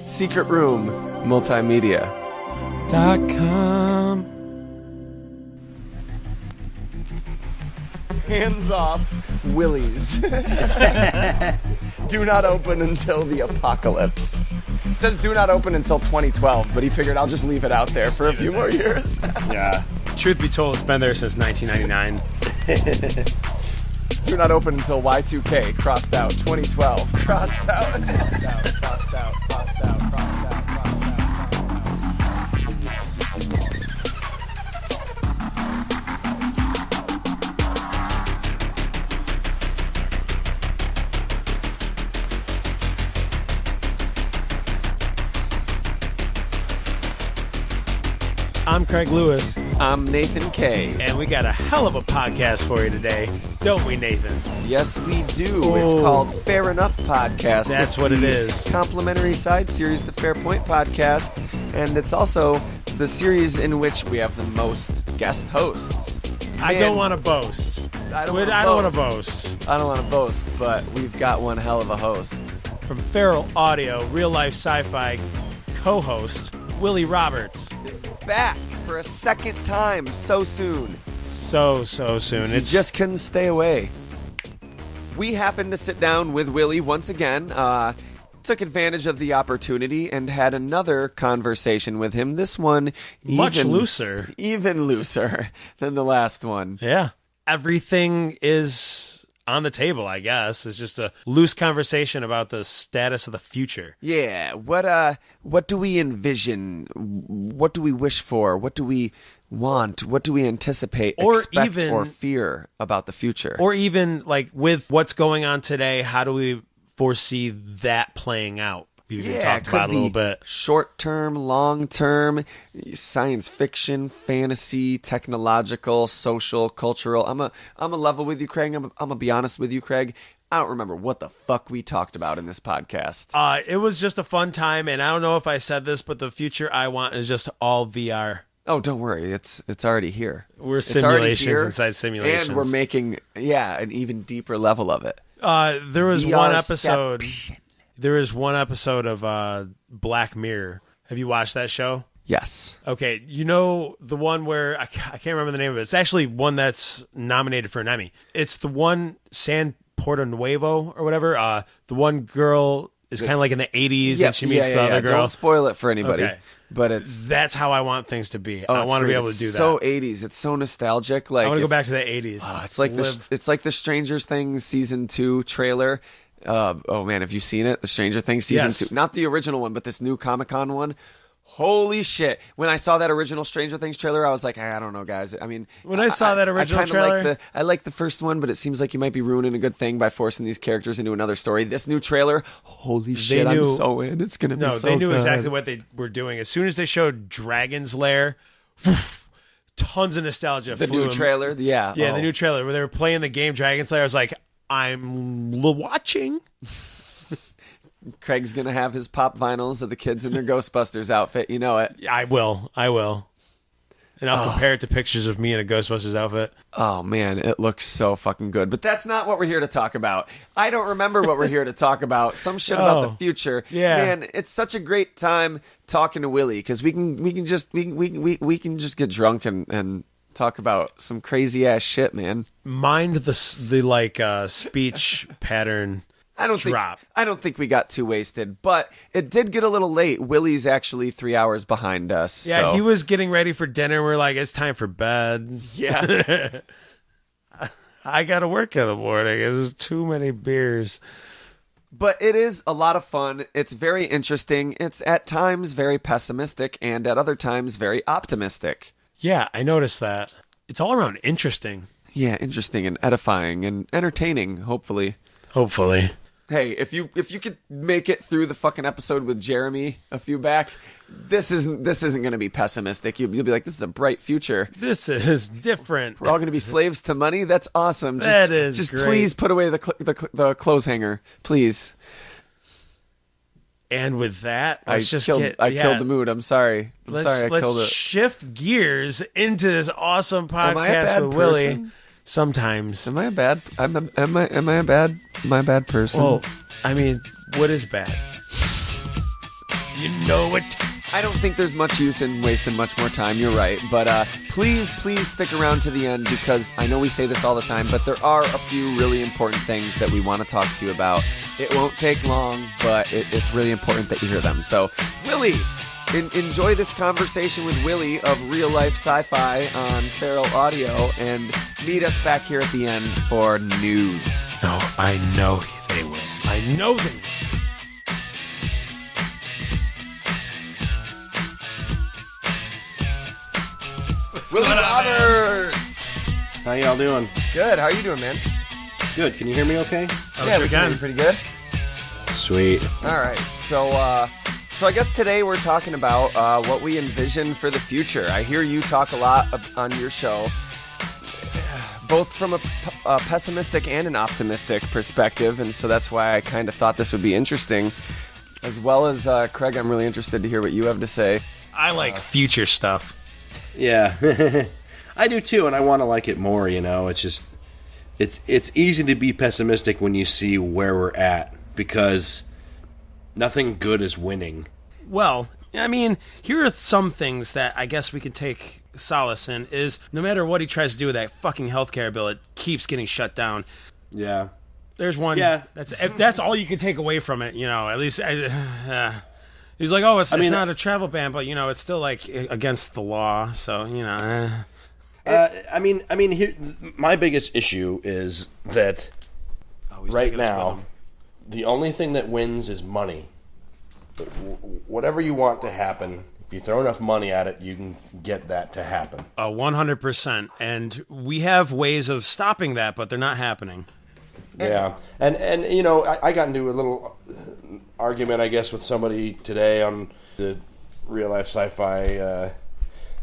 Secret Room Multimedia. .com. Hands off Willy's. Do not open until the apocalypse. It says do not open until 2012, but he figured I'll just leave it out there for a few more years. Yeah. Truth be told, it's been there since 1999. Do not open until Y2K, crossed out, 2012, crossed out, crossed out, crossed out, crossed out, crossed out, crossed out. I'm Craig Lewis. I'm Nathan K. And we got a hell of a podcast for you today, don't we, Nathan? Yes, we do. It's called Fair Enough Podcast. That's what it is. Complimentary side series, the Fair Point Podcast. And it's also the series in which we have the most guest hosts. I don't want to boast. I don't want to boast. I don't want to boast, but we've got one hell of a host. From Feral Audio, Real Life Sci-Fi co-host, Willy Roberts. Is back for a second time so soon. So soon. He just couldn't stay away. We happened to sit down with Willy once again, took advantage of the opportunity, and had another conversation with him. This one much looser. Even looser than the last one. Yeah. Everything is on the table, I guess. It's just a loose conversation about the status of the future. Yeah. What do we envision? What do we wish for? What do we want? What do we anticipate, expect, or fear about the future? Or even, like, with what's going on today, how do we foresee that playing out? We can talk about it a little bit. Short term, long term, science fiction, fantasy, technological, social, cultural. I'm a level with you, Craig. I'm gonna be honest with you, Craig. I don't remember what the fuck we talked about in this podcast. It was just a fun time, and I don't know if I said this, but the future I want is just all VR. Oh, don't worry. It's already here. We're simulations inside simulations. And we're making, an even deeper level of it. There was VR one episode. There is one episode of Black Mirror. Have you watched that show? Yes. Okay, you know the one where I can't remember the name of it. It's actually one that's nominated for an Emmy. It's the one San Porto Nuevo or whatever. The one girl is kind of like in the 80s and she meets the other girl. Don't spoil it for anybody. Okay. But that's how I want things to be. I want to be able to do that. It's so 80s. It's so nostalgic. Like I want to go back to the 80s. It's like the Stranger Things season 2 trailer. Oh man, have you seen it? The Stranger Things season 2. Not the original one, but this new Comic-Con one. Holy shit. When I saw that original Stranger Things trailer, I was like, I don't know, guys. I mean, when I saw that original trailer, I like the first one, but it seems like you might be ruining a good thing by forcing these characters into another story. This new trailer, holy shit, I'm so in. It's going to be so good. No, they knew exactly what they were doing. As soon as they showed Dragon's Lair, tons of nostalgia. The new trailer? Yeah. Yeah, the new trailer where they were playing the game Dragon's Lair. I was like, I'm watching. Craig's going to have his pop vinyls of the kids in their Ghostbusters outfit. You know it. I will. And I'll compare it to pictures of me in a Ghostbusters outfit. Oh, man, it looks so fucking good. But that's not what we're here to talk about. I don't remember what we're here to talk about. Some shit about the future. Yeah. Man, it's such a great time talking to Willy because we can just get drunk and talk about some crazy ass shit, man. Mind the speech pattern. I don't think we got too wasted, but it did get a little late. Willy's actually 3 hours behind us. Yeah, he was getting ready for dinner. We're like, it's time for bed. Yeah. I got to work in the morning. There's too many beers. But it is a lot of fun. It's very interesting. It's at times very pessimistic and at other times very optimistic. Yeah, I noticed that. It's all around interesting. Yeah, interesting and edifying and entertaining, hopefully. Hey, if you could make it through the fucking episode with Jeremy a few back, this isn't going to be pessimistic. You'll be like, this is a bright future. This is different. We're all going to be slaves to money. That's awesome. Just great. Please put away the clothes hanger, please. And with that, I killed the mood. I'm sorry. I killed it. Let's shift gears into this awesome podcast with Willy. Sometimes. Am I a bad person? Well, I mean, what is bad? You know it. I don't think there's much use in wasting much more time. You're right. But please stick around to the end, because I know we say this all the time, but there are a few really important things that we want to talk to you about. It won't take long, but it's really important that you hear them. So, Willy, enjoy this conversation with Willy of Real Life Sci-Fi on Feral Audio, and meet us back here at the end for news. Oh, I know they will. I know they will. Willy Roberts! How y'all doing? Good. How are you doing, man? Good. Can you hear me okay? Yeah, we can hear you pretty good. Sweet. All right. So I guess today we're talking about what we envision for the future. I hear you talk a lot on your show, both from a pessimistic and an optimistic perspective, and so that's why I kind of thought this would be interesting. As well as, Craig, I'm really interested to hear what you have to say. I like future stuff. Yeah. I do too, and I want to like it more, you know. It's just, it's easy to be pessimistic when you see where we're at, because nothing good is winning. Well, I mean, here are some things that I guess we can take solace in, is no matter what he tries to do with that fucking healthcare bill, it keeps getting shut down. Yeah. There's one. Yeah. That's all you can take away from it, you know, at least... He's like, oh, it's not a travel ban, but, you know, it's still, like, against the law, so, you know. I mean, here, my biggest issue is that right now, the only thing that wins is money. Whatever you want to happen, if you throw enough money at it, you can get that to happen. 100%. And we have ways of stopping that, but they're not happening. Yeah, and you know, I got into a little argument, I guess, with somebody today on the Real Life Sci-Fi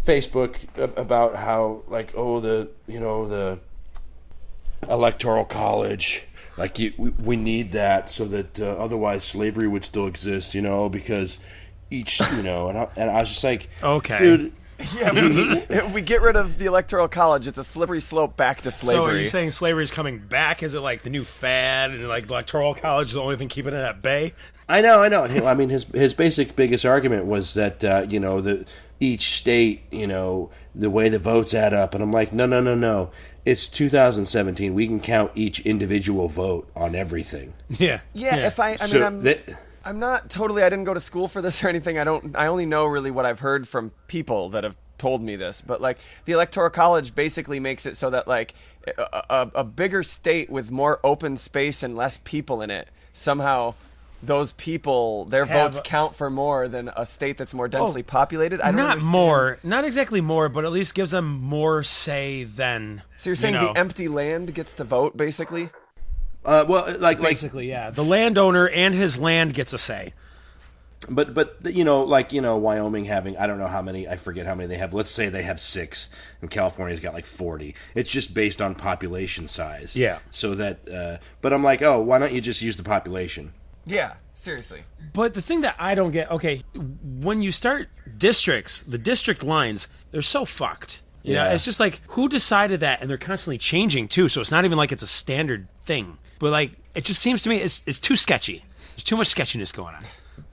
Facebook about how, like, the Electoral College, like, we need that so that otherwise slavery would still exist, you know, because each, you know, and I was just like, okay, dude. Yeah, if we get rid of the Electoral College, it's a slippery slope back to slavery. So are you saying slavery is coming back? Is it like the new fad, and like the Electoral College is the only thing keeping it at bay? I know. I mean, his biggest argument was that you know, each state, you know, the way the votes add up, and I'm like, no. It's 2017. We can count each individual vote on everything. Yeah. If I'm not totally, I didn't go to school for this or anything. I only know really what I've heard from people that have told me this. But, like, the Electoral College basically makes it so that, like, a bigger state with more open space and less people in it, somehow those people, their votes count for more than a state that's more densely populated. I don't understand. Not exactly more, but at least gives them more say than... So you're saying the empty land gets to vote, basically? Well, basically, yeah. The landowner and his land gets a say. But you know, like, you know, Wyoming having, I don't know how many, I forget how many they have. Let's say they have 6, and California's got like 40. It's just based on population size. Yeah. So that, but I'm like, oh, why don't you just use the population? Yeah, seriously. But the thing that I don't get, okay, when you start districts, the district lines, they're so fucked. You know, it's just like, who decided that? And they're constantly changing, too, so it's not even like it's a standard thing. But, like, it just seems to me it's too sketchy. There's too much sketchiness going on.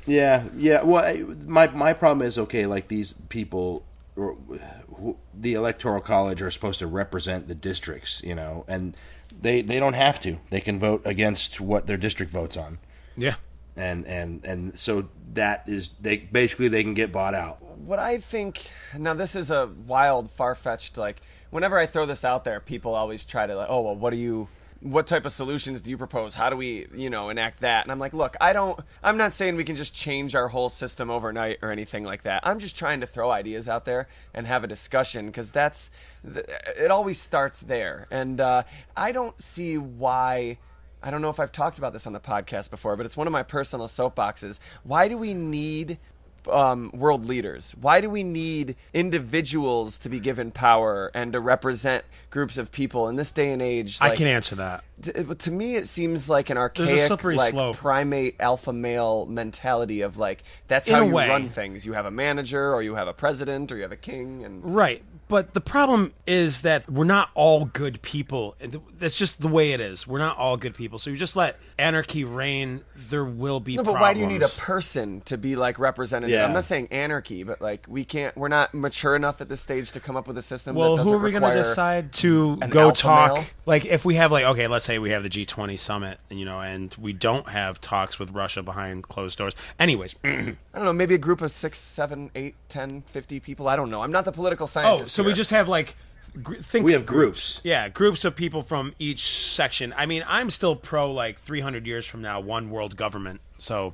Yeah. Well, my problem is, okay, like, these people, the Electoral College are supposed to represent the districts, you know, and they don't have to. They can vote against what their district votes on. Yeah. And so that is, they can get bought out. What I think, now this is a wild, far-fetched, like, whenever I throw this out there, people always try to, like, oh, well, what type of solutions do you propose? How do we, you know, enact that? And I'm like, look, I'm not saying we can just change our whole system overnight or anything like that. I'm just trying to throw ideas out there and have a discussion, because it always starts there. And I don't see why, I don't know if I've talked about this on the podcast before, but it's one of my personal soapboxes. Why do we need world leaders? Why do we need individuals to be given power and to represent groups of people in this day and age? I can answer that. To me, it seems like an There's a archaic, slippery like slope. primate alpha male mentality of like that's how you run things. You have a manager, or you have a president, or you have a king, and Right. But the problem is that we're not all good people. That's just the way it is. We're not all good people. So you just let anarchy reign, there will be problems. But why do you need a person to be like representative? Yeah. I'm not saying anarchy, but like we're not mature enough at this stage to come up with a system Well, that doesn't who are we going to require decide to an go alpha talk? male? Like, if we have, like, okay, let's say we have the G20 summit, and we don't have talks with Russia behind closed doors. Anyways. I don't know, maybe a group of 6, 7, 8, 10, 50 people. I don't know. I'm not the political scientist. So we just have, like, We have groups. Yeah, groups of people from each section. I mean, I'm still pro, like, 300 years from now, one world government. So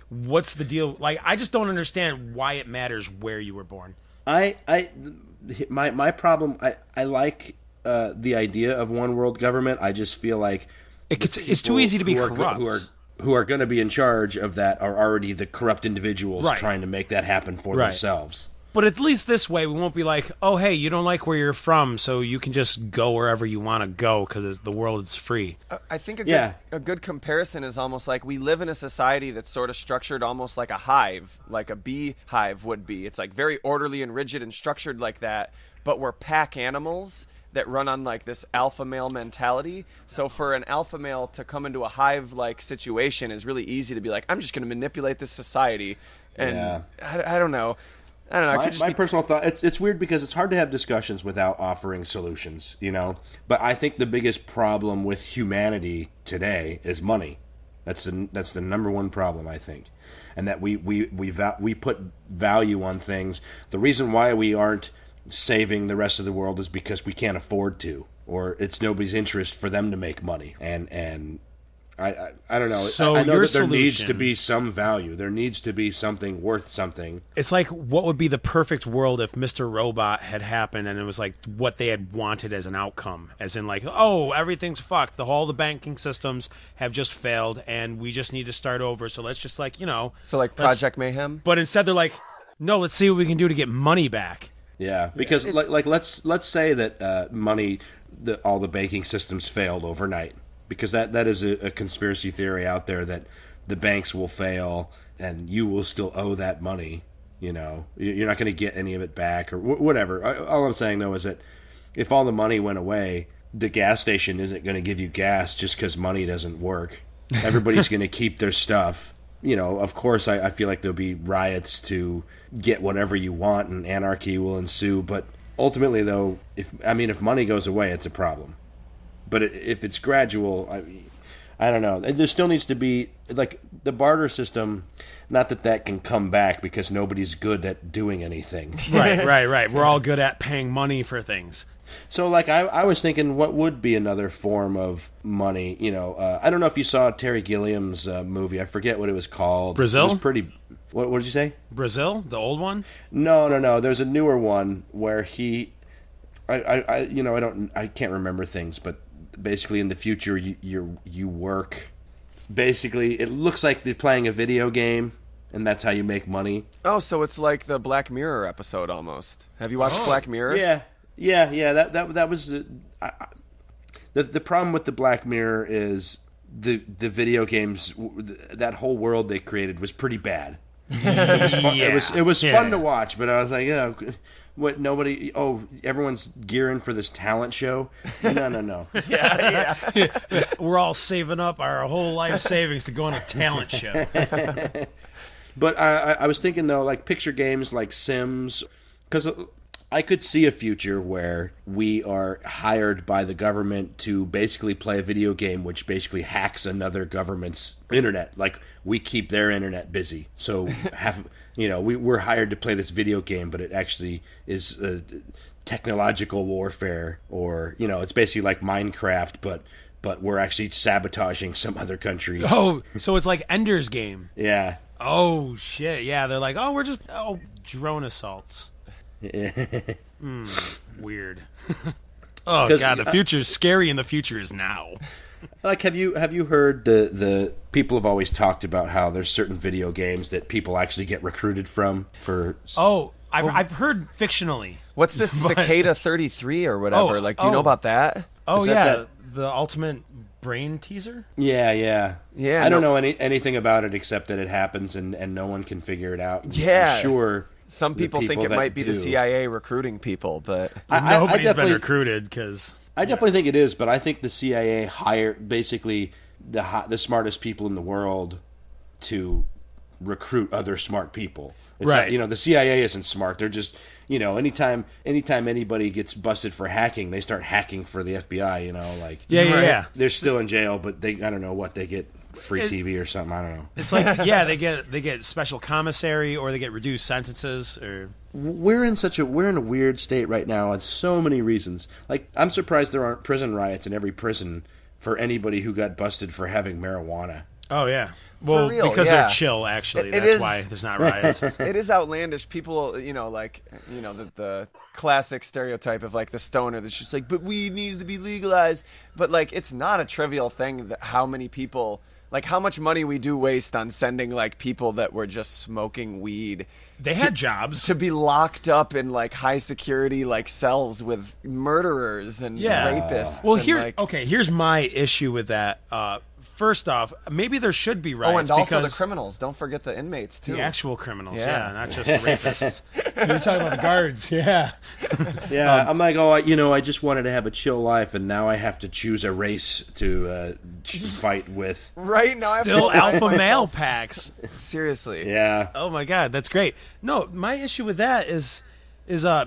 what's the deal? Like, I just don't understand why it matters where you were born. My problem, I like the idea of one world government. I just feel like it's too easy to be corrupt. Who are going to be in charge of that are already the corrupt individuals Right. trying to make that happen for Right. themselves. But at least this way, we won't be like, oh, hey, you don't like where you're from, so you can just go wherever you want to go because the world is free. I think a good comparison is almost like we live in a society that's sort of structured almost like a hive, like a bee hive would be. It's like very orderly and rigid and structured like that, but we're pack animals that run on like this alpha male mentality. So for an alpha male to come into a hive like situation is really easy to be like, I'm just going to manipulate this society. And I don't know. I don't know. My personal thought, it's weird because it's hard to have discussions without offering solutions, But I think the biggest problem with humanity today is money. That's the number one problem, I think, and that we put value on things. The reason why we aren't saving the rest of the world is because we can't afford to, or it's nobody's interest for them to make money. And I don't know. So I know your that there needs solution- to be some value. There needs to be something worth something. It's like, what would be the perfect world if Mr. Robot had happened and it was like what they had wanted as an outcome? As in like, oh, everything's fucked. All the banking systems have just failed and we just need to start over. So let's just like, So like Project Mayhem? But instead they're like, no, let's see what we can do to get money back. Yeah, because like let's say that all the banking systems failed overnight, because that is a conspiracy theory out there that the banks will fail and you will still owe that money. You're not going to get any of it back or whatever. All I'm saying though is that if all the money went away, the gas station isn't going to give you gas just because money doesn't work. Everybody's going to keep their stuff. Of course, I feel like there'll be riots to get whatever you want, and anarchy will ensue. But ultimately, though, if money goes away, it's a problem. But if it's gradual, I don't know. There still needs to be like the barter system. Not that can come back because nobody's good at doing anything. Right. We're all good at paying money for things. So, like, I was thinking, what would be another form of money? I don't know if you saw Terry Gilliam's movie. I forget what it was called. Brazil? It was pretty. What did you say? Brazil, the old one? No. There's a newer one where he. I can't remember things, but basically in the future you work. Basically, it looks like they're playing a video game, and that's how you make money. Oh, so it's like the Black Mirror episode almost. Have you watched Black Mirror? Yeah. That was the problem with the Black Mirror is the video games. That whole world they created was pretty bad. It was fun to watch, but I was like, what? Nobody? Oh, everyone's gearing for this talent show. No. Yeah. We're all saving up our whole life savings to go on a talent show. But I was thinking though, like picture games like Sims, because I could see a future where we are hired by the government to basically play a video game which basically hacks another government's internet. Like, we keep their internet busy. So, we're hired to play this video game, but it actually is technological warfare, or, it's basically like Minecraft, but we're actually sabotaging some other country. Oh, so it's like Ender's Game. Yeah. Oh, shit. Yeah, they're like, we're just drone assaults. Weird. Oh, God, the future's scary and the future is now. Like, have you heard the people have always talked about how there's certain video games that people actually get recruited from for? Oh, I've heard fictionally. What's this Cicada 33 or whatever? Do you know about that? Oh yeah, the ultimate brain teaser. Yeah. I don't know anything about it except that it happens and no one can figure it out. Yeah, I'm sure. Some people think it might be the CIA recruiting people, but nobody's been recruited because. I definitely think it is, but I think the CIA hire basically the smartest people in the world to recruit other smart people. It's right. Not, the CIA isn't smart. They're just, anytime anybody gets busted for hacking, they start hacking for the FBI, Yeah. They're still in jail, but I don't know what they get. Free TV or something. I don't know. It's like they get special commissary or they get reduced sentences or. We're in a weird state right now on so many reasons. Like, I'm surprised there aren't prison riots in every prison for anybody who got busted for having marijuana. Oh yeah, well, for real, because yeah. they're chill. Actually, that's why there's not riots. It is outlandish. People, the classic stereotype of like the stoner that's just like, but weed needs to be legalized. But like, it's not a trivial thing that how many people. Like, how much money we do waste on sending, like, people that were just smoking weed. They had jobs. To be locked up in, like, high-security, like, cells with murderers and rapists. Well, and, here's my issue with that. First off, maybe there should be riots. Oh, and also the criminals. Don't forget the inmates, too. The actual criminals, not just the rapists. You were talking about the guards, yeah. Yeah, I'm like, I just wanted to have a chill life, and now I have to choose a race to fight with. Right now, still alpha male packs. Seriously. Yeah. Oh my God, that's great. No, my issue with that is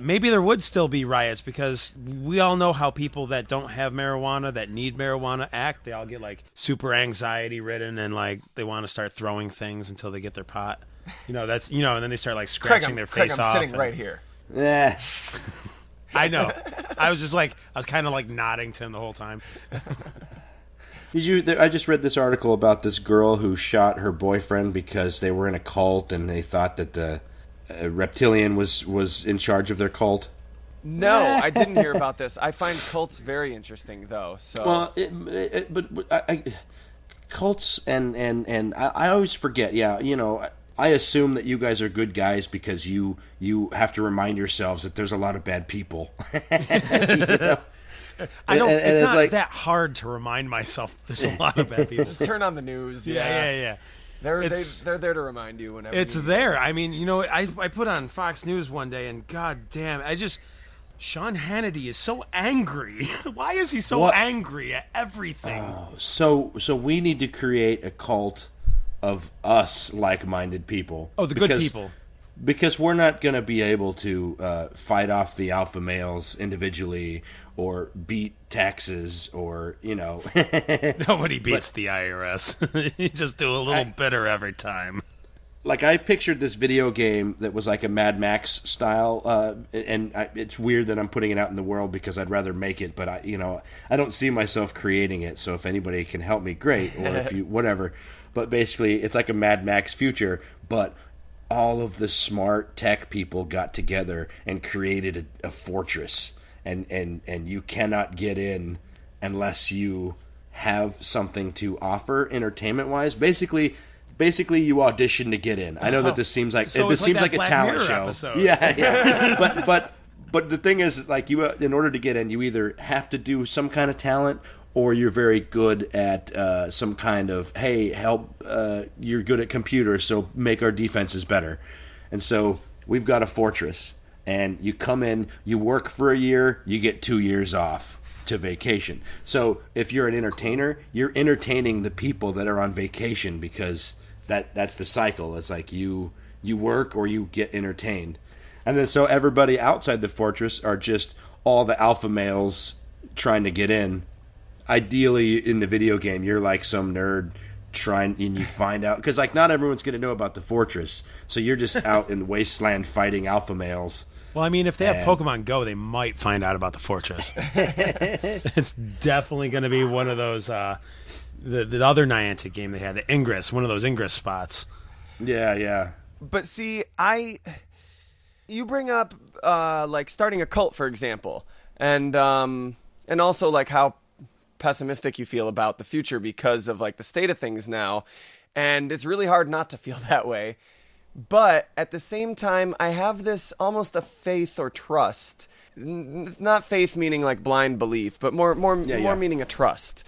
maybe there would still be riots because we all know how people that don't have marijuana, that need marijuana, act. They all get like super anxiety ridden and like they want to start throwing things until they get their pot. And then they start like scratching their face off. I'm sitting right here. Yeah. I know. I was kind of like nodding to him the whole time. I just read this article about this girl who shot her boyfriend because they were in a cult and they thought that the reptilian was in charge of their cult. No, I didn't hear about this. I find cults very interesting, though. So, cults and I always forget. Yeah, I assume that you guys are good guys because you have to remind yourselves that there's a lot of bad people. I don't. It's not like, that hard to remind myself there's a lot of bad people. Just turn on the news. Yeah. They're there to remind you whenever. It's there. I mean, I put on Fox News one day, and god damn, Sean Hannity is so angry. Why is he so angry at everything? So we need to create a cult of us like-minded people. Oh, the good people. Because we're not going to be able to fight off the alpha males individually or beat taxes or, Nobody beats the IRS. You just do a little bitter every time. Like, I pictured this video game that was like a Mad Max style, and it's weird that I'm putting it out in the world because I'd rather make it, but I don't see myself creating it, so if anybody can help me, great, or if you, whatever. But basically, it's like a Mad Max future, but all of the smart tech people got together and created a fortress, and you cannot get in unless you have something to offer entertainment-wise. Basically you audition to get in. I know that this seems like like a talent show. Episode. Yeah. But the thing is, like, you in order to get in, you either have to do some kind of talent or you're very good at some kind of, hey, help, you're good at computers, so make our defenses better. And so we've got a fortress, and you come in, you work for a year, you get 2 years off to vacation. So if you're an entertainer, you're entertaining the people that are on vacation because that's the cycle. It's like you work or you get entertained. And then so everybody outside the fortress are just all the alpha males trying to get in. Ideally, in the video game, you're like some nerd and you find out, because like not everyone's going to know about the fortress, so you're just out in the wasteland fighting alpha males. Well, I mean, if they have Pokemon Go, they might find out about the fortress. It's definitely going to be one of those the other Niantic game they had, the Ingress, one of those Ingress spots. Yeah. But see, you bring up like starting a cult, for example, and also like how pessimistic you feel about the future because of like the state of things now. And it's really hard not to feel that way. But at the same time, I have this almost a faith or trust. Not faith meaning like blind belief, but more meaning a trust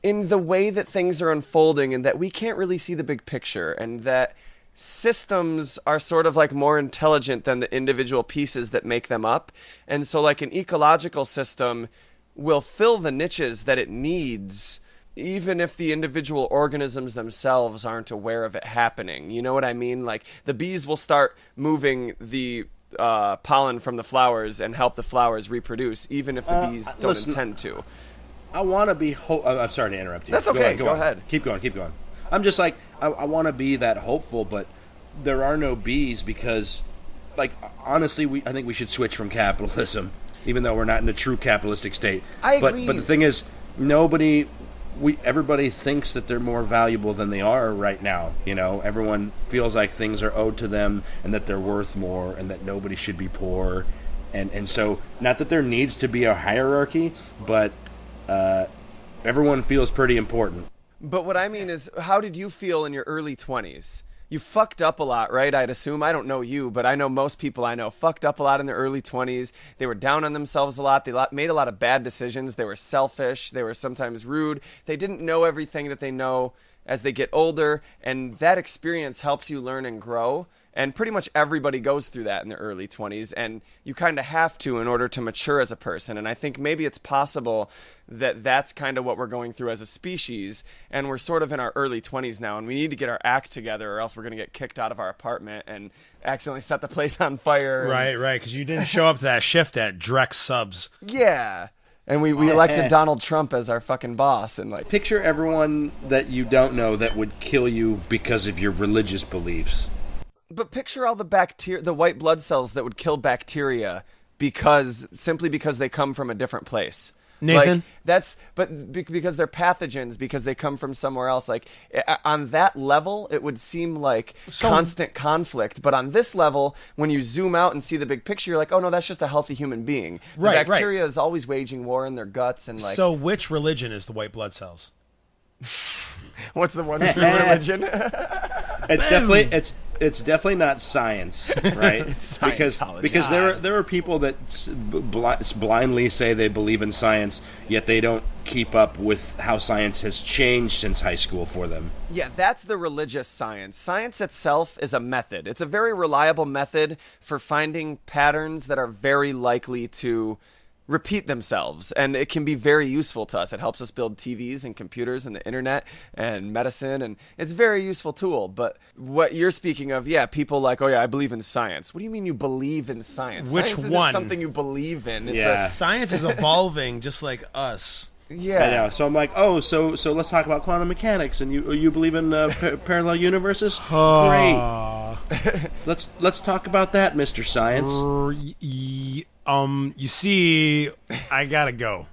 in the way that things are unfolding, and that we can't really see the big picture, and that systems are sort of like more intelligent than the individual pieces that make them up. And so like an ecological system will fill the niches that it needs, even if the individual organisms themselves aren't aware of it happening. You know what I mean? Like the bees will start moving the pollen from the flowers and help the flowers reproduce, even if the bees don't intend to. I want to be I'm sorry to interrupt you. That's okay. Go ahead. Keep going. I'm just like, I want to be that hopeful, but there are no bees because, like, honestly, I think we should switch from capitalism, even though we're not in a true capitalistic state. I agree. But the thing is, everybody thinks that they're more valuable than they are right now. You know, everyone feels like things are owed to them and that they're worth more and that nobody should be poor. And so, not that there needs to be a hierarchy, but everyone feels pretty important. But what I mean is, how did you feel in your early 20s? You fucked up a lot, right? I'd assume. I don't know you, but I know most people I know fucked up a lot in their early 20s. They were down on themselves a lot. They made a lot of bad decisions. They were selfish. They were sometimes rude. They didn't know everything that they know as they get older, and that experience helps you learn and grow. And pretty much everybody goes through that in their early 20s, and you kind of have to in order to mature as a person. And I think maybe it's possible that that's kind of what we're going through as a species, and we're sort of in our early 20s now, and we need to get our act together, or else we're going to get kicked out of our apartment and accidentally set the place on fire. Right, because you didn't show up to that shift at Drex Subs. Yeah. And we elected Donald Trump as our fucking boss. And like, picture everyone that you don't know that would kill you because of your religious beliefs. But picture all the white blood cells that would kill bacteria simply because they come from a different place. Nathan, because they're pathogens, because they come from somewhere else. Like on that level, it would seem like constant conflict. But on this level, when you zoom out and see the big picture, you're like, oh no, that's just a healthy human being. The bacteria is always waging war in their guts, and like. So which religion is the white blood cells? What's the one true religion? It's definitely not science, right? It's because there are people that blindly say they believe in science, yet they don't keep up with how science has changed since high school for them. Yeah, that's the religious science. Science itself is a method. It's a very reliable method for finding patterns that are very likely to repeat themselves, and it can be very useful to us. It helps us build TVs and computers and the internet and medicine, and it's a very useful tool. But what you're speaking of, people like, oh yeah, I believe in science. What do you mean you believe in science? Which science one? Isn't something you believe in. Science is evolving just like us. Yeah. I know. So I'm like, so let's talk about quantum mechanics, and you believe in parallel universes? Great. Let's talk about that, Mr. Science. You see, I gotta go.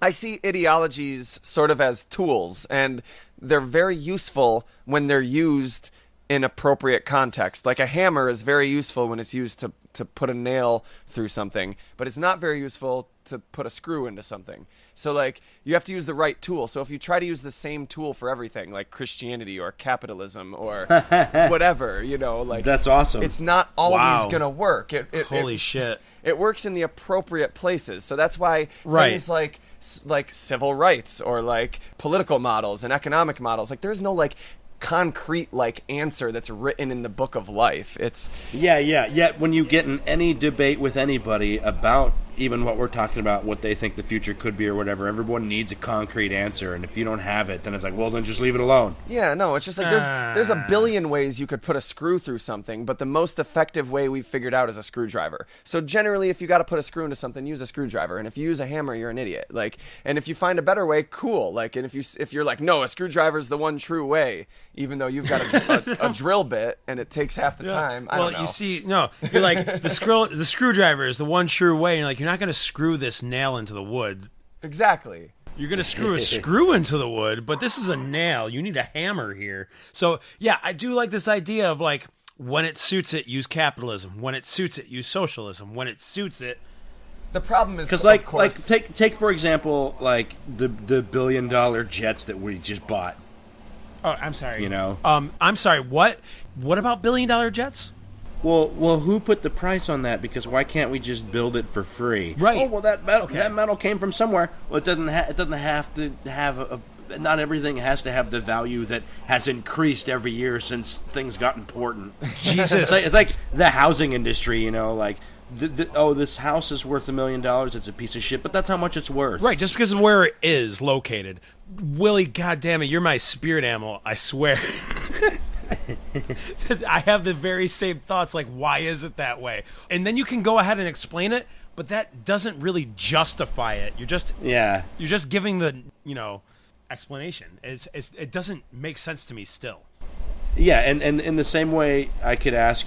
I see ideologies sort of as tools, and they're very useful when they're used in appropriate context. Like a hammer is very useful when it's used to put a nail through something, but it's not very useful to put a screw into something. So like you have to use the right tool. So if you try to use the same tool for everything, like Christianity or capitalism or whatever, like that's awesome. It's not always gonna work. Holy shit! It works in the appropriate places. So that's why things like civil rights or like political models and economic models, like there's no like concrete like answer that's written in the book of life. It's yet when you get in any debate with anybody about even what we're talking about, what they think the future could be or whatever, everyone needs a concrete answer, and if you don't have it, then it's like, well, then just leave it alone. Yeah, no, it's just like there's a billion ways you could put a screw through something, but the most effective way we've figured out is a screwdriver. So generally, if you got to put a screw into something, use a screwdriver, and if you use a hammer, you're an idiot. Like, and if you find a better way, cool. Like, and if you're like, no, a screwdriver's the one true way, even though you've got a drill bit and it takes half the time. I don't know. You see, no, you're like the screwdriver is the one true way, and you're like, you're not going to screw this nail into the wood. Exactly. You're going to screw a screw into the wood, but this is a nail. You need a hammer here. So, yeah, I do like this idea of, like, when it suits it, use capitalism. When it suits it, use socialism. When it suits it, The problem is, because of course, take for example, like the $1 billion jets that we just bought. Oh, I'm sorry. I'm sorry. What about $1 billion jets? Well, who put the price on that? Because why can't we just build it for free? Right. Oh, well, that metal came from somewhere. Well, it doesn't have to have not everything has to have the value that has increased every year since things got important. Jesus. It's like the housing industry, like, this house is worth $1 million. It's a piece of shit, but that's how much it's worth. Right, just because of where it is located. Willie, goddammit, you're my spirit animal, I swear. I have the very same thoughts, like, why is it that way? And then you can go ahead and explain it, but that doesn't really justify it. You're just giving the, explanation. It doesn't make sense to me still. Yeah, and in the same way, I could ask,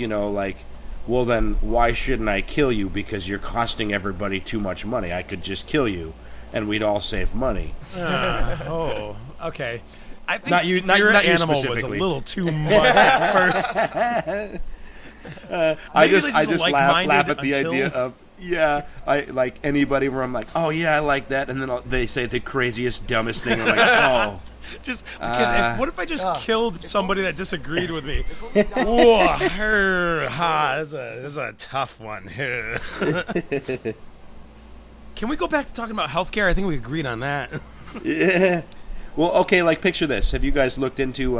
well, then why shouldn't I kill you? Because you're costing everybody too much money. I could just kill you, and we'd all save money. Okay. I think not you animal was a specifically. little too much at first. I just laugh at the idea of I like anybody where I'm like, oh yeah, I like that, and then they say the craziest, dumbest thing. I'm like, oh. What if I just killed somebody that disagreed with me? Whoa, that's a tough one. Can we go back to talking about healthcare? I think we agreed on that. Yeah. Well, okay, like picture this. Have you guys looked into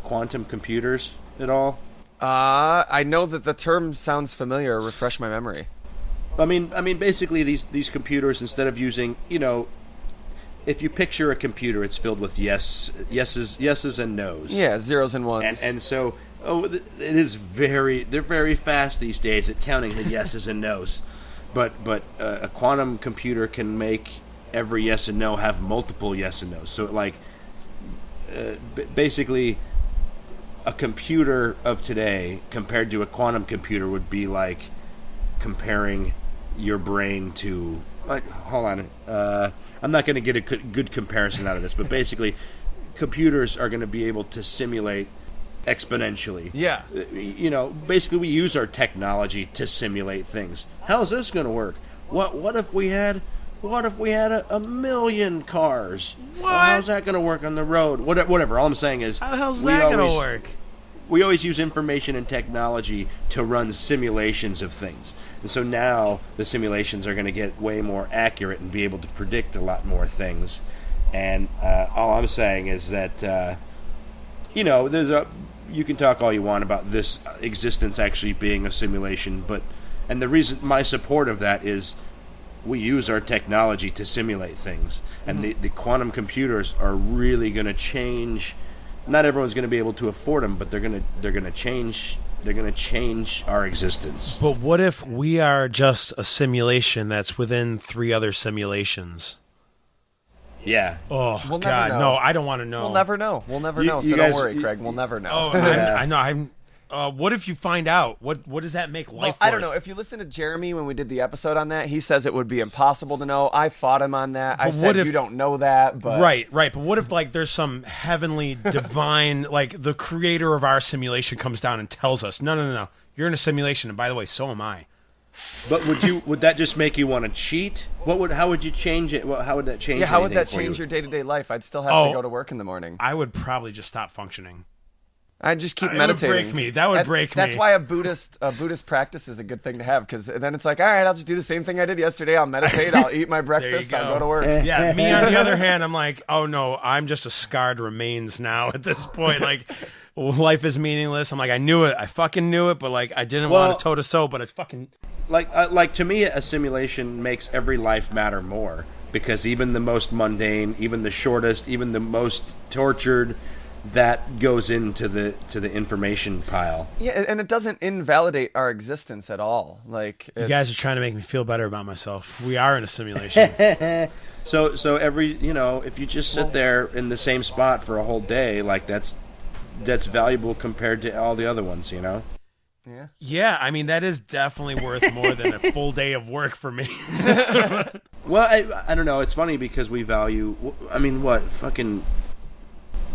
quantum computers at all? I know that the term sounds familiar. Refresh my memory. I mean, basically these computers, instead of using, if you picture a computer, it's filled with yeses and nos. Yeah, zeros and ones. And so, they're very fast these days at counting the yeses and nos. But a quantum computer can make every yes and no have multiple yes and no's. So basically, a computer of today compared to a quantum computer would be like comparing your brain to, hold on, I'm not going to get a good comparison out of this, but basically computers are going to be able to simulate exponentially. Yeah. Basically we use our technology to simulate things. How's this going to work? What if we had a million cars? What? How's that going to work on the road? Whatever. All I'm saying is, how the hell's that going to work? We always use information and technology to run simulations of things. And so now the simulations are going to get way more accurate and be able to predict a lot more things. And all I'm saying is that, you can talk all you want about this existence actually being a simulation, and the reason my support of that is we use our technology to simulate things. And the quantum computers are really going to change. Not everyone's going to be able to afford them, but they're going to change. They're going to change our existence. But what if we are just a simulation that's within 3 other simulations? Yeah. Oh, we'll God, never know. No, I don't want to know. We'll never know. So don't worry, Craig. We'll never know. Oh, I know. What if you find out? What does that make life worth? I don't know. If you listen to Jeremy when we did the episode on that, he says it would be impossible to know. I fought him on that. I said you don't know that. But Right. But what if like there's some heavenly divine, like the creator of our simulation comes down and tells us, no, you're in a simulation, and by the way, so am I. But would that just make you want to cheat? How would you change it? How would that change? Yeah, how would that change your day-to-day life? I'd still have to go to work in the morning. I would probably just stop functioning. I'd just keep meditating. That would break me. That would break me. That's why a Buddhist practice is a good thing to have, because then it's like, all right, I'll just do the same thing I did yesterday. I'll meditate. I'll eat my breakfast. I'll go to work. Yeah. Me on the other hand, I'm like, oh no, I'm just a scarred remains now at this point. Like, life is meaningless. I'm like, I knew it. I fucking knew it, but like, I didn't want to toe to toe. But it's fucking like to me, a simulation makes every life matter more, because even the most mundane, even the shortest, even the most tortured, that goes into the information pile. Yeah, and it doesn't invalidate our existence at all. Like, you guys are trying to make me feel better about myself. We are in a simulation. So every, if you just sit there in the same spot for a whole day, like that's valuable compared to all the other ones, Yeah. Yeah, I mean that is definitely worth more than a full day of work for me. Well, I don't know. It's funny because we value. I mean, what fucking.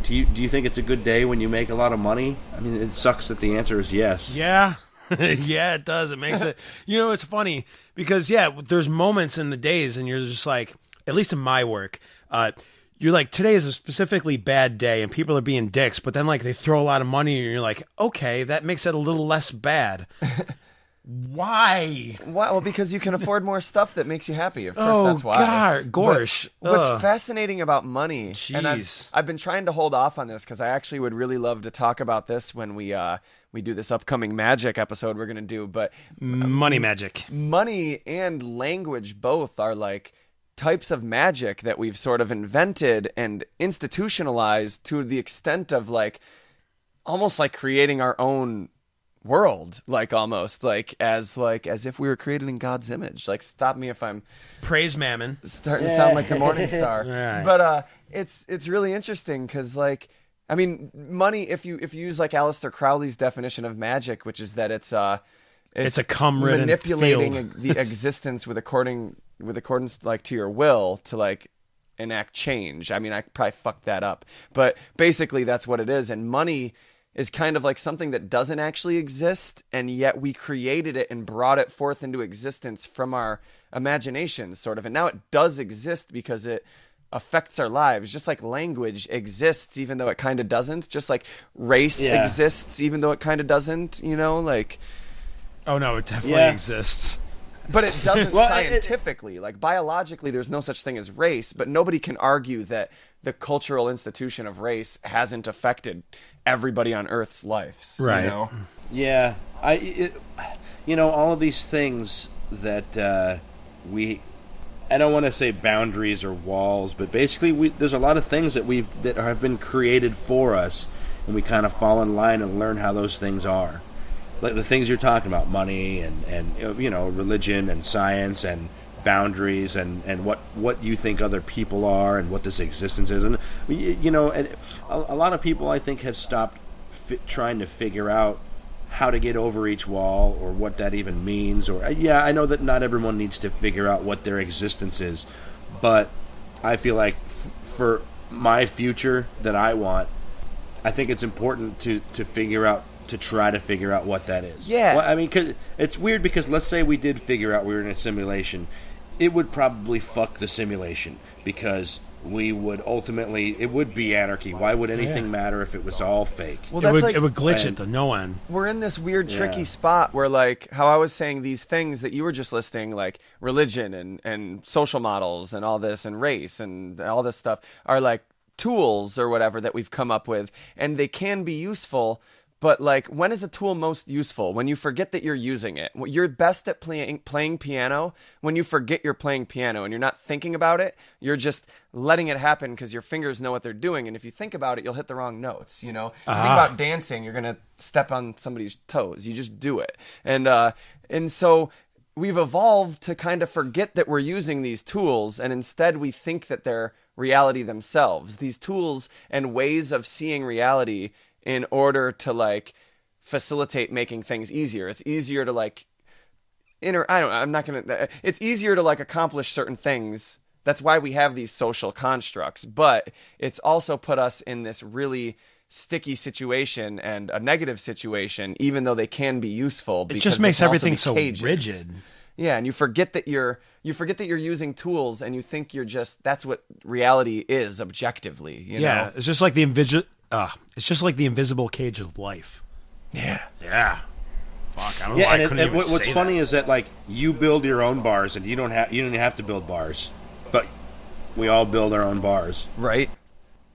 Do you think it's a good day when you make a lot of money? I mean, it sucks that the answer is yes. Yeah. Yeah, it does. It makes it. It's funny because there's moments in the days, and you're just like, at least in my work, you're like, today is a specifically bad day, and people are being dicks. But then like they throw a lot of money, and you're like, okay, that makes it a little less bad. Why? Well, because you can afford more stuff that makes you happy. Of course, that's why. Gosh. What's fascinating about money, and Jeez. I've been trying to hold off on this because I actually would really love to talk about this when we do this upcoming magic episode we're going to do. But money magic. Money and language both are like types of magic that we've sort of invented and institutionalized to the extent of like almost like creating our own world, like almost like as if we were created in God's image. Like, stop me if I'm praise Mammon starting to sound like the Morning Star. Right. But it's really interesting because like, I mean, money, if you use like Aleister Crowley's definition of magic, which is that it's a cum-ridden manipulating field. the existence with accordance like to your will to like enact change. I mean, I probably fucked that up, but basically that's what it is. And money is kind of like something that doesn't actually exist, and yet we created it and brought it forth into existence from our imaginations, sort of. And now it does exist because it affects our lives, just like language exists even though it kind of doesn't, just like race exists even though it kind of doesn't, like... Oh, no, it definitely exists. But it doesn't scientifically. Like, biologically, there's no such thing as race, but nobody can argue that the cultural institution of race hasn't affected everybody on Earth's lives. Right. Yeah. All of these things that I don't want to say boundaries or walls, but basically there's a lot of things that have been created for us, and we kind of fall in line and learn how those things are. Like the things you're talking about, money and religion and science and boundaries and what you think other people are and what this existence is. And and a lot of people, I think, have stopped trying to figure out how to get over each wall or what that even means. Or I know that not everyone needs to figure out what their existence is, but I feel like for my future that I want, I think it's important to try to figure out what that is. Yeah. Well, I mean, 'cause it's weird because let's say we did figure out we were in a simulation, it would probably fuck the simulation because it would be anarchy. Why would anything matter if it was all fake? Well, it would glitch at the no end. We're in this weird, tricky spot where, like, how I was saying these things that you were just listing, like religion and social models and all this and race and all this stuff are like tools or whatever that we've come up with, and they can be useful. But, like, when is a tool most useful? When you forget that you're using it. You're best at playing piano when you forget you're playing piano and you're not thinking about it. You're just letting it happen because your fingers know what they're doing. And if you think about it, you'll hit the wrong notes, If you think about dancing, you're going to step on somebody's toes. You just do it. And so we've evolved to kind of forget that we're using these tools, and instead we think that they're reality themselves. These tools and ways of seeing reality in order to like facilitate making things easier. It's easier to like it's easier to like accomplish certain things. That's why we have these social constructs, but it's also put us in this really sticky situation and a negative situation, even though they can be useful. It just makes everything so rigid. Yeah, and you forget that you're using tools, and you think that's what reality is objectively. Yeah, it's just like the invisible cage of life. Yeah. Yeah. Fuck, I don't know why I couldn't even what's say funny that. is that like you build your own bars and you don't have to build bars, but we all build our own bars, right?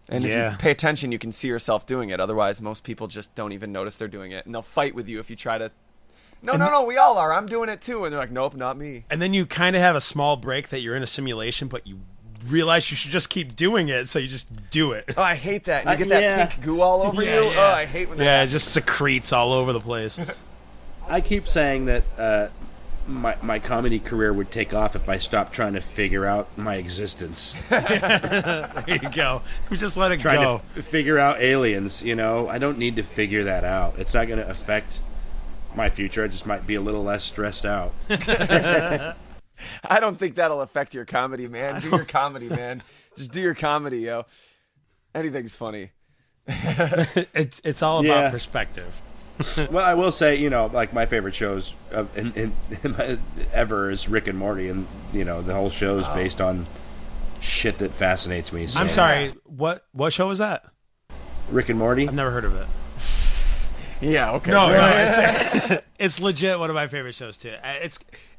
And if you pay attention, you can see yourself doing it. Otherwise, most people just don't even notice they're doing it, and they'll fight with you if you try to. No, we all are. I'm doing it too, and they're like, nope, not me. And then you kind of have a small break that you're in a simulation, but you realize you should just keep doing it, so you just do it. Oh, I hate that. And you get that pink goo all over you. Yeah. Oh, I hate when that happens. It just secretes all over the place. I keep saying that my comedy career would take off if I stopped trying to figure out my existence. There you go. Just let it trying go. to figure out aliens, I don't need to figure that out. It's not going to affect my future. I just might be a little less stressed out. I don't think that'll affect your comedy, man. Do your comedy, man. Just do your comedy, yo. Anything's funny. It's all about perspective. Well, I will say, like my favorite shows ever is Rick and Morty, and the whole show is based on shit that fascinates me. So. I'm sorry. What show was that? Rick and Morty. I've never heard of it. Yeah. Okay. No, it's legit one of my favorite shows too.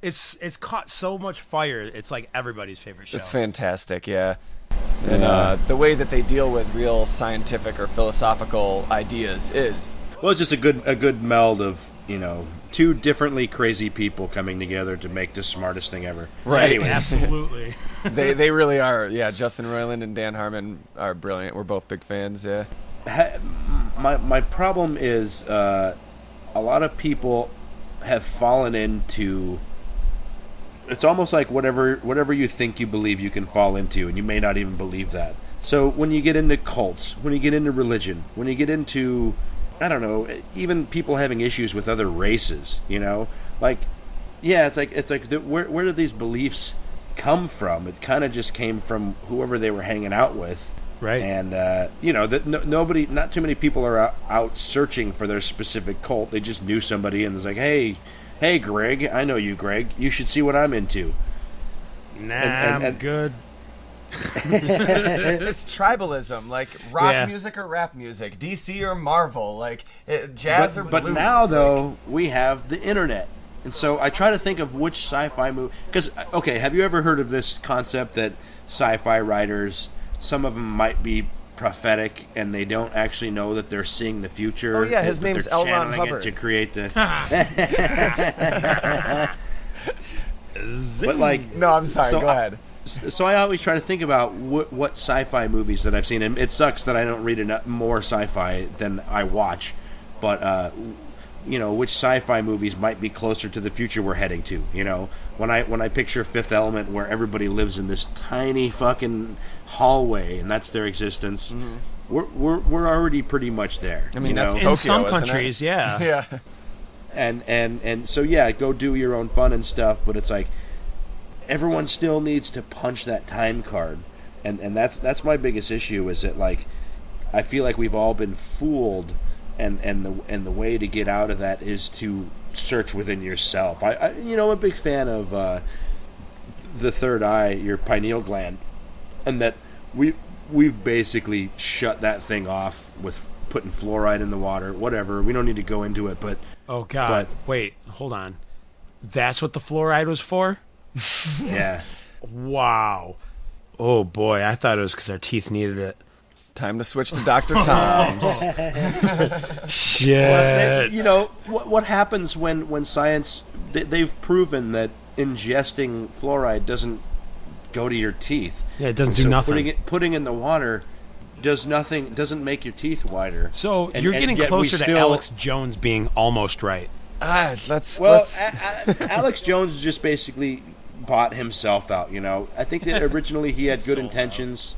It's caught so much fire. It's like everybody's favorite show. It's fantastic. Yeah. And the way that they deal with real scientific or philosophical ideas is. Well, it's just a good meld of two differently crazy people coming together to make the smartest thing ever. Right. Anyway. Absolutely. They really are. Yeah, Justin Roiland and Dan Harmon are brilliant. We're both big fans. Yeah. My problem is a lot of people have fallen into. It's almost like whatever you think you believe you can fall into, and you may not even believe that. So when you get into cults, when you get into religion, when you get into, I don't know, even people having issues with other races, like, yeah, it's like where did these beliefs come from? It kind of just came from whoever they were hanging out with, right? And nobody, not too many people are out searching for their specific cult. They just knew somebody, and it's like, hey, Greg, I know you, Greg. You should see what I'm into. Nah, I'm good. It's tribalism, like rock music or rap music, DC or Marvel, like jazz or blues. But now, though, we have the internet. And so I try to think of which sci-fi movie... Because, okay, have you ever heard of this concept that sci-fi writers, some of them might be prophetic, and they don't actually know that they're seeing the future? Oh, yeah, his name's L. Ron Hubbard. To create the... But, like... No, I'm sorry, go ahead. So I always try to think about what sci-fi movies that I've seen, and it sucks that I don't read more sci-fi than I watch, but which sci-fi movies might be closer to the future we're heading to. When I picture Fifth Element, where everybody lives in this tiny fucking hallway and that's their existence, we're already pretty much there. I mean, that's in Tokyo, some countries, yeah, yeah. And so go do your own fun and stuff, but it's like, everyone still needs to punch that time card, and that's my biggest issue. Is that, like, I feel like we've all been fooled, and the way to get out of that is to search within yourself. I'm a big fan of the third eye, your pineal gland, and that we've basically shut that thing off with putting fluoride in the water. Whatever, we don't need to go into it, but oh god, wait, hold on, that's what the fluoride was for? Yeah. Wow. Oh boy, I thought it was because our teeth needed it. Time to switch to Dr. Tom's. Shit. Well, what happens when science... They've proven that ingesting fluoride doesn't go to your teeth. Yeah, it doesn't do nothing. Putting in the water does nothing. Doesn't make your teeth whiter. So you're getting closer to Alex Jones being almost right. Alex Jones just basically bought himself out. I think that originally he had good intentions,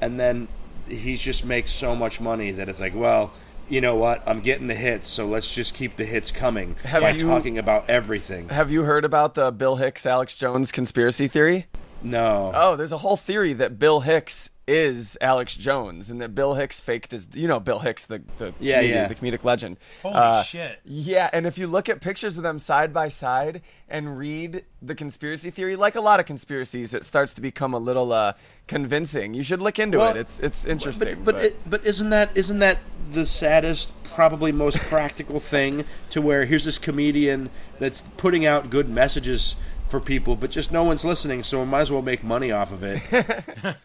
and then he just makes so much money that it's like, well, you know what? I'm getting the hits, so let's just keep the hits coming talking about everything. Have you heard about the Bill Hicks, Alex Jones conspiracy theory? No. Oh, there's a whole theory that Bill Hicks is Alex Jones, and that Bill Hicks faked his... Bill Hicks, the comedic legend. Holy shit. Yeah, and if you look at pictures of them side by side and read the conspiracy theory, like a lot of conspiracies, it starts to become a little convincing. You should look into it. It's interesting. But isn't that the saddest, probably most practical thing, to where here's this comedian that's putting out good messages for people, but just no one's listening, so we might as well make money off of it.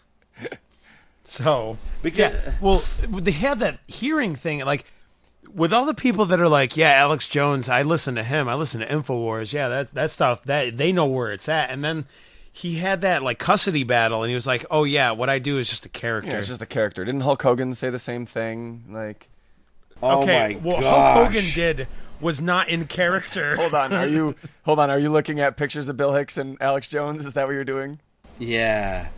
So, they have that hearing thing, like, with all the people that are like, yeah, Alex Jones, I listen to him, I listen to InfoWars, yeah, that stuff, that they know where it's at, and then he had that, like, custody battle, and he was like, oh, yeah, what I do is just a character. Yeah, it's just a character. Didn't Hulk Hogan say the same thing? Like, okay, Hulk Hogan was not in character. Hold on, are you looking at pictures of Bill Hicks and Alex Jones? Is that what you're doing? Yeah.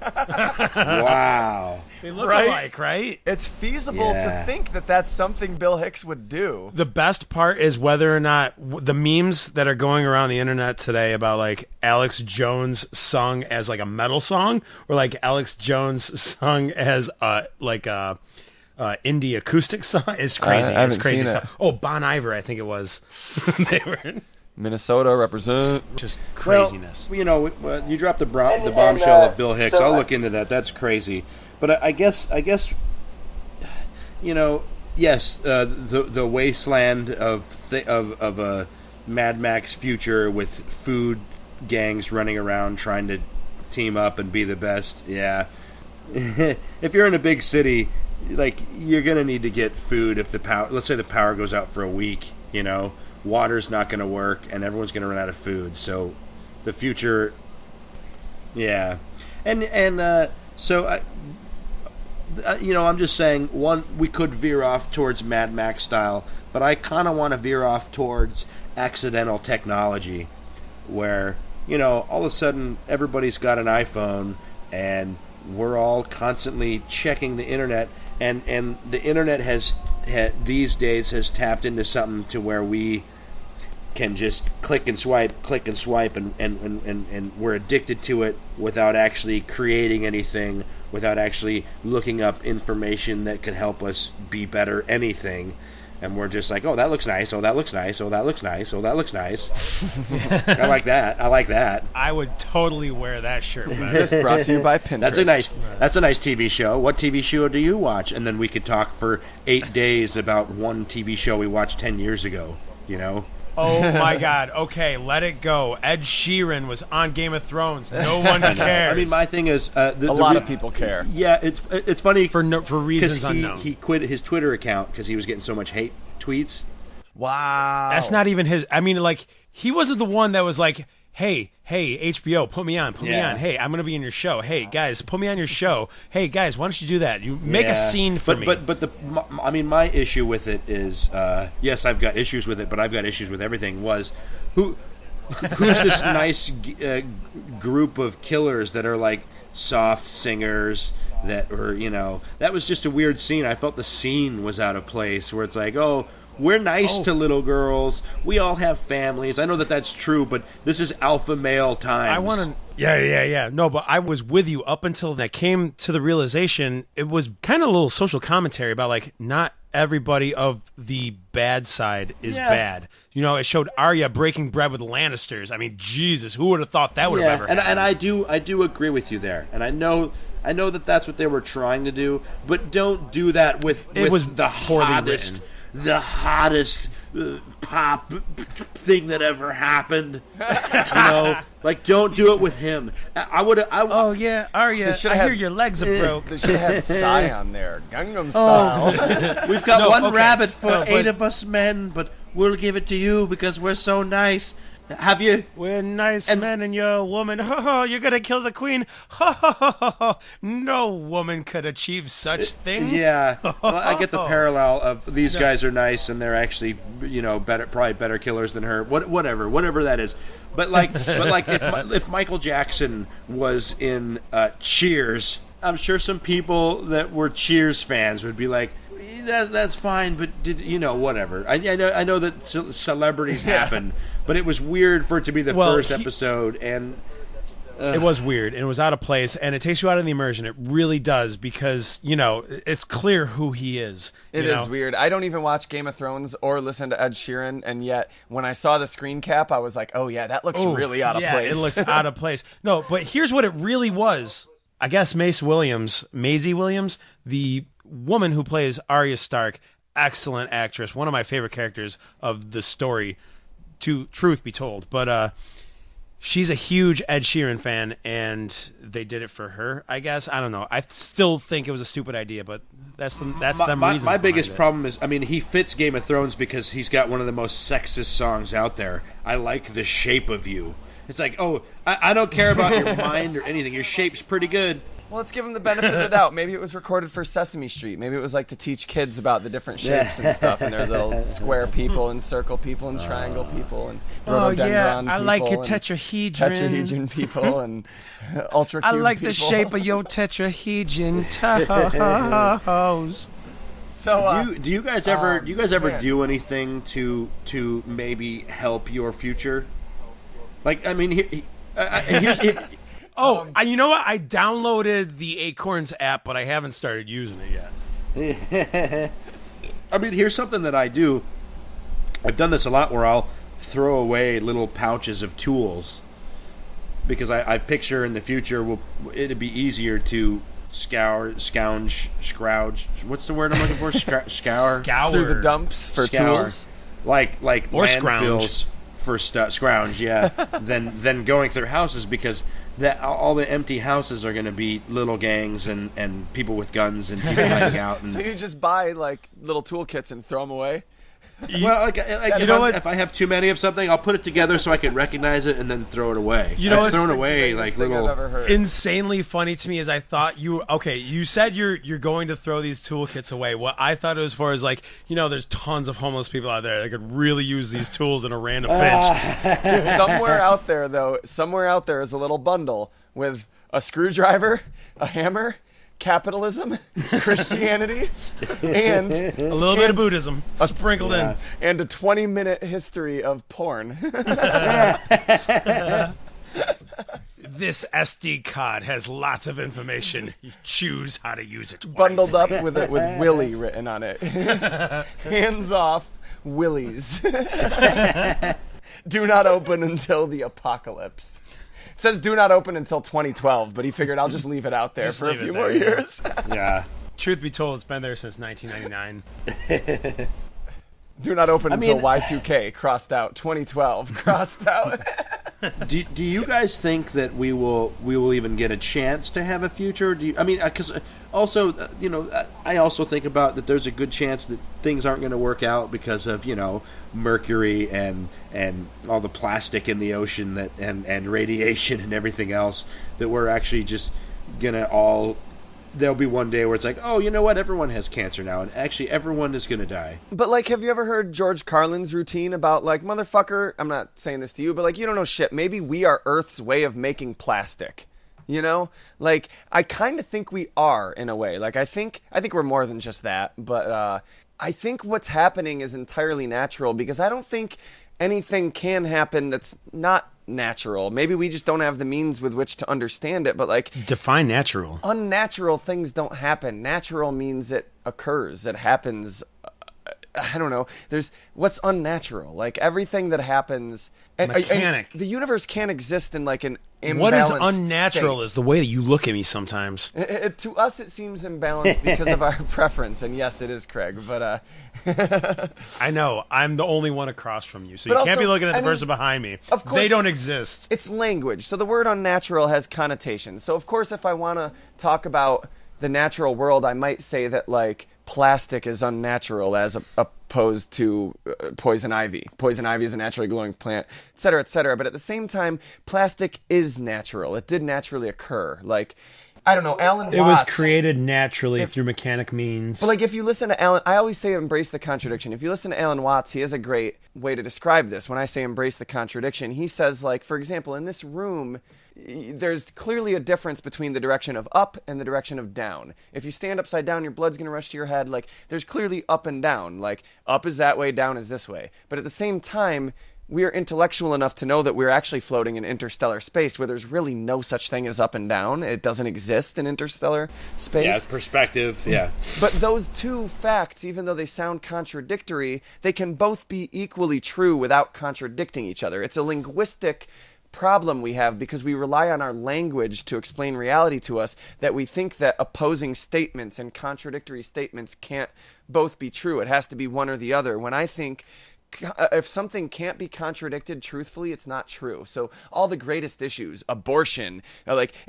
Wow. They look alike, right? It's feasible to think that that's something Bill Hicks would do. The best part is whether or not the memes that are going around the internet today about, like, Alex Jones sung as, like, a metal song, or, like, Alex Jones sung as a indie acoustic song. It's crazy. I haven't It's crazy seen stuff. it. Oh, Bon Iver, I think it was. They were Minnesota represent. just craziness. Well, you know, you dropped the bombshell of Bill Hicks. I'll look into that. That's crazy. But I guess, you know, yes, the wasteland of a Mad Max future with food gangs running around trying to team up and be the best. Yeah. If you're in a big city, like, you're gonna need to get food if the power. Let's say the power goes out for a week. You know, water's not gonna work, and everyone's gonna run out of food. So, the future. Yeah, and so you know, I'm just saying, we could veer off towards Mad Max style, but I kind of want to veer off towards accidental technology, where, you know, all of a sudden everybody's got an iPhone and we're all constantly checking the internet, and the internet these days has tapped into something to where we can just click and swipe, and we're addicted to it without actually creating anything, without actually looking up information that could help us be better anything. And we're just like, oh, that looks nice. Oh, that looks nice. Oh, that looks nice. Oh, that looks nice. I like that. I like that. I would totally wear that shirt. Man. This brought to you by Pinterest. That's a nice TV show. What TV show do you watch? And then we could talk for 8 days about one TV show we watched 10 years ago. You know. Oh my God. Okay, let it go. Ed Sheeran was on Game of Thrones. No one cares. I mean, my thing is, a lot of people care. Yeah, it's funny for reasons unknown. He quit his Twitter account because he was getting so much hate tweets. Wow, that's not even his. I mean, like, he wasn't the one that was like, hey, HBO, put me on. Hey, I'm gonna be in your show. Hey, guys, put me on your show. Hey, guys, why don't you do that? You make a scene for me. But my issue with it is, yes, I've got issues with it, but I've got issues with everything. Who's this nice group of killers that are like soft singers that are, you know, that was just a weird scene. I felt the scene was out of place, where it's like, oh, we're nice to little girls. We all have families. I know that that's true, but this is alpha male times. I want to... Yeah. No, but I was with you up until I came to the realization. It was kind of a little social commentary about, like, not everybody of the bad side is bad. You know, it showed Arya breaking bread with Lannisters. I mean, Jesus, who would have thought that would have ever happened? And I do agree with you there. And I know that that's what they were trying to do, but don't do that with the hottest... Written. The hottest pop thing that ever happened. You know, like, don't do it with him. Oh yeah, Arya, I hear your legs are broke. They should have had Psy on there, Gangnam Style. We've got one rabbit for 8 of us men, but we'll give it to you because we're so nice. Have you? We're nice men and you're a woman. You're going to kill the queen. No woman could achieve such thing. Yeah. Well, I get the parallel of these guys are nice and they're actually, you know, probably better killers than her. Whatever that is. But if Michael Jackson was in Cheers, I'm sure some people that were Cheers fans would be like, that's fine, but whatever. I know that celebrities happen, but it was weird for it to be the first episode, and it was weird, and it was out of place, and it takes you out of the immersion. It really does, because it's clear who he is. It is weird. I don't even watch Game of Thrones or listen to Ed Sheeran, and yet when I saw the screen cap, I was like, oh yeah, that looks really out of place. It looks out of place. No, but here's what it really was. I guess Maisie Williams, the woman who plays Arya Stark, excellent actress, one of my favorite characters of the story, to truth be told. But she's a huge Ed Sheeran fan, and they did it for her, I guess. I don't know. I still think it was a stupid idea, but that's them reasons. My biggest problem is, I mean, he fits Game of Thrones because he's got one of the most sexist songs out there. I like the shape of you. It's like, oh, I don't care about your mind or anything. Your shape's pretty good. Well, let's give him the benefit of the doubt. Maybe it was recorded for Sesame Street. Maybe it was like to teach kids about the different shapes and stuff. And there's little square people and circle people and triangle people and rhododendron people. I like your tetrahedron. Tetrahedron people and ultra cube people. I like the shape of your tetrahedron toes. So, do you guys ever do anything to maybe help your future? Like, I mean, here's you know what? I downloaded the Acorns app, but I haven't started using it yet. I mean, here's something that I do. I've done this a lot where I'll throw away little pouches of tools because I picture in the future it'd be easier to scrounge. What's the word I'm looking for? Scour through the dumps for tools, like or landfills for scrounge. Yeah, than going through houses because all the empty houses are going to be little gangs and people with guns and people hiding out. So you just buy like little toolkits and throw them away. Well, if I have too many of something, I'll put it together so I can recognize it and then throw it away. I've thrown away like little. Insanely funny to me is I thought you said you're going to throw these toolkits away. What I thought it was for is like, there's tons of homeless people out there that could really use these tools in a random pinch. Somewhere out there is a little bundle with a screwdriver, a hammer, capitalism, Christianity, and a little bit of Buddhism sprinkled in, and a 20-minute history of porn. This SD card has lots of information. You choose how to use it. Bundled up with Willy written on it. Hands off, Willies. Do not open until the apocalypse. It says do not open until 2012, but he figured I'll just leave it out there for a few more years. Yeah. Truth be told, it's been there since 1999. Do not open until Y2K, crossed out. 2012, crossed out. Do you guys think that we will even get a chance to have a future? Because also, I also think about that there's a good chance that things aren't going to work out because of, mercury and all the plastic in the ocean and radiation and everything else, that we're actually just going to there'll be one day where it's like, oh, you know what? Everyone has cancer now, and actually everyone is going to die. But, have you ever heard George Carlin's routine about, motherfucker, I'm not saying this to you, but, you don't know shit. Maybe we are Earth's way of making plastic. I kind of think we are, in a way. I think we're more than just that, but I think what's happening is entirely natural, because I don't think anything can happen that's not natural. Maybe we just don't have the means with which to understand it, but define natural. Unnatural things don't happen. Natural means it occurs. It happens. I don't know. There's what's unnatural. Everything that happens. Mechanic. The universe can't exist in an imbalanced What is unnatural state. Is the way that you look at me sometimes. To us, it seems imbalanced because of our preference, and yes, it is, Craig. But I know I'm the only one across from you, so you also, can't be looking at the person behind me. Of course, they don't exist. It's language, so the word unnatural has connotations. So of course, if I want to talk about the natural world, I might say that plastic is unnatural as opposed to poison ivy. Poison ivy is a naturally glowing plant, et cetera, et cetera. But at the same time, plastic is natural. It did naturally occur. I don't know, Alan Watts. It was created naturally through mechanic means. But if you listen to Alan, I always say embrace the contradiction. If you listen to Alan Watts, he has a great way to describe this. When I say embrace the contradiction, he says, for example, in this room, there's clearly a difference between the direction of up and the direction of down. If you stand upside down, your blood's going to rush to your head. There's clearly up and down. Up is that way, down is this way. But at the same time, we are intellectual enough to know that we're actually floating in interstellar space where there's really no such thing as up and down. It doesn't exist in interstellar space. Yeah, perspective, yeah. But those two facts, even though they sound contradictory, they can both be equally true without contradicting each other. It's a linguistic problem we have because we rely on our language to explain reality to us, that we think that opposing statements and contradictory statements can't both be true. It has to be one or the other. When I think if something can't be contradicted truthfully, it's not true. So all the greatest issues, abortion,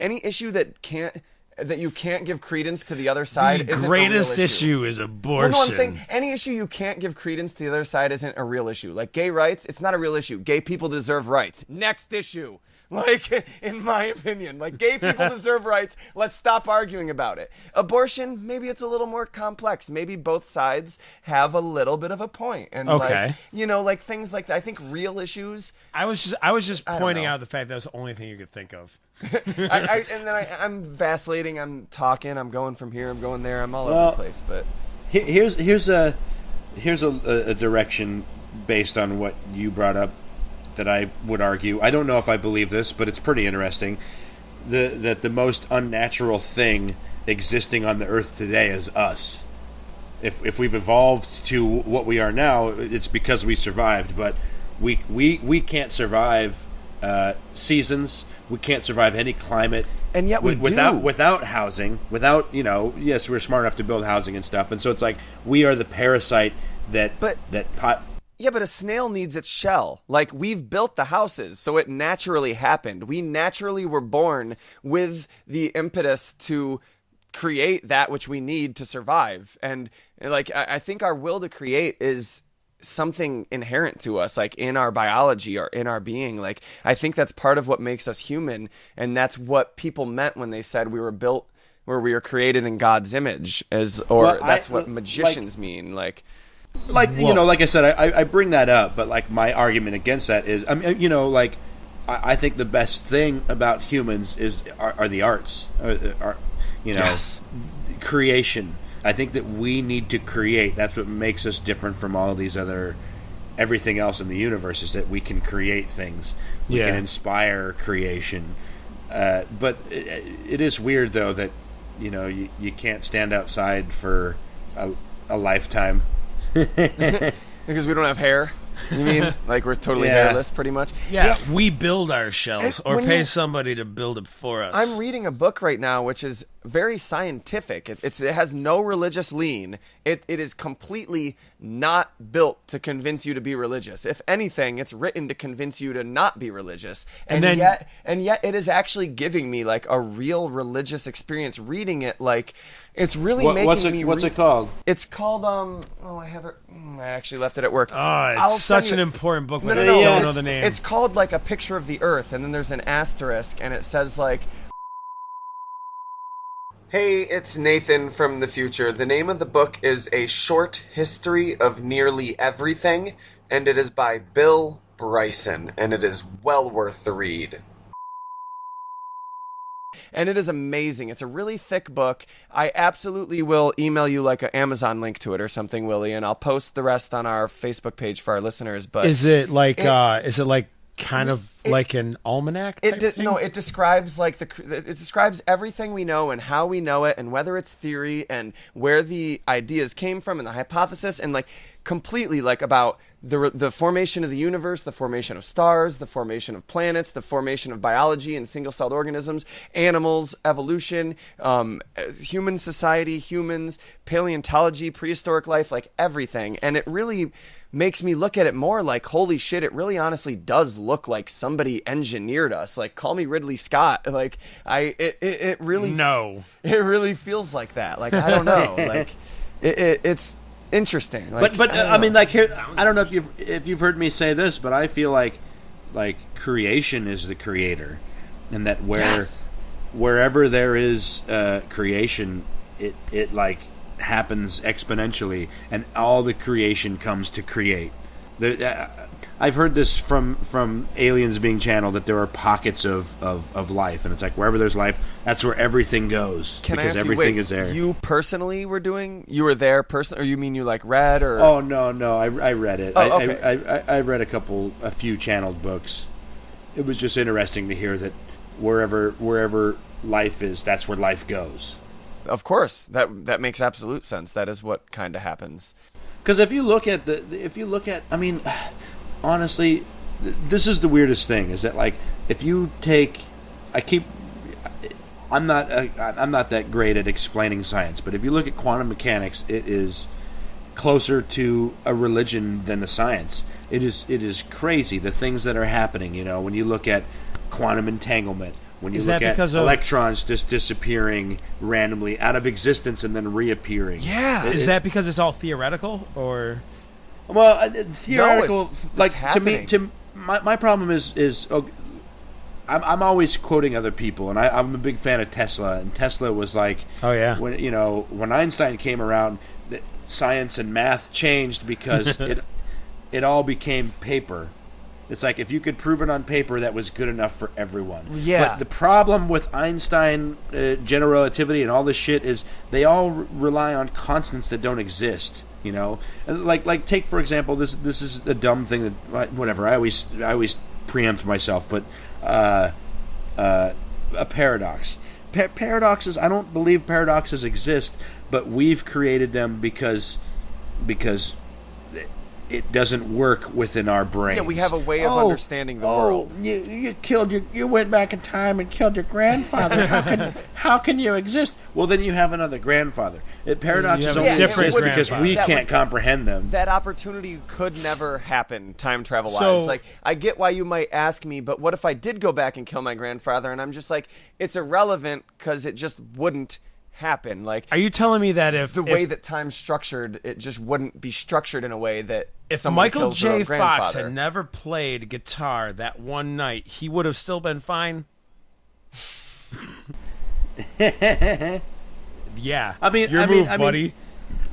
any issue that you can't give credence to the other side isn't a real issue. The greatest issue is abortion. No, I'm saying any issue you can't give credence to the other side isn't a real issue. Gay rights, it's not a real issue. Gay people deserve rights. Next issue. In my opinion, gay people deserve rights. Let's stop arguing about it. Abortion, maybe it's a little more complex. Maybe both sides have a little bit of a point. And okay. Things like that. I think real issues. I was just pointing out the fact that was the only thing you could think of. I'm vacillating. I'm talking. I'm going from here. I'm going there. I'm all over the place. But here's a direction based on what you brought up that I would argue. I don't know if I believe this, but it's pretty interesting. That the most unnatural thing existing on the earth today is us. if we've evolved to what we are now, it's because we survived. But we can't survive seasons. We can't survive any climate. And yet we do. Without housing, without, yes, we're smart enough to build housing and stuff. And so it's like we are the parasite that. Yeah, but a snail needs its shell. Like, we've built the houses, so it naturally happened. We naturally were born with the impetus to create that which we need to survive. And, like, I think our will to create is something inherent to us, like in our biology or in our being. Like, I think that's part of what makes us human, and that's what people meant when they said we were built, where we were created in God's image, that's what magicians mean. Like like I said, I bring that up, but like my argument against that is, I think the best thing about humans are the arts, yes. Creation. I think that we need to create. That's what makes us different from all these everything else in the universe, is that we can create things. We can inspire creation. But it is weird, though, that you can't stand outside for a lifetime. Because we don't have hair. You mean like we're totally hairless, pretty much? Yeah, we build our shells or pay somebody to build it for us. I'm reading a book right now which is very scientific. It has no religious lean. It is completely not built to convince you to be religious. If anything, it's written to convince you to not be religious. And yet it is actually giving me like a real religious experience reading it. Like, it's really making me. What's it called? It's called I have it. I actually left it at work. Oh, it's such an important book, but I don't know the name. It's called like A Picture of the Earth, and then there's an asterisk, and it says like, "Hey, it's Nathan from the future. The name of the book is A Short History of Nearly Everything, and it is by Bill Bryson, and it is well worth the read." And it is amazing. It's a really thick book. I absolutely will email you like an Amazon link to it or something, Willie, and I'll post the rest on our Facebook page for our listeners. But is it like kind of like an almanac type thing? No, it describes it describes everything we know and how we know it, and whether it's theory and where the ideas came from and the hypothesis, and like completely like about the formation of the universe, the formation of stars, the formation of planets, the formation of biology and single-celled organisms, animals, evolution, human society, humans, paleontology, prehistoric life, like everything. And it really makes me look at it more like, holy shit, it really honestly does look like somebody engineered us. Like, call me Ridley Scott. Like, it really feels like that. Like, I don't know. Like, it's interesting. Like, but I mean, like, here, I don't know if you've heard me say this, but I feel like creation is the creator, and that wherever there is creation, it like happens exponentially, and all the creation comes to create. I've heard this from aliens being channeled, that there are pockets of life, and it's like wherever there's life, that's where everything goes. Because everything is there. You personally you were there or you mean you like read or? Oh no, I read it. Oh, okay. I read a few channeled books. It was just interesting to hear that wherever life is, that's where life goes. Of course, that makes absolute sense. That is what kind of happens. Because if you look at, I mean, honestly, this is the weirdest thing. Is that like if you take, I'm not that great at explaining science, but if you look at quantum mechanics, it is closer to a religion than a science. It is crazy the things that are happening. When you look at quantum entanglement. When you look at electrons just disappearing randomly out of existence and then reappearing. Yeah. Is that because it's all theoretical, or? Well, theoretical. No, it's happening. My problem is I'm always quoting other people, and I'm a big fan of Tesla. And Tesla was like, oh yeah, when Einstein came around, science and math changed because it all became paper. It's like if you could prove it on paper, that was good enough for everyone. Yeah. But the problem with Einstein, general relativity, and all this shit is they all rely on constants that don't exist. And like take for example, this is a dumb thing that whatever. I always preempt myself, but a paradox. Paradoxes. I don't believe paradoxes exist, but we've created them because it doesn't work within our brains. Yeah, we have a way of understanding the world. You went back in time and killed your grandfather. How can you exist? Well, then you have another grandfather. Paradoxes only exist because we can't comprehend them. That opportunity could never happen, time travel-wise. So, like, I get why you might ask me, but what if I did go back and kill my grandfather? And I'm just like, it's irrelevant because it just wouldn't happen. Like, are you telling me that if way that time's structured, it just wouldn't be structured in a way that if someone Michael kills their own J. Fox grandfather? had never played guitar that one night, he would have still been fine? Yeah. I mean, buddy.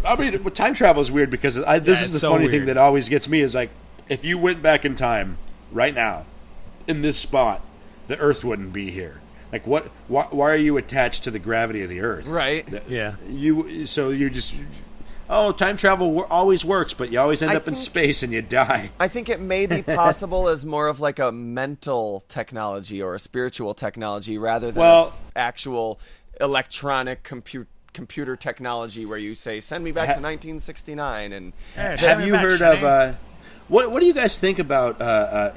I mean, time travel is weird because this is the funny thing that always gets me is like, if you went back in time right now, in this spot, the Earth wouldn't be here. Like, what? Why are you attached to the gravity of the Earth? Right. Yeah. Time travel always works, but you always end up in space and you die. I think it may be possible as more of like a mental technology or a spiritual technology rather than actual electronic computer technology where you say, send me back to 1969. And have you heard of... What do you guys think about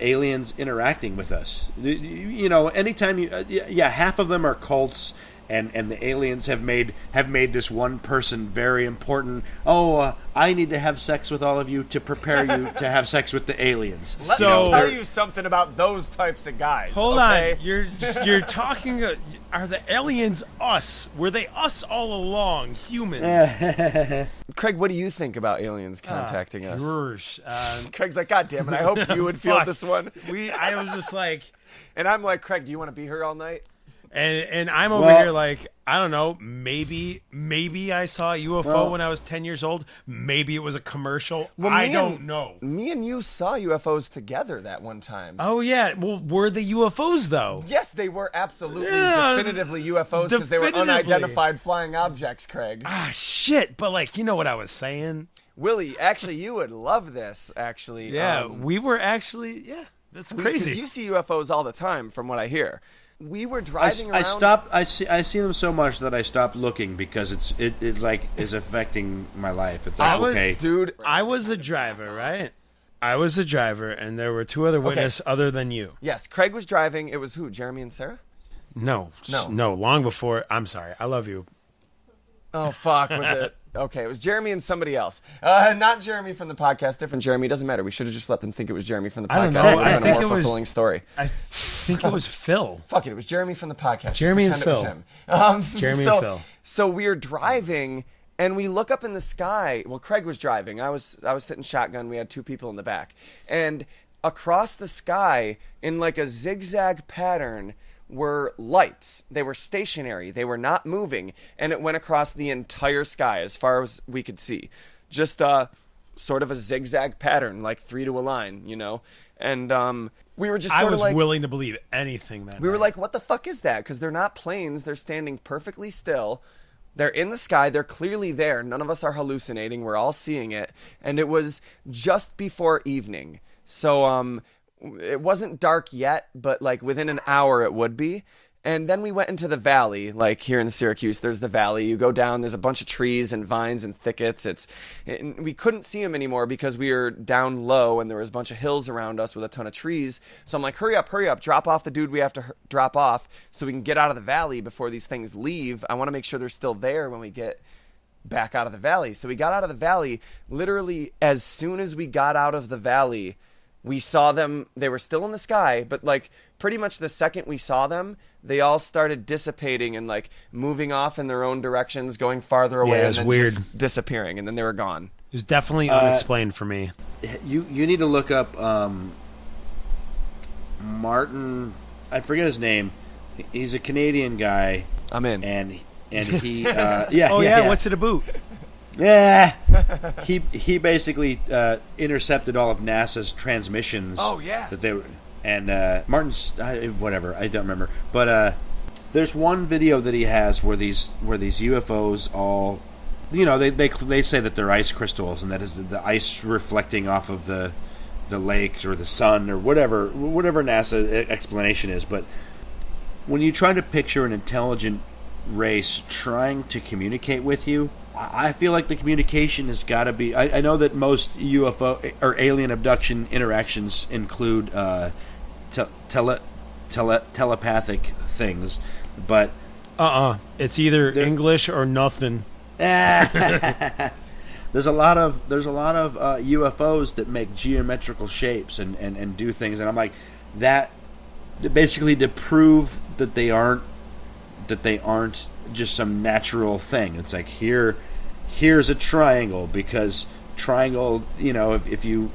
aliens interacting with us? Anytime half of them are cults, and the aliens have made this one person very important. I need to have sex with all of you to prepare you to have sex with the aliens. Let me tell you something about those types of guys. Hold on, you're talking. Are the aliens us? Were they us all along, humans? Craig, what do you think about aliens contacting us? Craig's like, God damn it! I hoped you would feel this one. I was just like, and I'm like, Craig, do you want to be here all night? And I'm over here like, I don't know, maybe I saw a UFO when I was 10 years old. Maybe it was a commercial. I don't know. Me and you saw UFOs together that one time. Oh, yeah. Well, were the UFOs, though? Yes, they were absolutely definitively UFOs because they were unidentified flying objects, Craig. Shit. But, like, you know what I was saying? Willy, actually, you would love this, actually. Yeah, we were actually, that's crazy. Because you see UFOs all the time, from what I hear. We were driving around. I see them so much that I stopped looking because it's affecting my life. It's like, dude, I was a driver, right? I was a driver, and there were two other witnesses other than you. Yes, Craig was driving. It was who? Jeremy and Sarah? No. Long before. I'm sorry. I love you. Oh fuck! Was it? Okay, it was Jeremy and somebody else. Not Jeremy from the podcast. Different Jeremy. Doesn't matter. We should have just let them think it was Jeremy from the podcast. I don't know. It would have been a more fulfilling story. I think it was Phil. Fuck it. It was Jeremy from the podcast. Jeremy and Phil. It was him. Jeremy and Phil. So we're driving, and we look up in the sky. Well, Craig was driving. I was sitting shotgun. We had two people in the back. And across the sky, in like a zigzag pattern, were lights. They were stationary. They were not moving. And it went across the entire sky as far as we could see. Just sort of a zigzag pattern, like 3 to a line, And we were just sort of like... I was willing to believe anything that We were like, what the fuck is that? Because they're not planes. They're standing perfectly still. They're in the sky. They're clearly there. None of us are hallucinating. We're all seeing it. And it was just before evening. So, it wasn't dark yet, but like within an hour it would be. And then we went into the valley, like here in Syracuse, there's the valley. You go down, there's a bunch of trees and vines and thickets. We couldn't see them anymore because we were down low and there was a bunch of hills around us with a ton of trees. So I'm like, hurry up, drop off the dude we have to drop off so we can get out of the valley before these things leave. I want to make sure they're still there when we get back out of the valley. So we got out of the valley. Literally, as soon as we got out of the valley, we saw them. They were still in the sky, but like pretty much the second we saw them, they all started dissipating and like moving off in their own directions, going farther away, and then weird. Just disappearing, and then they were gone. It was definitely unexplained for me. You need to look up Martin. I forget his name. He's a Canadian guy. I'm in. And he what's it about? Yeah, he basically intercepted all of NASA's transmissions. Oh yeah, that they were, and Martin's whatever, I don't remember. But there's one video that he has where these UFOs all, they say that they're ice crystals and that is the ice reflecting off of the lakes or the sun or whatever NASA explanation is. But when you try to picture an intelligent race trying to communicate with you, I feel like the communication has got to be. I know that most UFO or alien abduction interactions include telepathic things, but it's either English or nothing. There's a lot of UFOs that make geometrical shapes and do things, and I'm like that basically to prove that they aren't just some natural thing. It's like here's a triangle, because triangle, if you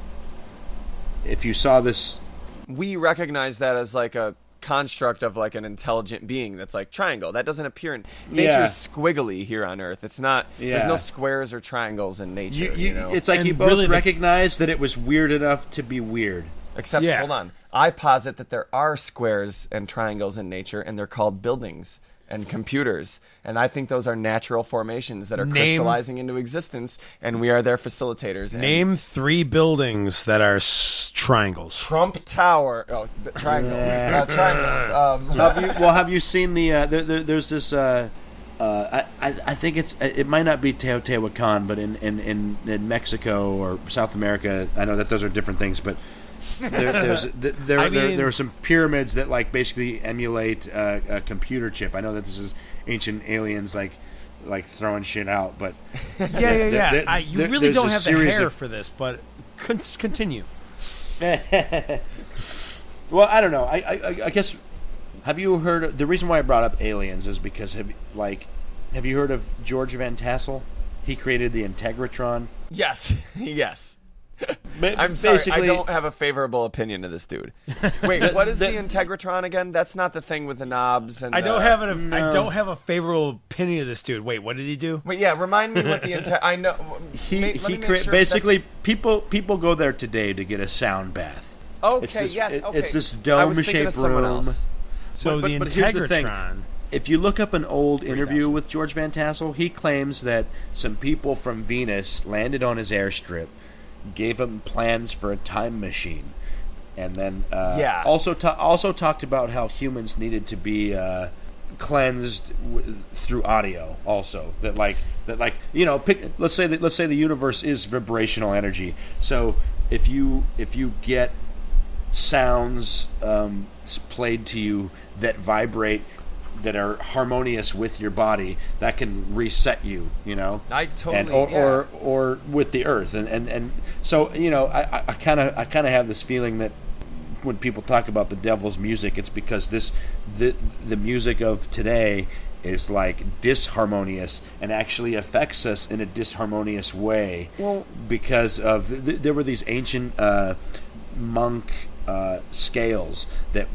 saw this, we recognize that as like a construct of like an intelligent being that's like triangle. That doesn't appear in nature's squiggly here on Earth. It's not. There's no squares or triangles in nature. It's like, and you both really recognize that it was weird enough to be weird. Except, hold on. I posit that there are squares and triangles in nature, and they're called buildings and computers. And I think those are natural formations that are crystallizing into existence, and we are their facilitators. Name 3 buildings that are triangles. Trump Tower. Oh, triangles. Triangles. Have you seen the... there's this... I think it might not be Teotihuacan, but in Mexico or South America, I know that those are different things, but... There are some pyramids that like basically emulate a computer chip. I know that this is ancient aliens like throwing shit out, but you really don't have the hair for this, but continue. Well, I don't know. I guess, have you heard? The reason why I brought up aliens is because have you heard of George Van Tassel? He created the Integratron. Yes. I'm sorry, I don't have a favorable opinion of this dude. Wait, what is the Integratron again? That's not the thing with the knobs and I don't have a favorable opinion of this dude. Wait, what did he do? Wait, remind me what the I know. Basically people go there today to get a sound bath. Okay, it's this dome-shaped room. So the Integratron. If you look up an old interview with George Van Tassel, he claims that some people from Venus landed on his airstrip, gave him plans for a time machine, and then also talked about how humans needed to be cleansed through audio. Also, let's say the universe is vibrational energy. So if you get sounds played to you that vibrate, that are harmonious with your body, that can reset you, I totally or with the earth, and so I kind of have this feeling that when people talk about the devil's music, it's because the music of today is like disharmonious and actually affects us in a disharmonious way. Well, because of there were these ancient monk scales that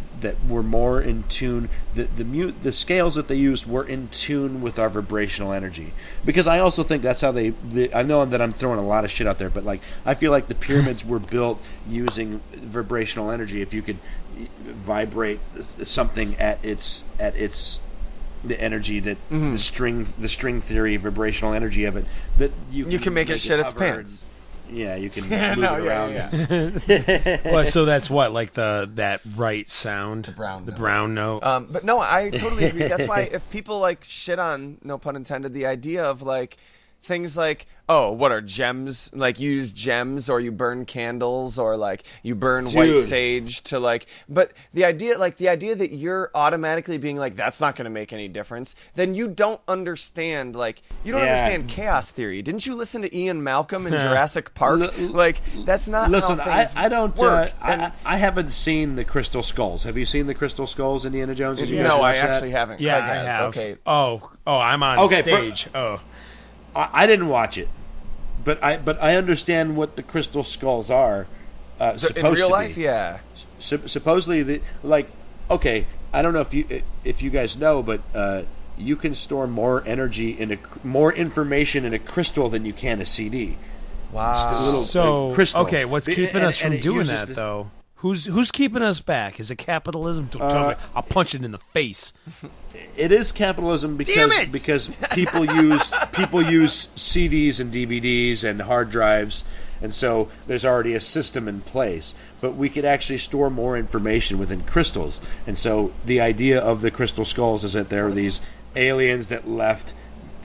were more in tune. The scales that they used were in tune with our vibrational energy. Because I also think that's how I know that I'm throwing a lot of shit out there, but like I feel like the pyramids were built using vibrational energy. If you could vibrate something at its the energy that the string theory, vibrational energy of it, that you can make it shit its pants. Yeah, you can move it around. Yeah. Well, so that's what, like that right sound, the brown note. But no, I totally agree. That's why if people like shit on, no pun intended, the idea of like things like, oh, what are gems? Like you use gems, or you burn candles, or like you burn white sage to like. But the idea that you're automatically being like, that's not going to make any difference, then you don't understand. Like you don't understand chaos theory. Didn't you listen to Ian Malcolm in Jurassic Park? Like that's not. Listen, how things I don't. work. I haven't seen the Crystal Skulls. Have you seen the Crystal Skulls, Indiana Jones? No, I actually haven't. Yeah, Craig has. I have. Okay. Oh, I'm on stage. I didn't watch it, but I understand what the Crystal Skulls are. Supposed in real life, yeah. Supposedly, okay, I don't know if you guys know, but you can store more energy more information in a crystal than you can a CD. Wow. Crystal. Okay, what's keeping us from doing that though? Who's keeping us back? Is it capitalism? I'll punch it in the face. It is capitalism because people use CDs and DVDs and hard drives, and so there's already a system in place. But we could actually store more information within crystals, and so the idea of the Crystal Skulls is that there are these aliens that left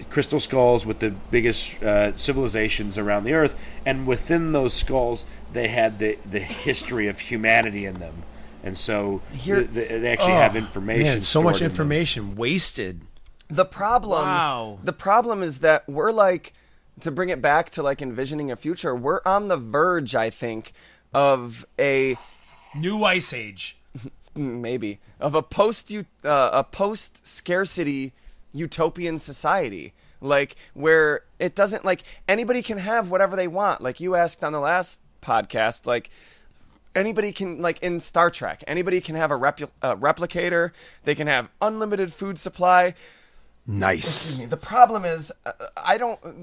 crystal skulls with the biggest civilizations around the earth, and within those skulls they had the history of humanity in them, and so they actually have information. Man, so much information wasted. The problem is that we're like, to bring it back to like envisioning a future, we're on the verge, I think, of a new ice age. Maybe of a post scarcity utopian society, like where it doesn't, like, anybody can have whatever they want. Like you asked on the last podcast, like anybody can, like in Star Trek, anybody can have a replicator. They can have unlimited food supply. Nice. The problem is,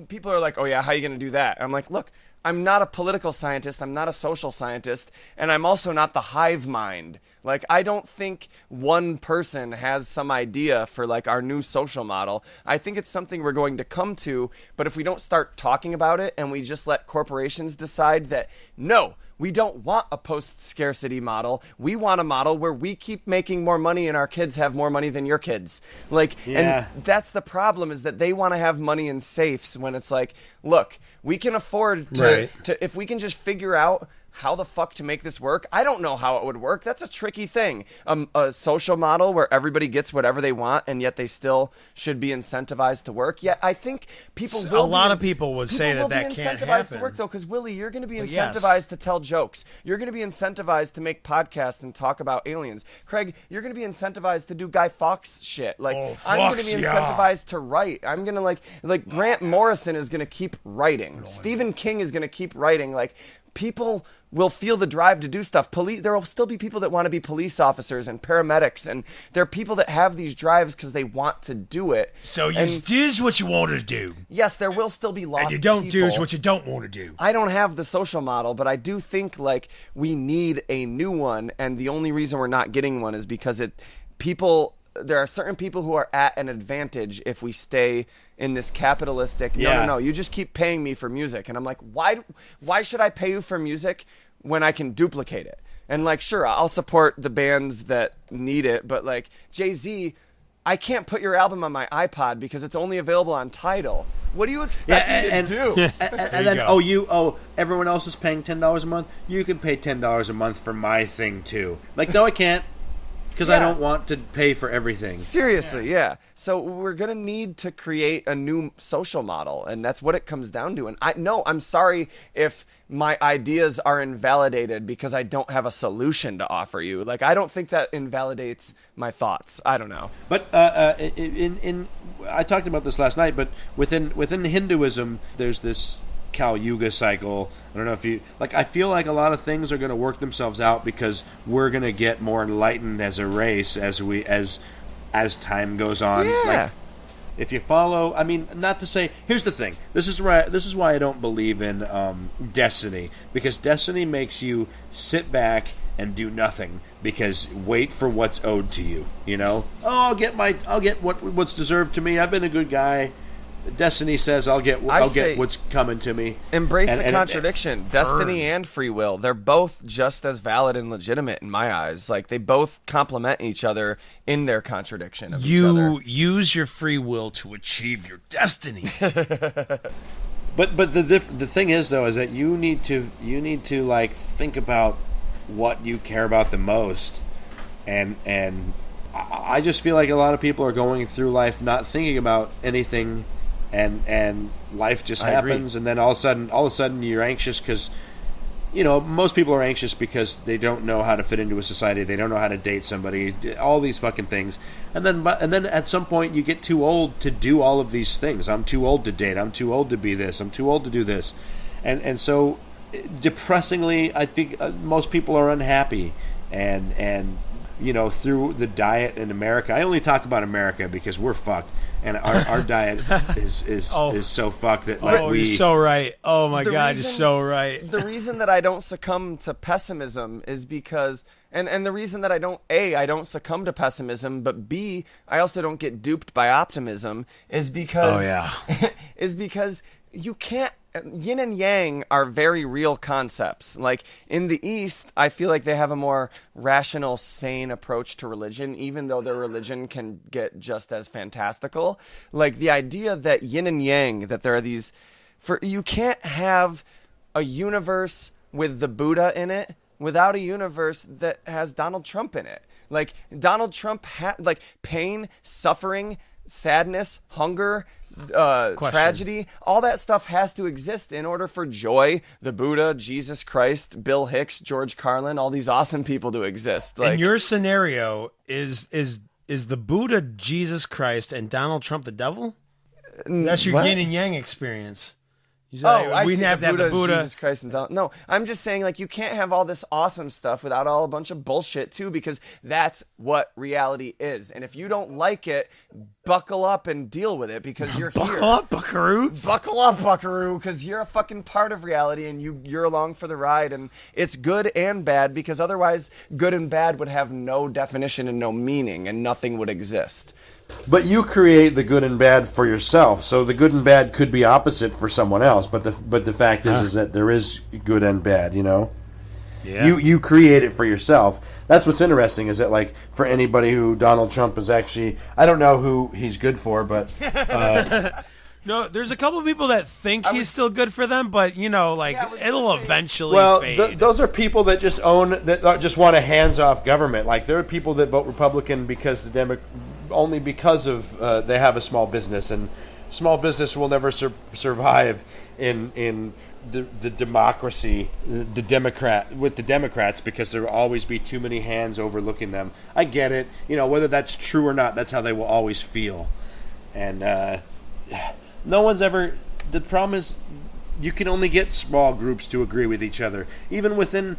people are like, oh yeah, how are you going to do that? I'm like, look, I'm not a political scientist. I'm not a social scientist. And I'm also not the hive mind. Like, I don't think one person has some idea for like our new social model. I think it's something we're going to come to. But if we don't start talking about it and we just let corporations decide that, no, we don't want a post-scarcity model. We want a model where we keep making more money and our kids have more money than your kids. Like, and that's the problem, is that they want to have money in safes when it's like, look, we can afford to if we can just figure out how the fuck to make this work. I don't know how it would work. That's a tricky thing. A social model where everybody gets whatever they want and yet they still should be incentivized to work. Yet I think people will. A lot of people would say that can't happen. Incentivized to work though, because Willy, you're going to be incentivized to tell jokes. You're going to be incentivized to make podcasts and talk about aliens. Craig, you're going to be incentivized to do Guy Fawkes shit. Like, I'm going to be incentivized to write. I'm going to like Grant Morrison is going to keep writing. Stephen King is going to keep writing. Like, people will feel the drive to do stuff. There will still be people that want to be police officers and paramedics, and there are people that have these drives because they want to do it. So you do what you want to do. Yes, there will still be lost and you don't people. do what you don't want to do. I don't have the social model, but I do think like we need a new one, and the only reason we're not getting one is because there are certain people who are at an advantage if we stay in this capitalistic, no, you just keep paying me for music. And I'm like, why should I pay you for music when I can duplicate it? And like, sure, I'll support the bands that need it, but like Jay-Z, I can't put your album on my iPod because it's only available on Tidal. What do you expect me to do? And then, everyone else is paying $10 a month. You can pay $10 a month for my thing too. Like, no, I can't. Because I don't want to pay for everything. Seriously, yeah. So we're going to need to create a new social model, and that's what it comes down to. And I'm sorry if my ideas are invalidated because I don't have a solution to offer you. Like, I don't think that invalidates my thoughts. I don't know. But I talked about this last night, but within Hinduism, there's this Kali Yuga cycle. I don't know if you like. I feel like a lot of things are going to work themselves out because we're going to get more enlightened as a race as time goes on. Yeah. Like, if you follow, I mean, not to say. Here's the thing. This is why I don't believe in destiny, because destiny makes you sit back and do nothing because wait for what's owed to you. You know, I'll get what's deserved to me. I've been a good guy. Destiny says I'll get what's coming to me. Embrace the contradiction. Destiny and free will, they're both just as valid and legitimate in my eyes. Like, they both complement each other in their contradiction of each other. You use your free will to achieve your destiny. But the thing is, though, is that you need to like think about what you care about the most, and I just feel like a lot of people are going through life not thinking about anything. And life just happens, and then all of a sudden you're anxious because, most people are anxious because they don't know how to fit into a society, they don't know how to date somebody, all these fucking things, and then at some point you get too old to do all of these things. I'm too old to date. I'm too old to be this. I'm too old to do this, and so depressingly, I think most people are unhappy, and through the diet in America. I only talk about America because we're fucked, and our diet is so fucked that you're so right. Oh my God, you're so right. The reason that I don't succumb to pessimism is because, And the reason that I don't succumb to pessimism, but B, I also don't get duped by optimism is because is because you can't. Yin and yang are very real concepts. Like in the East, I feel like they have a more rational, sane approach to religion, even though their religion can get just as fantastical. Like the idea that yin and yang, that there are these, you can't have a universe with the Buddha in it without a universe that has Donald Trump in it. Like Donald Trump like pain, suffering, sadness, hunger, tragedy, all that stuff has to exist in order for joy, the Buddha, Jesus Christ, Bill Hicks, George Carlin, all these awesome people to exist. Like, in your scenario, is the Buddha Jesus Christ and Donald Trump the devil? That's your yin and yang experience. I see have the Buddha, Jesus Christ, and Donald. No, I'm just saying, like, you can't have all this awesome stuff without a bunch of bullshit too, because that's what reality is. And if you don't like it, buckle up and deal with it, because you're here. Buckle up, buckaroo. Buckle up, buckaroo, because you're a fucking part of reality, and you're along for the ride. And it's good and bad, because otherwise, good and bad would have no definition and no meaning, and nothing would exist. But you create the good and bad for yourself, so the good and bad could be opposite for someone else. But the fact is that there is good and bad. You know, you create it for yourself. That's what's interesting. Is that, like, for anybody who Donald Trump is actually, I don't know who he's good for, but no, there's a couple of people that think he's still good for them, but it'll eventually fade. Those are people that just just want a hands-off government. Like, there are people that vote Republican because only because of they have a small business, and small business will never survive in the democracy, the Democrats, because there will always be too many hands overlooking them. I get it, whether that's true or not. That's how they will always feel, and no one's ever. The problem is, you can only get small groups to agree with each other, even within.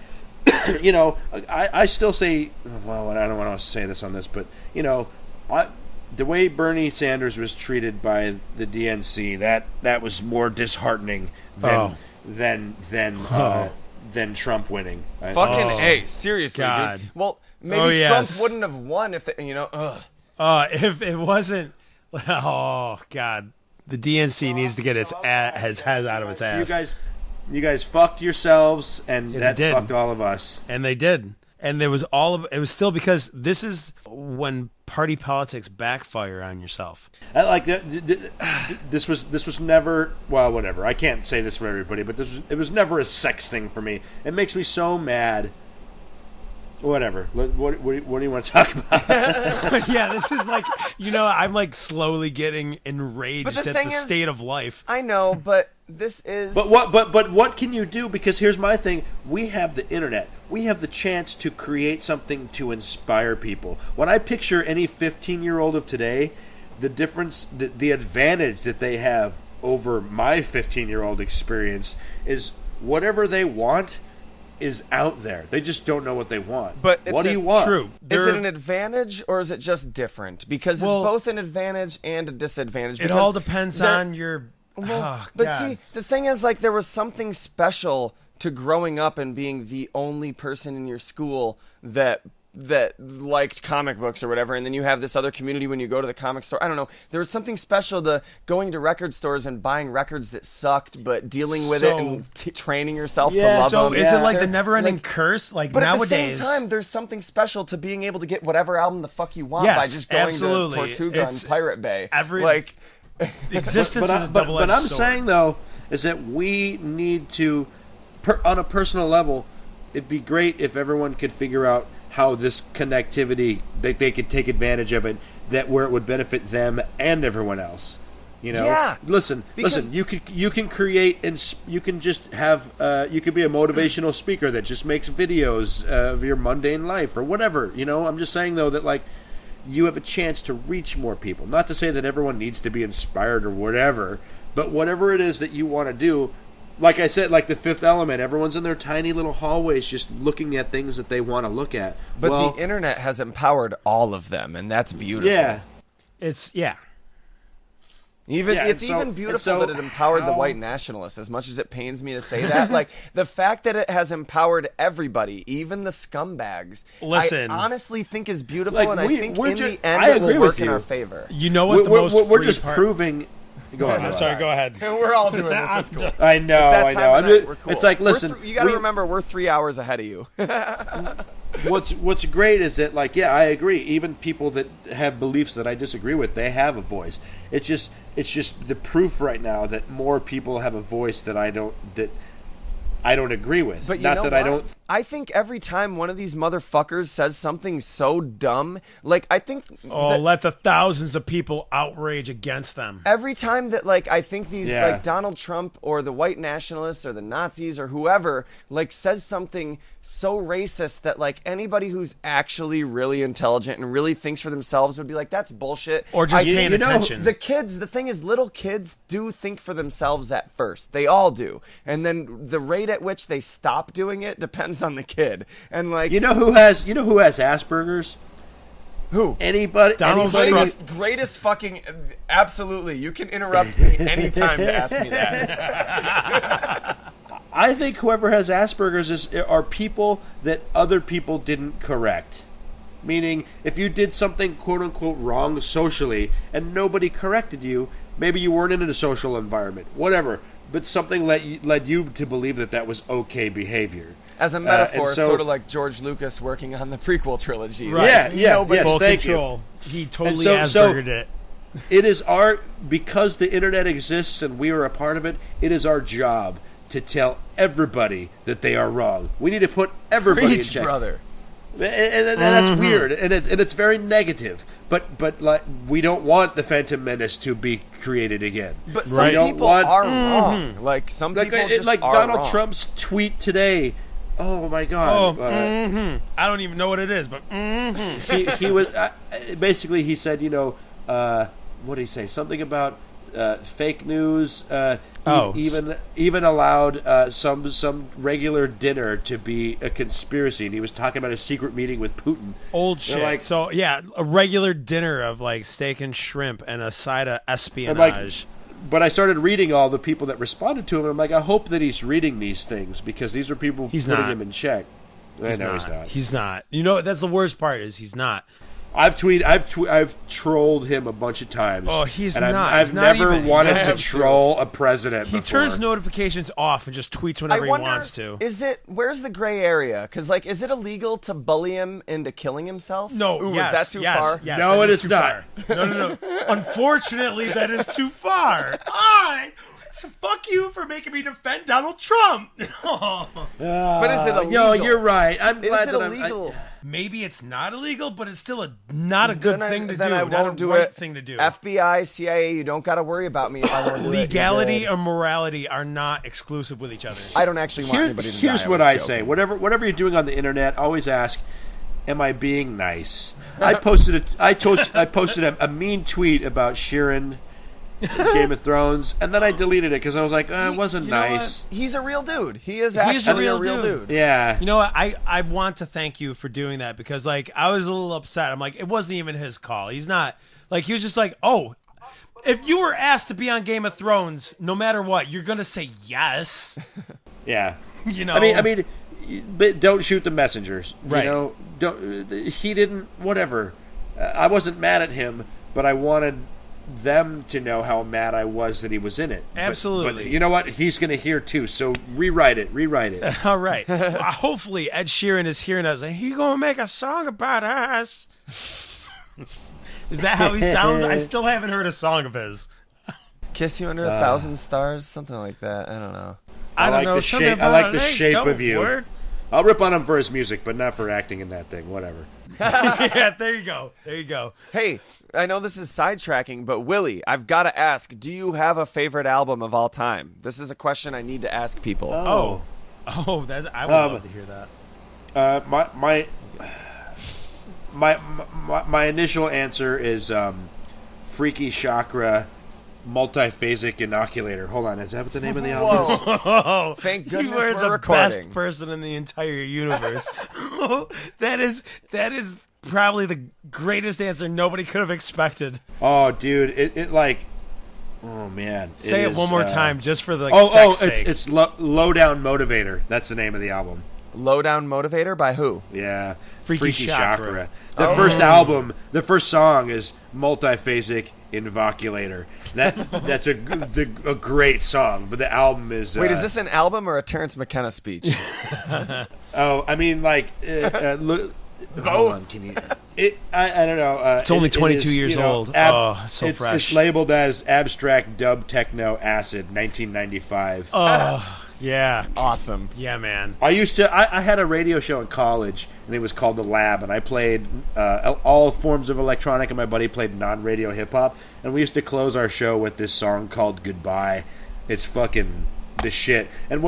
I still say, well, I don't want to say this on this, but the way Bernie Sanders was treated by the DNC, that was more disheartening than Trump winning. Seriously, God. dude. Well, maybe Trump wouldn't have won if if it wasn't. Oh God, the DNC needs to get its head out of its ass. You guys fucked yourselves, and that fucked all of us. And they did. And there was it was still because this is when party politics backfire on yourself. This was never, well, whatever. I can't say this for everybody, but it was never a sex thing for me. It makes me so mad. Whatever. What do you want to talk about? Yeah, this is like, I'm like slowly getting enraged at the state of life. I know, but this is. But what can you do? Because here's my thing: we have the internet. We have the chance to create something to inspire people. When I picture any 15-year-old of today, the difference, the advantage that they have over my 15-year-old experience is whatever they want is out there. They just don't know what they want. But what do you want? True. Is it an advantage or is it just different? Because it's both an advantage and a disadvantage. It all depends on your. See, the thing is, like, there was something special to growing up and being the only person in your school that liked comic books or whatever, and then you have this other community when you go to the comic store. I don't know. There was something special to going to record stores and buying records that sucked, but dealing with it and training yourself to love them. So is it like the never-ending curse? Like, but nowadays, at the same time, there's something special to being able to get whatever album the fuck you want by just going to Tortuga and Pirate Bay. Existence is a double-edged sword. But I'm saying, though, is that we need to, on a personal level, it'd be great if everyone could figure out how this connectivity, they could take advantage of it, that where it would benefit them and everyone else. Yeah. Listen. You can create, and you can just have. You could be a motivational speaker that just makes videos of your mundane life or whatever. I'm just saying, though, that, like, you have a chance to reach more people. Not to say that everyone needs to be inspired or whatever, but whatever it is that you want to do. Like I said, like The Fifth Element, everyone's in their tiny little hallways just looking at things that they want to look at. But the internet has empowered all of them, and that's beautiful. Yeah. Even beautiful that it empowered the white nationalists. As much as it pains me to say that, like the fact that it has empowered everybody, even the scumbags. Listen, I honestly think is beautiful, and I think in the end it will work in our favor. You know what? We're just proving. Go ahead. I'm sorry. Go ahead. We're all doing this. That's cool. I know. We're cool. It's like, listen, you got to remember, we're 3 hours ahead of you. What's great is that, like, yeah, I agree. Even people that have beliefs that I disagree with, they have a voice. It's just the proof right now that more people have a voice that I don't agree with. But I think every time one of these motherfuckers says something so dumb, like I think let the thousands of people outrage against them. Every time that like I think these like Donald Trump or the white nationalists or the Nazis or whoever like says something so racist that like anybody who's actually really intelligent and really thinks for themselves would be like, that's bullshit. Or just paying attention. The thing is, little kids do think for themselves at first. They all do. And then the rate at which they stop doing it depends on the kid. And like who has Asperger's? Who? Anybody? Donald Trump. Greatest fucking absolutely. You can interrupt me anytime to ask me that. I think whoever has Asperger's are people that other people didn't correct. Meaning, if you did something quote-unquote wrong socially and nobody corrected you, maybe you weren't in a social environment, whatever, but something led you to believe that was okay behavior. As a metaphor, sort of like George Lucas working on the prequel trilogy. Right. Yes, full thank control. You. He totally Aspergered it. It is because the internet exists and we are a part of it, it is our job to tell everybody that they are wrong. We need to put everybody in check. Brother. And that's weird, and it's very negative. But like we don't want the Phantom Menace to be created again. But some people are wrong. Like some people just like are Donald wrong. Trump's tweet today. Oh my God! I don't even know what it is, but he was basically he said, what did he say? Something about fake news. Even allowed some regular dinner to be a conspiracy, and he was talking about a secret meeting with Putin. Old shit. Like, so yeah, a regular dinner of like steak and shrimp and a side of espionage. But I started reading all the people that responded to him, and I'm like, I hope that he's reading these things because these are people putting him in check. He's not. He's not. You know, that's the worst part is he's not. I've trolled him a bunch of times. Oh, he's not. I've never wanted to troll a president. He turns notifications off and just tweets whenever he wants to. Where's the gray area? Because like, is it illegal to bully him into killing himself? No. Is that too far? Yes, no, it is not. No. Unfortunately, that is too far. So fuck you for making me defend Donald Trump. But is it illegal? Yo, you're right. I'm glad that illegal? Maybe it's not illegal, but it's still not a good thing to do. Then I won't do it. Thing to do. FBI, CIA, you don't got to worry about me if I won't do it. Legality or morality are not exclusive with each other. I don't actually want anybody to die. Here's what I say. Whatever you're doing on the internet, always ask, am I being nice? I posted a mean tweet about Sheeran, Game of Thrones, and then I deleted it because I was like, it wasn't nice. He's a real dude. He is actually a real dude. Yeah. You know what? I want to thank you for doing that because like I was a little upset. I'm like, it wasn't even his call. He's not like he was just like, oh, if you were asked to be on Game of Thrones, no matter what, you're gonna say yes. Yeah. You know. I mean, but don't shoot the messengers. Right. You know, don't. He didn't. Whatever. I wasn't mad at him, but I wanted them to know how mad I was that he was in it. Absolutely. But you know what? He's going to hear too, so rewrite it. All right. Hopefully Ed Sheeran is hearing us and he's going to make a song about us. Is that how he sounds? I still haven't heard a song of his. Kiss You Under 1,000 Stars? Something like that. I don't know. I like the shape of you. Word. I'll rip on him for his music, but not for acting in that thing. Whatever. Yeah, there you go. Hey, I know this is sidetracking, but Willy, I've got to ask, do you have a favorite album of all time? This is a question I need to ask people. Oh, I would love to hear that. My initial answer is Freaky Chakra Multiphasic Inoculator. Hold on, is that what the name of the album is? Whoa. Thank goodness you are we're the recording. best person in the entire universe. That is probably the greatest answer nobody could have expected. Oh, dude, it like Oh man! Say it one more time, just for the sake. It's Lowdown Motivator. That's the name of the album. Lowdown Motivator by who? Yeah, Freaky Chakra. The first song is Multiphasic Invoculator. That's a great song, but the album is. Wait, is this an album or a Terrence McKenna speech? I mean, like, look. Both. I don't know. It's only 22 years old. So fresh. It's labeled as Abstract Dub Techno Acid, 1995. Oh, yeah. Awesome. Yeah, man. I had a radio show in college, and it was called The Lab, and I played all forms of electronic, and my buddy played non-radio hip-hop, and we used to close our show with this song called Goodbye. It's fucking the shit. And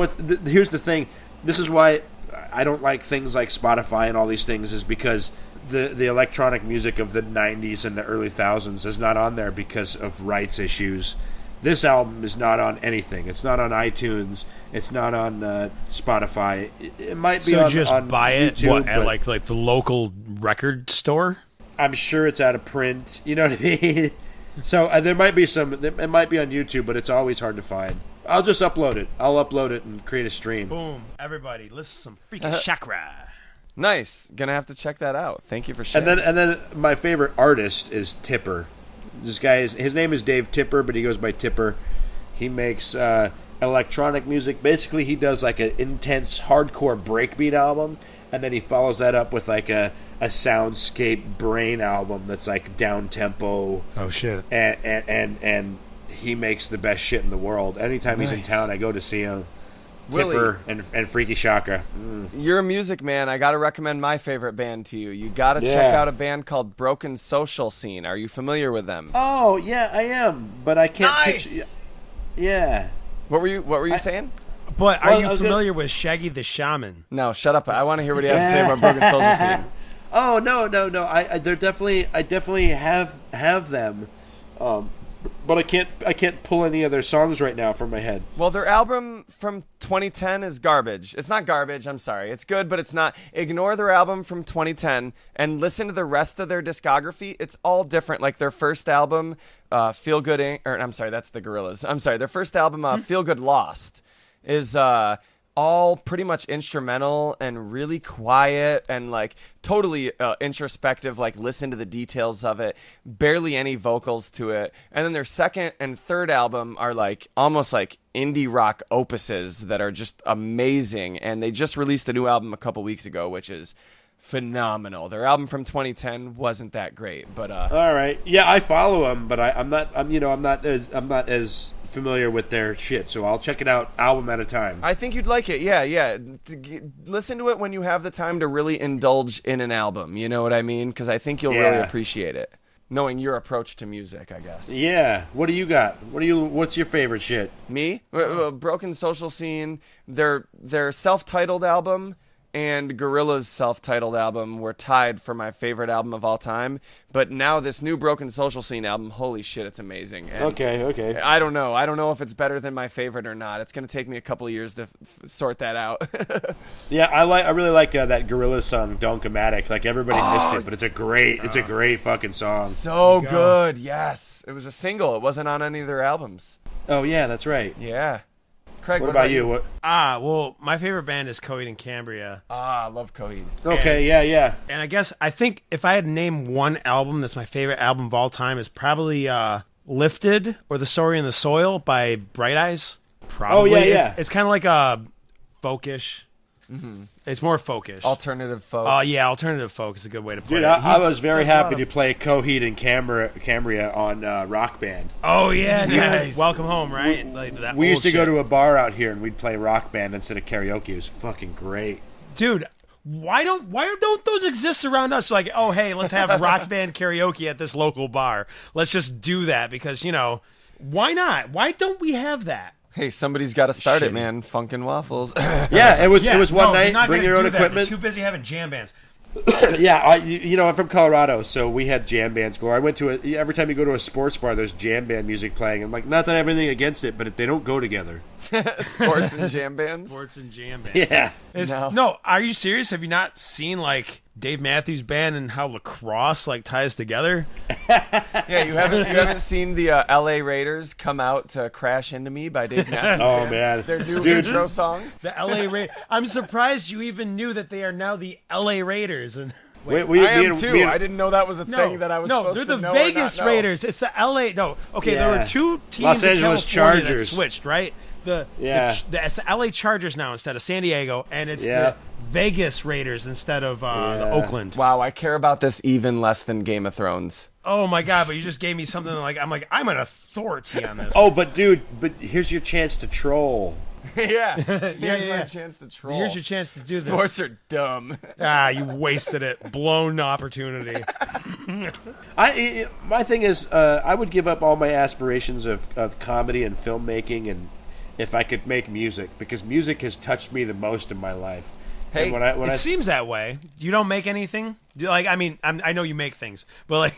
here's the thing. This is why I don't like things like Spotify and all these things, is because the electronic music of the 90s and the early 2000s is not on there because of rights issues. This album is not on anything. It's not on iTunes. It's not on Spotify. It might be on just on buy it YouTube, at like the local record store? I'm sure it's out of print. You know what I mean? So there might be some. It might be on YouTube, but it's always hard to find. I'll just upload it. I'll upload it and create a stream. Boom. Everybody, listen to some Freaky Chakra. Nice. Gonna have to check that out. Thank you for sharing. And then my favorite artist is Tipper. This guy his name is Dave Tipper, but he goes by Tipper. He makes electronic music. Basically, he does like an intense hardcore breakbeat album, and then he follows that up with like a soundscape brain album that's like down tempo. Oh shit. And he makes the best shit in the world. Anytime he's in town, I go to see him. Willy, Tipper and Freaky Chakra. You're a music man. I got to recommend my favorite band to you. You got to check out a band called Broken Social Scene. Are you familiar with them? Oh, yeah, I am, but I can't picture. Yeah. What were you saying? But are you familiar with Shaggy the Shaman? No, shut up. I want to hear what he has to say about Broken Social Scene. Oh, no. I definitely have them. But I can't pull any of their songs right now from my head. Well, their album from 2010 is garbage. It's not garbage, I'm sorry. It's good, but it's not. Ignore their album from 2010 and listen to the rest of their discography. It's all different. Like their first album, Feel Good, I'm sorry, that's the Gorillaz. I'm sorry, their first album, Feel Good Lost, is all pretty much instrumental and really quiet and like totally introspective, like listen to the details of it, barely any vocals to it. And then their second and third album are like almost like indie rock opuses that are just amazing. And they just released a new album a couple weeks ago, which is phenomenal. Their album from 2010 wasn't that great, but all right, yeah, I follow them, but I'm not as familiar with their shit, so I'll check it out album at a time. I think you'd like it. Yeah. Listen to it when you have the time to really indulge in an album. You know what I mean? Because I think you'll really appreciate it, knowing your approach to music, I guess. Yeah. What do you got? What's your favorite shit? Me? Broken Social Scene. Their self-titled album and Gorillaz' self-titled album were tied for my favorite album of all time. But now this new Broken Social Scene album, holy shit, it's amazing. And okay. I don't know if it's better than my favorite or not. It's going to take me a couple of years to sort that out. Yeah, I really like that Gorillaz song, Donkomatic. Like everybody missed it, but it's a great fucking song. So good, yes. It was a single. It wasn't on any of their albums. Oh yeah, that's right. Yeah. Craig, what about you? Well, my favorite band is Coheed and Cambria. I love Coheed. Okay, yeah. And I think if I had to name one album that's my favorite album of all time, is probably Lifted or The Story in the Soil by Bright Eyes. Probably. Oh, yeah. It's kind of like a folkish. Mm-hmm. It's more folkish. Alternative folk. Oh, yeah, alternative folk is a good way to put it. I was very happy to play Coheed and Cambria on Rock Band. Oh, yeah. Nice. Welcome Home, right? We used to go to a bar out here, and we'd play Rock Band instead of karaoke. It was fucking great. Dude, why don't those exist around us? Like, oh, hey, let's have Rock Band karaoke at this local bar. Let's just do that because, why not? Why don't we have that? Hey, somebody's got to start it, man. Funkin' Waffles. Yeah, it was one night. Bring your own equipment. They're too busy having jam bands. Yeah, I'm from Colorado, so we had jam bands galore. I went to every time you go to a sports bar, there's jam band music playing. I'm like, not that I have anything against it, but they don't go together. Sports and jam bands. Sports and jam bands. Yeah. No, are you serious? Have you not seen like Dave Matthews Band and how lacrosse like ties together? Yeah, you haven't seen the L.A. Raiders Come Out to Crash Into Me by Dave Matthews Band? Man, their new intro song. The L.A. Raiders. I'm surprised you even knew that they are now the L.A. Raiders. And I am too. I didn't know that was a thing that I was supposed to know. No, they're the Vegas Raiders. It's the L.A. No, okay, there were two teams Los in Angeles California Chargers that switched, right? It's the L.A. Chargers now instead of San Diego, and it's the Vegas Raiders instead of the Oakland. Wow, I care about this even less than Game of Thrones. Oh my God! But you just gave me something I'm an authority on this. Oh, but here's your chance to troll. Yeah, here's my chance to troll. Here's your chance to do this. Sports are dumb. You wasted it. Blown opportunity. My thing is, I would give up all my aspirations of comedy and filmmaking, and if I could make music, because music has touched me the most in my life. Hey, it seems that way. You don't make anything. I know you make things, but like,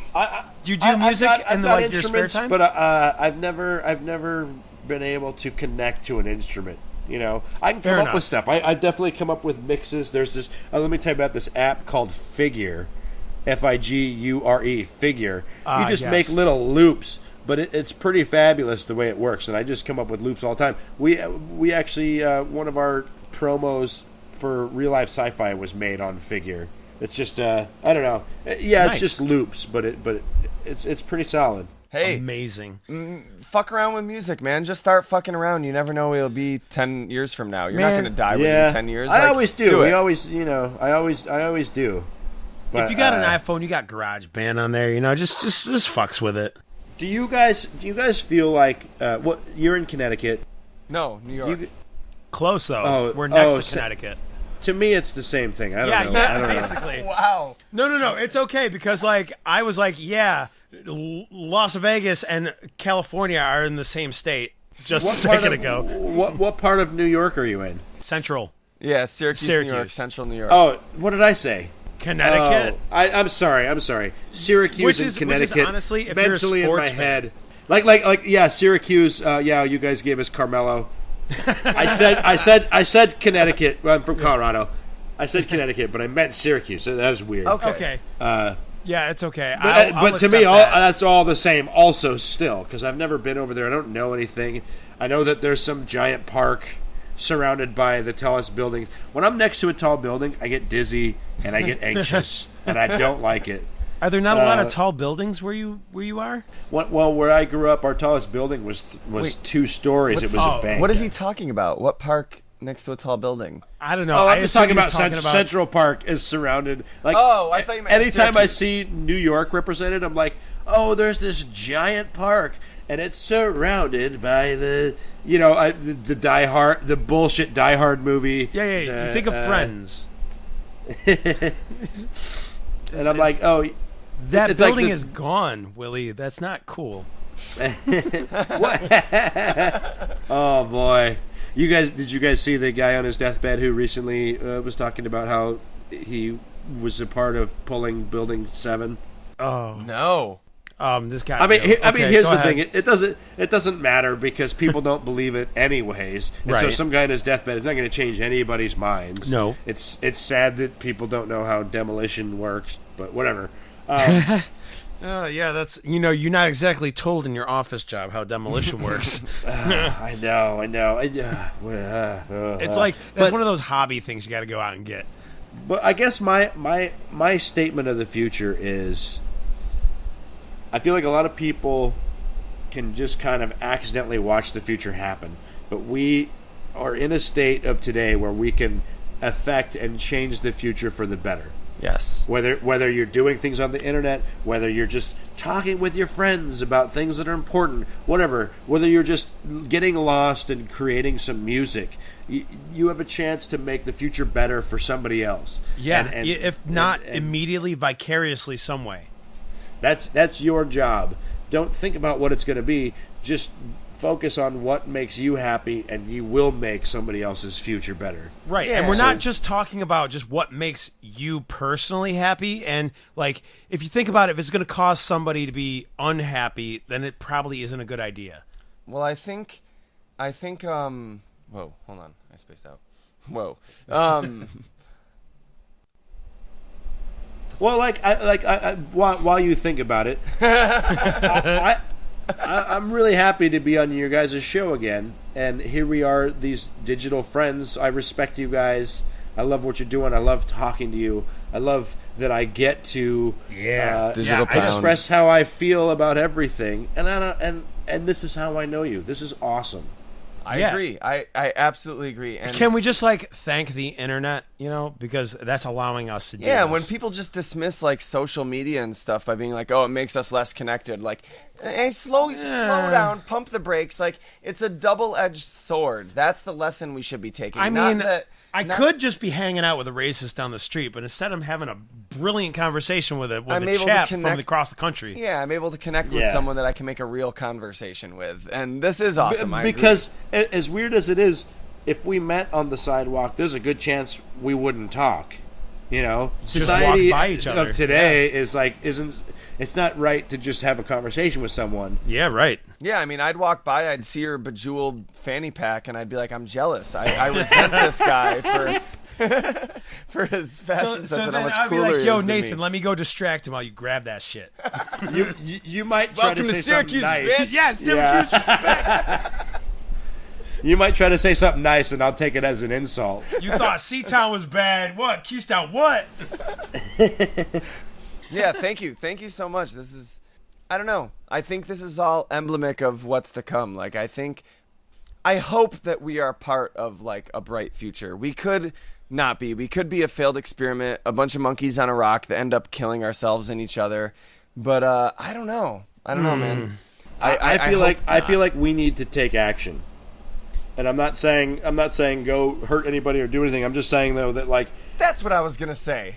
do you do music in your spare time? But I've never been able to connect to an instrument. You know, I can come up with stuff. I definitely come up with mixes. There's this. Let me tell you about this app called Figure, Figure. Figure. You just make little loops. But it's pretty fabulous the way it works, and I just come up with loops all the time. We actually one of our promos for Real Life Sci-Fi was made on Figure. It's just I don't know. Yeah, nice. It's just loops, but it's pretty solid. Hey, amazing. Fuck around with music, man. Just start fucking around. You never know where it'll be 10 years from now. You're not going to die within 10 years. I always do. I always do. But, if you got an iPhone, you got GarageBand on there. You know, just fucks with it. Do you guys feel like you're in Connecticut? No, New York. Close though. We're next to Connecticut. To me, it's the same thing. I don't know. Yeah, basically. Wow. No. It's okay because I was like, Las Vegas and California are in the same state just a second ago. What part of New York are you in? Central. Yeah, Syracuse, New York, Central New York. Oh, what did I say? Connecticut. I'm sorry. Syracuse and Connecticut. Which is honestly, if mentally you're a sports in my head. Like Syracuse. You guys gave us Carmelo. I said Connecticut. I'm from Colorado. I said Connecticut, but I meant Syracuse. So that was weird. Okay. Yeah, it's okay. But to me, that's all the same. Also, still, because I've never been over there. I don't know anything. I know that there's some giant park surrounded by the tallest building. When I'm next to a tall building, I get dizzy and I get anxious, and I don't like it. Are there not a lot of tall buildings where you are? Well, where I grew up, our tallest building was 2 stories. It was a bank. What is he talking about? What park next to a tall building? I don't know. I'm just talking about Central Park is surrounded. I thought you meant anytime Syracuse. I see New York represented, I'm like, oh, there's this giant park, and it's surrounded by the the bullshit Die Hard movie. Yeah. You think of Friends. And I'm like, oh, that building is gone, Willie. That's not cool. Oh boy, did you guys see the guy on his deathbed who recently was talking about how he was a part of pulling Building 7? Oh no. This guy. I mean, here's the thing. It doesn't matter because people don't believe it anyways. And so some guy on his deathbed is not going to change anybody's minds. No. It's sad that people don't know how demolition works, but whatever. Yeah, that's you're not exactly told in your office job how demolition works. I know. It's like that's one of those hobby things you got to go out and get. But I guess my statement of the future is, I feel like a lot of people can just kind of accidentally watch the future happen, but we are in a state of today where we can affect and change the future for the better. Yes. Whether you're doing things on the internet, whether you're just talking with your friends about things that are important, whatever, whether you're just getting lost and creating some music, you have a chance to make the future better for somebody else. Yeah, if not immediately, vicariously some way. That's your job. Don't think about what it's going to be. Just focus on what makes you happy, and you will make somebody else's future better. Right, yeah. And we're not just talking about just what makes you personally happy. And, like, if you think about it, if it's going to cause somebody to be unhappy, then it probably isn't a good idea. Well, I think I think. Whoa, hold on. I spaced out. Whoa. Well, while you think about it, I'm really happy to be on your guys' show again. And here we are, these digital friends. I respect you guys. I love what you're doing. I love talking to you. I love that I get to digital express how I feel about everything. And this is how I know you. This is awesome. I agree. I absolutely agree. And can we just thank the internet, because that's allowing us to do this. When people just dismiss social media and stuff by being like, oh, it makes us less connected. Hey, slow down, pump the brakes. It's a double-edged sword. That's the lesson we should be taking. I could just be hanging out with a racist down the street, but instead I'm having a brilliant conversation with a chap from across the country. Yeah, I'm able to connect with someone that I can make a real conversation with, and this is awesome. Because as weird as it is, if we met on the sidewalk, there's a good chance we wouldn't talk. Society walk by each other. Of today is it's not right to just have a conversation with someone. Yeah, right. Yeah, I'd walk by, I'd see her bejeweled fanny pack, and I'd be like, I'm jealous. I resent this guy for his fashion sense and how much cooler he is yo, than Nathan, me. let me go distract him while you grab that shit. You might try Welcome to say Syracuse, something nice. bitch. Yeah, Syracuse respect. You might try to say something nice, and I'll take it as an insult. You thought C-Town was bad. What? Q-Town what? Yeah, thank you. Thank you so much. This is, I don't know. I think this is all emblematic of what's to come. I hope that we are part of a bright future. We could not be. We could be a failed experiment, a bunch of monkeys on a rock that end up killing ourselves and each other. But I don't know. I don't know, man. I feel like we need to take action. And I'm not saying go hurt anybody or do anything. I'm just saying though that that's what I was gonna say.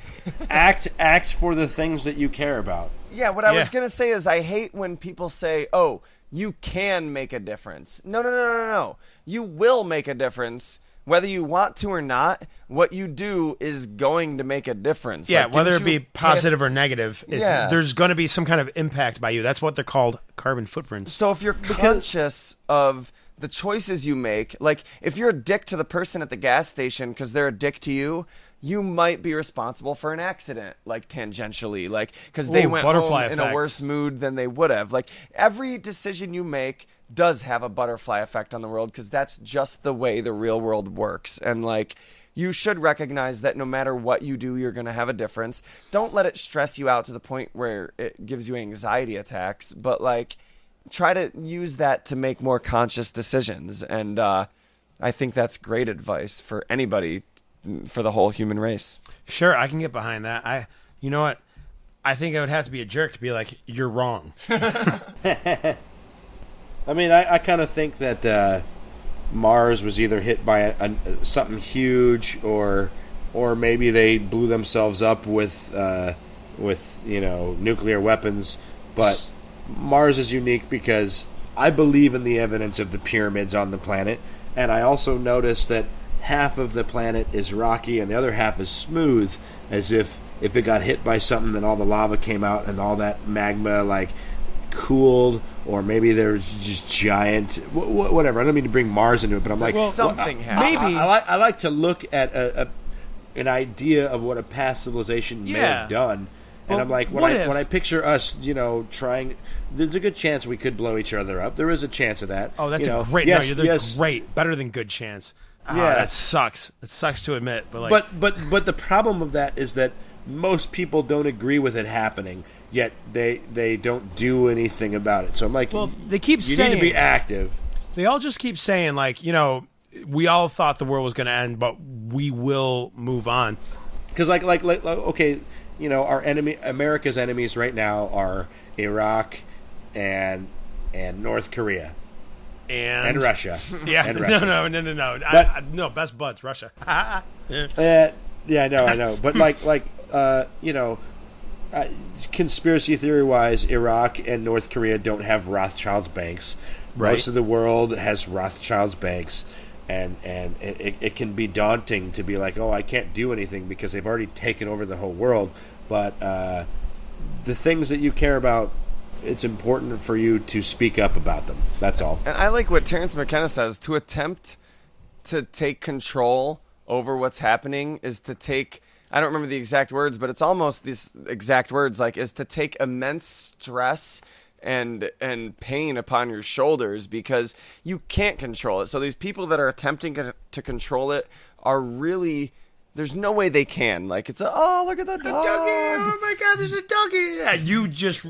act for the things that you care about. Yeah, what I was gonna say is I hate when people say, "Oh, you can make a difference." No. You will make a difference. Whether you want to or not, what you do is going to make a difference. Yeah, whether it be positive or negative, there's going to be some kind of impact by you. That's what they're called, carbon footprints. So if you're conscious of the choices you make, if you're a dick to the person at the gas station because they're a dick to you, you might be responsible for an accident, tangentially, because they went home in a worse mood than they would have. Every decision you make does have a butterfly effect on the world because that's just the way the real world works. And you should recognize that no matter what you do, you're going to have a difference. Don't let it stress you out to the point where it gives you anxiety attacks, but try to use that to make more conscious decisions. And I think that's great advice for anybody, for the whole human race. Sure, I can get behind that. You know what? I think I would have to be a jerk to be like, you're wrong. I kind of think that Mars was either hit by something huge, or maybe they blew themselves up with nuclear weapons. But Mars is unique because I believe in the evidence of the pyramids on the planet, and I also noticed that half of the planet is rocky and the other half is smooth, as if it got hit by something, then all the lava came out and all that magma cooled, or maybe there's just giant whatever. I don't mean to bring Mars into it, but I'm something happened. Maybe I like to look at an idea of what a past civilization may have done. And I'm when I picture us, trying, there's a good chance we could blow each other up. There is a chance of that. Oh, that's a great. Great, better than good chance. Yeah, that sucks. It sucks to admit, but but the problem of that is that most people don't agree with it happening, yet they don't do anything about it. So I'm they keep you saying need to be active. They all just keep saying we all thought the world was going to end, but we will move on. Because okay. Our enemy, America's enemies right now are Iraq and North Korea and Russia. Yeah, and Russia. No. But, no, best buds, Russia. Yeah, I know. But conspiracy theory wise, Iraq and North Korea don't have Rothschild's banks. Right. Most of the world has Rothschild's banks. And it can be daunting to be like, oh, I can't do anything because they've already taken over the whole world. But the things that you care about it's important for you to speak up about them. That's all. And I like what Terrence McKenna says, to attempt to take control over what's happening is to take, I don't remember the exact words, but it's almost these exact words, like, is to take immense stress and pain upon your shoulders because you can't control it. So these people that are attempting to control it are really, there's no way they can. Like, it's oh, look at that dog. Doggy. Oh my God, there's a doggy. Yeah, you just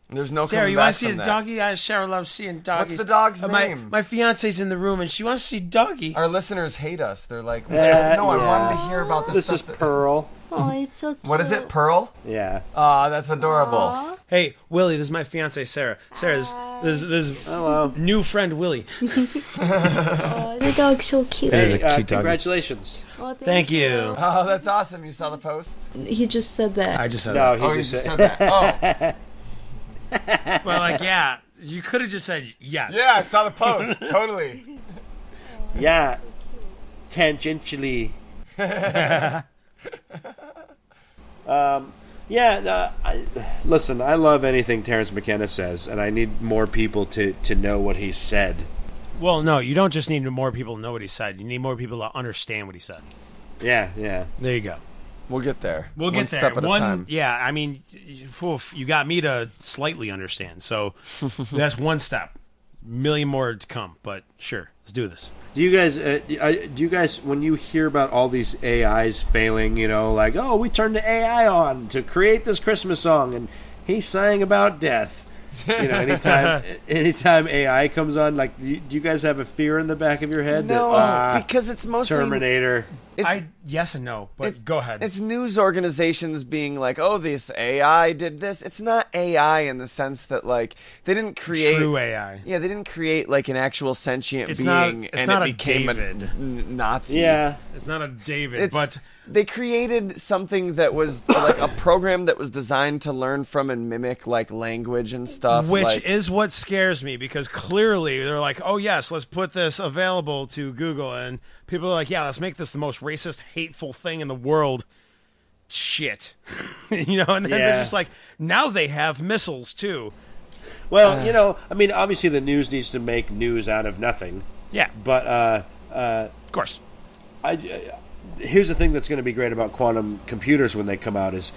There's no Sarah, coming you back want to see from a that. doggy? Sarah loves seeing doggies. What's the dog's name? My fiance's in the room and she wants to see doggy. Our listeners hate us. They're like, no, I wanted to hear about this This stuff. is Pearl. Oh, it's so cute. What is it, Pearl? Yeah. Aw, that's adorable. Aw. Hey, Willy, this is my fiance, Sarah. Sarah, this is Hello. new friend Willy. Oh, the dog's so cute. It is a cute doggy. Congratulations. Oh, Thank you. Oh, that's awesome. You saw the post? He just said that. I just said No, that. he Oh, you just just said. said that. Oh. Well, like, yeah, you could have just said yes. Yeah, I saw the post. Totally. Yeah. Tangentially. Listen, I love anything Terrence McKenna says, and I need more people to know what he said. Well, no, you don't just need more people to know what he said. You need more people to understand what he said. Yeah. There you go. We'll get there. We'll One get there. step at a time. Yeah, I mean, you got me to slightly understand. So that's one step. Million more to come, but sure, let's do this. Do you guys, when you hear about all these AIs failing, like, oh, we turned the AI on to create this Christmas song, and he sang about death. Anytime AI comes on, like, do you guys have a fear in the back of your head? No, because it's mostly Terminator. Yes and no, but go ahead. It's news organizations being like, "Oh, this AI did this." It's not AI in the sense that, like, they didn't create true AI. Yeah, they didn't create like an actual sentient It's being, not- it's and not it a became David. a Nazi. Yeah. It's not a David, but they created something that was like a program that was designed to learn from and mimic like language and stuff. which like, is what scares me because clearly they're like, oh yes, let's put this available to Google, and people are like, yeah, let's make this the most racist, hateful thing in the world. Shit, and then they're just like, now they have missiles too. Well, obviously the news needs to make news out of nothing. Yeah, But of course. Here's the thing that's going to be great about quantum computers when they come out is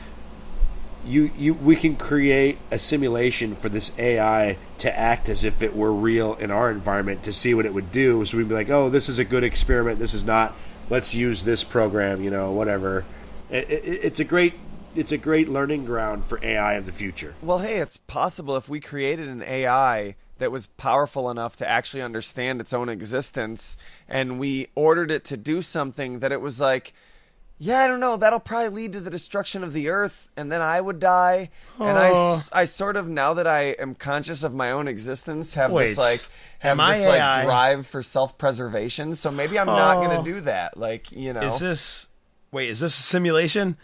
we can create a simulation for this AI to act as if it were real in our environment to see what it would do. So we'd be like, oh, this is a good experiment. This is not. Let's use this program. Whatever. It's a great learning ground for AI of the future. well, hey, it's possible if we created an AI that was powerful enough to actually understand its own existence, and we ordered it to do something that it was like, yeah, I don't know, that'll probably lead to the destruction of the earth, and then I would die. And I sort of, now that I am conscious of my own existence, have this drive for self-preservation. So maybe I'm not going to do that. Like, Is this a simulation?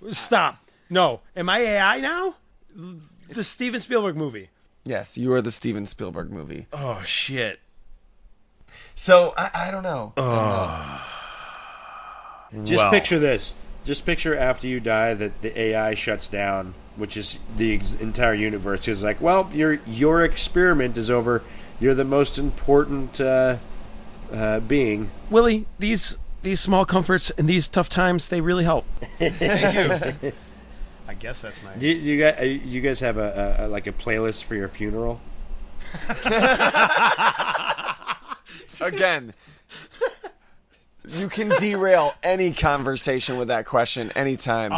Stop. No. Am I AI now? The Steven Spielberg movie. Yes, you are the Steven Spielberg movie. Oh, shit. So, I don't know. Just picture this. Just picture after you die that the AI shuts down, which is the entire universe. Is like, well, your experiment is over. You're the most important being. Willie, these small comforts in these tough times, they really help. Thank you. I guess that's my... Do you guys have a playlist for your funeral? Again, you can derail any conversation with that question anytime.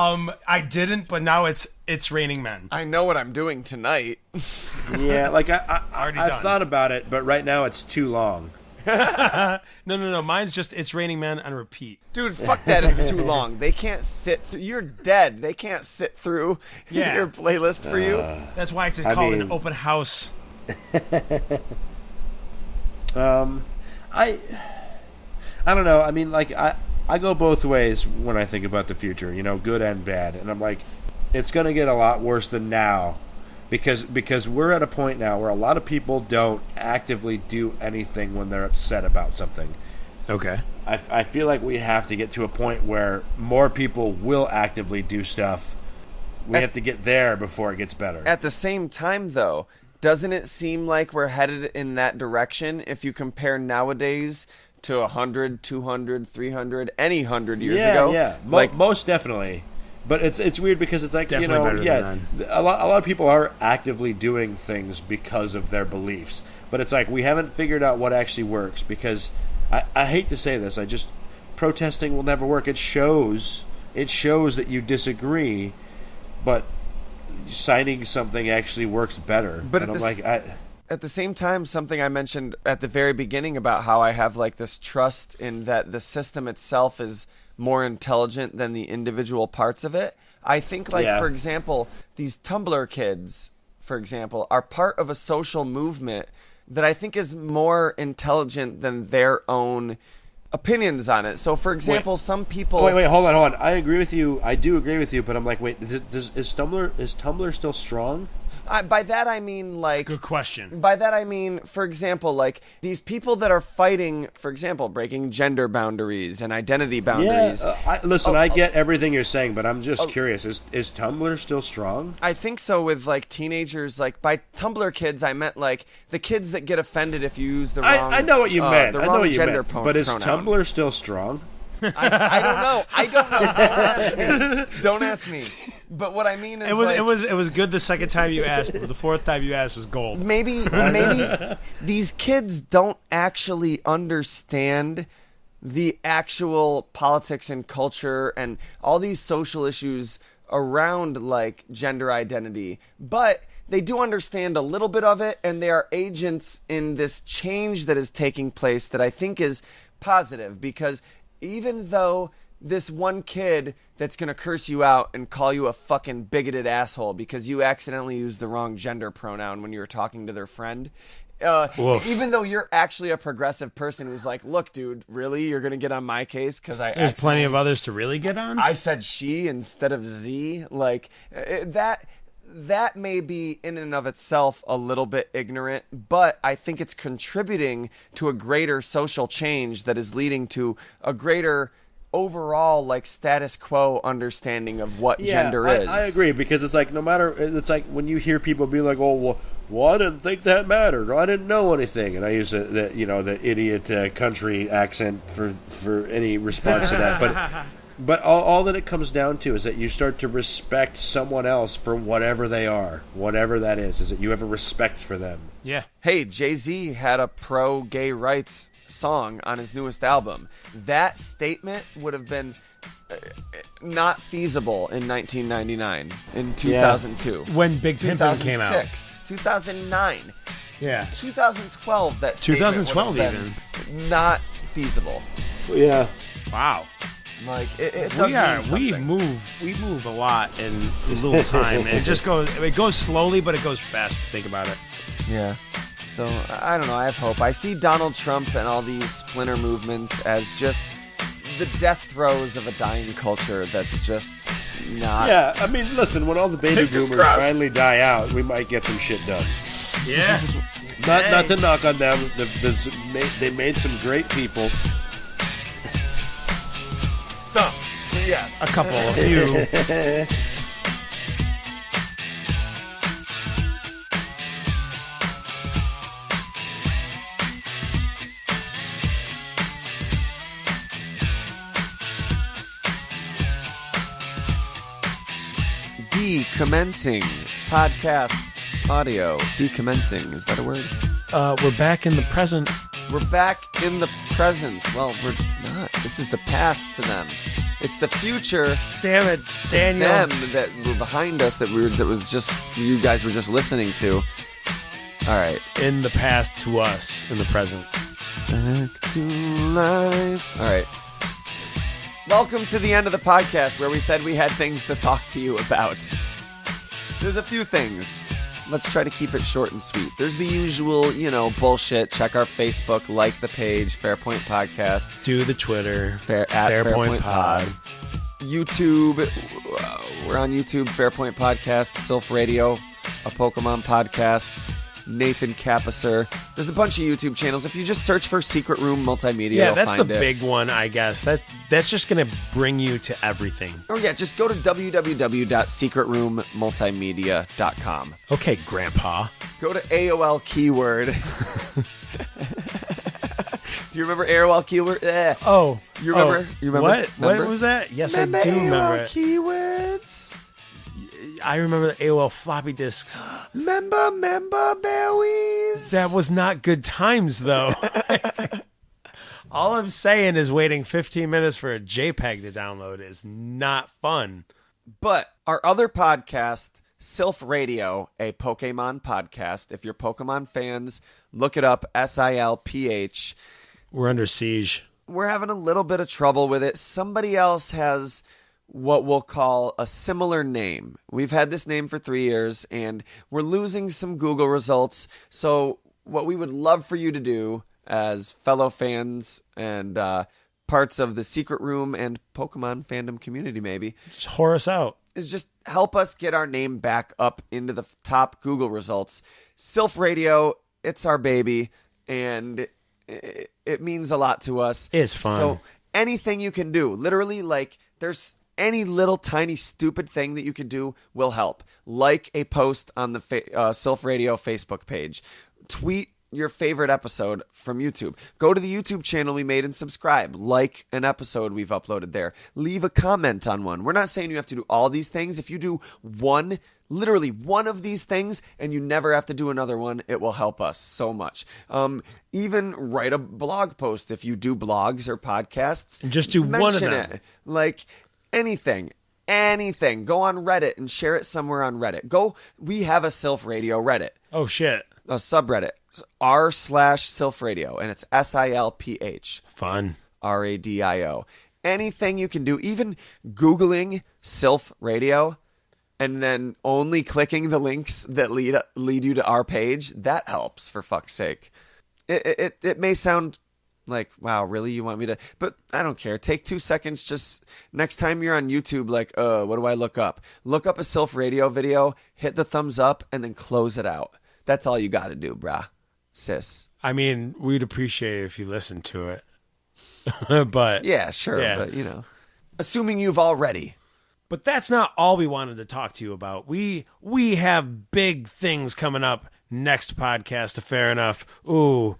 I didn't, but now it's Raining Men. I know what I'm doing tonight. Yeah, like I've done. thought about it, but right now it's too long. No. Mine's just It's Raining Men on repeat. Dude, fuck that. It's too long. They can't sit through. You're dead. They can't sit through your playlist for you. That's why it's called an open house. I don't know. I mean, like, I go both ways when I think about the future, good and bad. And I'm like, it's going to get a lot worse than now. Because we're at a point now where a lot of people don't actively do anything when they're upset about something. Okay. I feel like we have to get to a point where more people will actively do stuff We have to get there before it gets better. At the same time, though, doesn't it seem like we're headed in that direction if you compare nowadays to 100, 200, 300, any 100 years ago? Yeah, most definitely. But it's weird because it's like, Definitely better than a lot of people are actively doing things because of their beliefs. But it's like we haven't figured out what actually works because I hate to say this, protesting will never work. It shows that you disagree, but signing something actually works better. But and at the same time, something I mentioned at the very beginning about how I have like this trust in that the system itself is more intelligent than the individual parts of it. I think, for example, these Tumblr kids, for example, are part of a social movement that I think is more intelligent than their own opinions on it. So, for example, some people... Wait, hold on. I agree with you. I do agree with you, but I'm like, wait, is Tumblr still strong? By that I mean, like... Good question. By that I mean, for example, like, these people that are fighting, for example, breaking gender boundaries and identity boundaries. Yeah, I get everything you're saying, but I'm just curious. Is Tumblr still strong? I think so with, like, teenagers. Like, by Tumblr kids, I meant, like, the kids that get offended if you use the wrong... I know what you meant. The I know wrong what you gender meant. But is Tumblr still strong? I don't know. Don't ask me. But what I mean is, it was good the second time you asked, but the fourth time you asked was gold. Maybe these kids don't actually understand the actual politics and culture and all these social issues around like gender identity, but they do understand a little bit of it, and they are agents in this change that is taking place that I think is positive, because even though this one kid that's going to curse you out and call you a fucking bigoted asshole because you accidentally used the wrong gender pronoun when you were talking to their friend, even though you're actually a progressive person who's like, look, dude, really? You're going to get on my case because there's plenty of others to really get on? I said she instead of Z. Like, that may be in and of itself a little bit ignorant, but I think it's contributing to a greater social change that is leading to a greater overall like status quo understanding of what gender is. I agree, because it's like it's like when you hear people be like, oh, well, I didn't think that mattered, or I didn't know anything, and I use the idiot country accent for any response to that, But all that it comes down to is that you start to respect someone else for whatever they are, whatever that is that you have a respect for them. Yeah. Hey, Jay-Z had a pro-gay rights song on his newest album. That statement would have been not feasible in 1999, in 2002. When Big Pimpin' came out. 2006, 2009. Yeah. 2012, that statement 2012 would have been not feasible. Yeah. Wow. Like it does mean something. We move a lot in little time. It just goes slowly, but it goes fast. Think about it. Yeah. So I don't know. I have hope. I see Donald Trump and all these splinter movements as just the death throes of a dying culture. That's just not. Yeah. I mean, listen. When all the baby boomers finally die out, we might get some shit done. Yeah. Not to knock on them. They made some great people. Some, yes. A couple, a few. Decommencing podcast audio. Decommencing, is that a word? We're back in the present. We're back in the present. Well, we're not. This is the past to them. It's the future. Damn it, Daniel. Them that were behind us that was just you guys were just listening to. All right. In the past to us, in the present. Back to life. All right. Welcome to the end of the podcast where we said we had things to talk to you about. There's a few things. Let's try to keep it short and sweet. There's the usual, bullshit. Check our Facebook, like the page, Fairpoint Podcast. Do the Twitter, at Fairpoint Pod. YouTube, we're on YouTube, Fairpoint Podcast, Sylph Radio, a Pokemon podcast. Nathan Capisser. There's a bunch of YouTube channels. If you just search for Secret Room Multimedia, Yeah, you'll that's find the it. big one, I guess. That's just going to bring you to everything. Or yeah, just go to www.secretroommultimedia.com. Okay, Grandpa. Go to AOL keyword. Do you remember AOL keyword? Oh. You remember? Oh, You remember? What? Remember? What was that? Yes, Remember I do remember AOL it. keywords? I remember the AOL floppy disks. Remember berries? That was not good times, though. All I'm saying is waiting 15 minutes for a JPEG to download is not fun. But our other podcast, Sylph Radio, a Pokemon podcast. If you're Pokemon fans, look it up, SILPH. We're under siege. We're having a little bit of trouble with it. Somebody else has what we'll call a similar name. We've had this name for 3 years, and we're losing some Google results. So what we would love for you to do as fellow fans and parts of the Secret Room and Pokemon fandom community maybe, Just whore us out. is just help us get our name back up into the top Google results. Sylph Radio, it's our baby, and it means a lot to us. It's fun. So anything you can do, literally, like, there's any little tiny stupid thing that you can do will help. Like a post on the Sylph Radio Facebook page. Tweet your favorite episode from YouTube. Go to the YouTube channel we made and subscribe. Like an episode we've uploaded there. Leave a comment on one. We're not saying you have to do all these things. If you do one, literally one of these things, and you never have to do another one, it will help us so much. Even write a blog post if you do blogs or podcasts. And just do one of Mention them. it. Like anything. Go on Reddit and share it somewhere on Reddit. We have a Sylph Radio Reddit. Oh, shit. A subreddit. r/Sylph Radio, and it's SILPH Fun. RADIO. Anything you can do, even Googling Sylph Radio and then only clicking the links that lead you to our page, that helps, for fuck's sake. It may sound like, wow, really? You want me to? But I don't care. Take 2 seconds. Just next time you're on YouTube, like, what do I look up? Look up a Sylph Radio video, hit the thumbs up, and then close it out. That's all you got to do, brah. Sis. I mean, we'd appreciate it if you listened to it. But Yeah, sure. Yeah. But, assuming you've already. But that's not all we wanted to talk to you about. We have big things coming up next podcast. Fair enough. Ooh.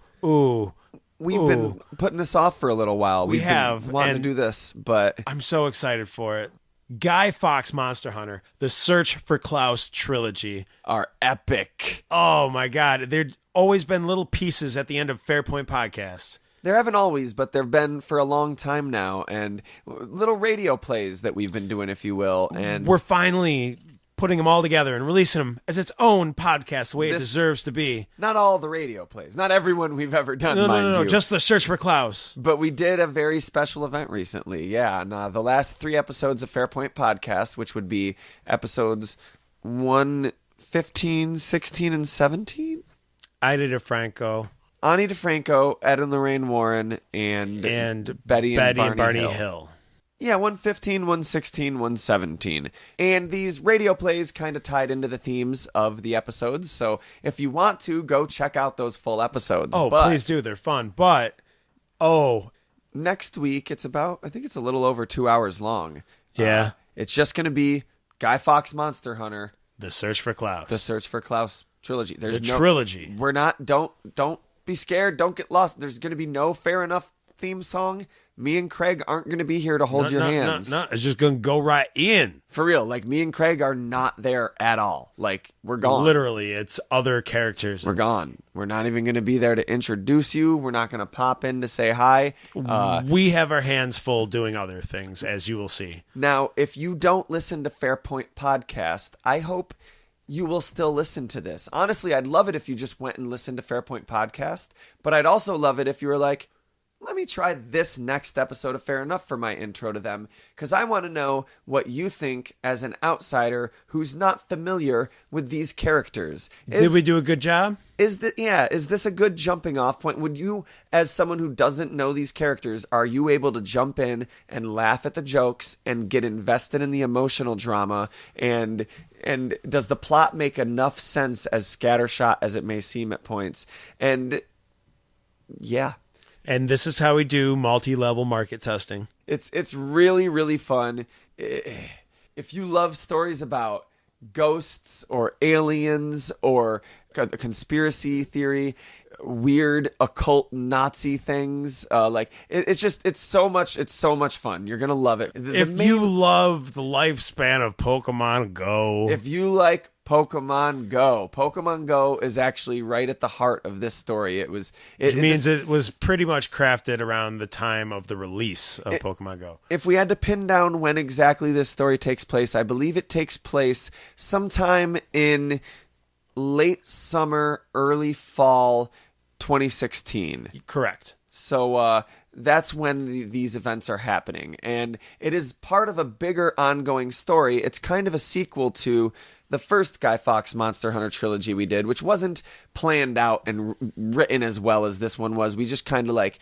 We've been putting this off for a little while. We've have, been wanting to and do this, but I'm so excited for it. Guy Fawkes Monster Hunter, the Search for Klaus trilogy. are epic. Oh my God. There'd always been little pieces at the end of Fairpoint Podcast. There haven't always, but there have been for a long time now, and little radio plays that we've been doing, if you will. And We're finally putting them all together and releasing them as its own podcast the way it This- deserves to be. not all the radio plays, not everyone we've ever done, No, mind no, you. just the Search for Klaus. But we did a very special event recently. Yeah, and the last 3 episodes of Fairpoint Podcast, which would be episodes 1, 15, 16, and 17. Ida DeFranco Ani DeFranco, Ed and Lorraine Warren, and Betty and Barney Hill. Yeah, 115, 116, 117. And these radio plays kind of tied into the themes of the episodes. So if you want to, go check out those full episodes. Oh, But please do. They're fun. But, next week, it's about, I think it's a little over 2 hours long. yeah, It's just going to be Guy Fawkes Monster Hunter, the Search for Klaus. the Search for Klaus trilogy. There's The no trilogy. We're not, don't be scared. Don't get lost. There's going to be no Fair Enough theme song. Me and Craig aren't going to be here to hold your hands. No, it's just going to go right in. For real, like me and Craig are not there at all. Like we're gone. Literally, it's other characters. We're gone. We're not even going to be there to introduce you. We're not going to pop in to say hi. We have our hands full doing other things, as you will see. Now, if you don't listen to Fairpoint Podcast, I hope you will still listen to this. Honestly, I'd love it if you just went and listened to Fairpoint Podcast, but I'd also love it if you were like, let me try this next episode of Fair Enough for my intro to them, because I want to know what you think as an outsider who's not familiar with these characters. Did we do a good job? Is this a good jumping off point? Would you, as someone who doesn't know these characters, are you able to jump in and laugh at the jokes and get invested in the emotional drama? And does the plot make enough sense, as scattershot as it may seem at points? And yeah. And this is how we do multi-level market testing. It's really, really fun. If you love stories about ghosts or aliens or conspiracy theory, weird occult Nazi things, it's so much fun. You're gonna love it. If you love the lifespan of Pokemon Go, if you like Pokemon Go is actually right at the heart of this story. It was pretty much crafted around the time of the release of Pokemon Go. If we had to pin down when exactly this story takes place, I believe it takes place sometime in late summer, early fall 2016. Correct. So that's when these events are happening. And it is part of a bigger ongoing story. It's kind of a sequel to the first Guy Fawkes Monster Hunter trilogy we did, which wasn't planned out and written as well as this one was. We just kind of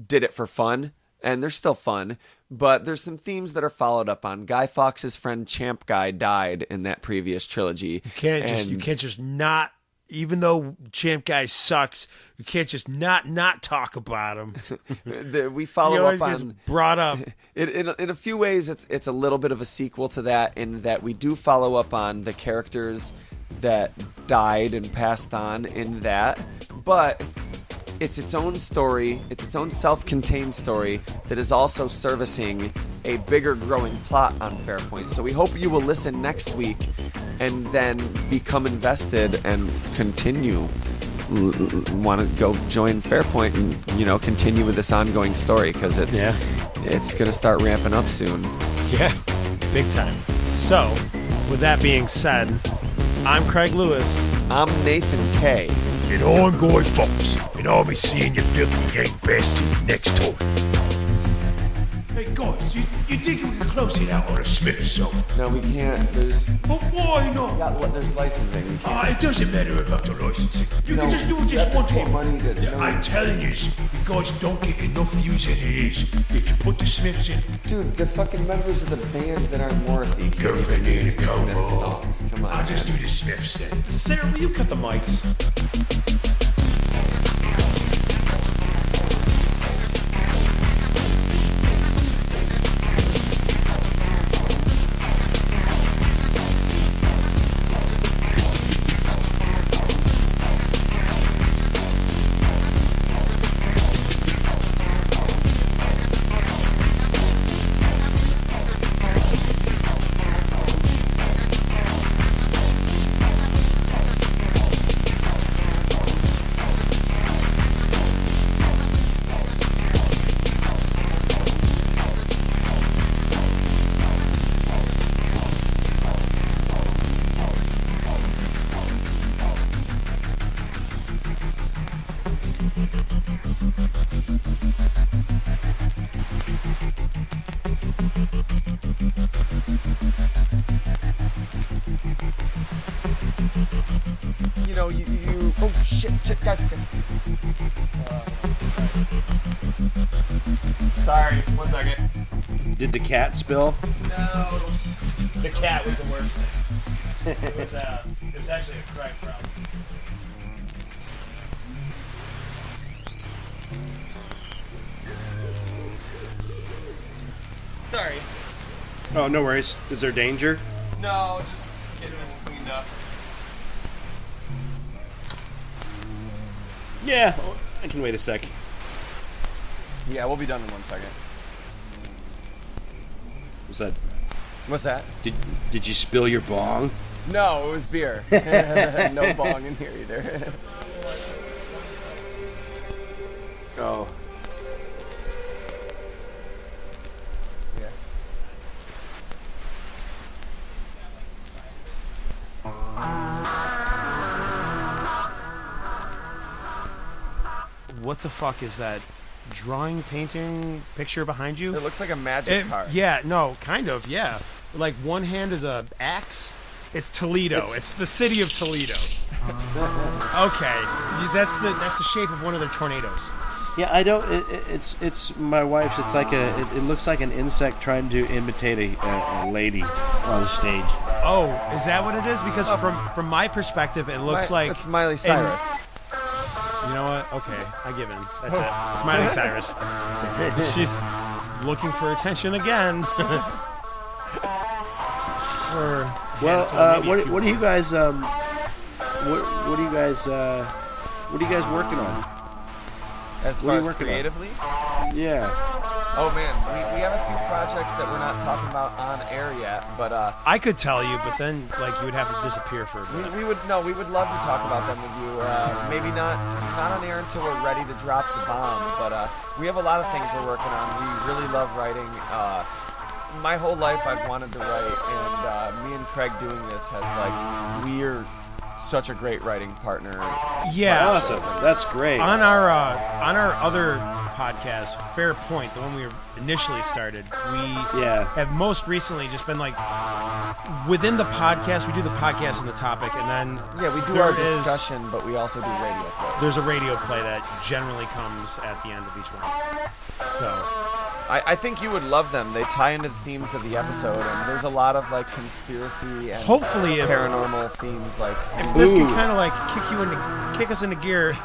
did it for fun, and they're still fun. But there's some themes that are followed up on. Guy Fawkes' friend Champ Guy died in that previous trilogy. You can't just not, even though Champ Guy sucks, you can't just not talk about him. We follow up on, gets brought up. In a few ways, it's a little bit of a sequel to that, in that we do follow up on the characters that died and passed on in that, but it's its own story. It's its own self-contained story that is also servicing a bigger growing plot on Fairpoint. So we hope you will listen next week and then become invested and continue. Want to go join Fairpoint and continue with this ongoing story, because it's going to start ramping up soon. Yeah, big time. So, with that being said, I'm Craig Lewis. I'm Nathan K. And I'm Guy Fawkes, and I'll be seeing you filthy yank bastard next time. Hey guys, you think we can close it out on a Smith song? No, we can't. There's But why not? there's licensing. We can't. It doesn't matter about the licensing. You can just do it just one time. Money to, I'm telling you, you guys don't get enough views as it is if you put the Smiths in. Dude, the fucking members of the band that aren't Morrissey. Girlfriend in a Smith coma. songs. Come on. I'll just do the Smiths then. Sarah, will you cut the mics? Oh shit, guys. Sorry, 1 second. Did the cat spill? No, the cat was the worst thing. It was actually a Craig problem. Sorry. Oh, no worries. Is there danger? No, just getting this cleaned up. Yeah, I can wait a sec. Yeah, we'll be done in 1 second. Was that? What's that? Did you spill your bong? No, it was beer. No bong in here either. Oh. Yeah. What the fuck is that drawing, painting picture behind you. It looks like a magic card. Yeah, no, kind of, yeah. Like one hand is a axe. It's Toledo. It's the city of Toledo. Okay, that's the shape of one of their tornadoes. Yeah, I don't. It's my wife's. It's like it looks like an insect trying to imitate a lady on stage. Oh, is that what it is? Because from my perspective, it looks like it's Miley Cyrus. You know what? Okay, I give in. That's it. It's Miley Cyrus. She's looking for attention again. What do you guys what are you guys working on? As far as creatively? Yeah. Oh man, we have a few projects that we're not talking about on air yet, but I could tell you, but then like you would have to disappear for a bit. we would love to talk about them with you. Maybe not on air until we're ready to drop the bomb, but we have a lot of things we're working on. We really love writing. My whole life I've wanted to write, and me and Craig doing this has we're such a great writing partner. Yeah, awesome. That's great. On our other podcast, Fair Point, the one we initially started, we have most recently just been within the podcast. We do the podcast and the topic, and then we do our discussion, but we also do radio play. There's a radio play that generally comes at the end of each one. So. I think you would love them. They tie into the themes of the episode, and there's a lot of conspiracy and hopefully paranormal themes. If this can kind of kick us into gear,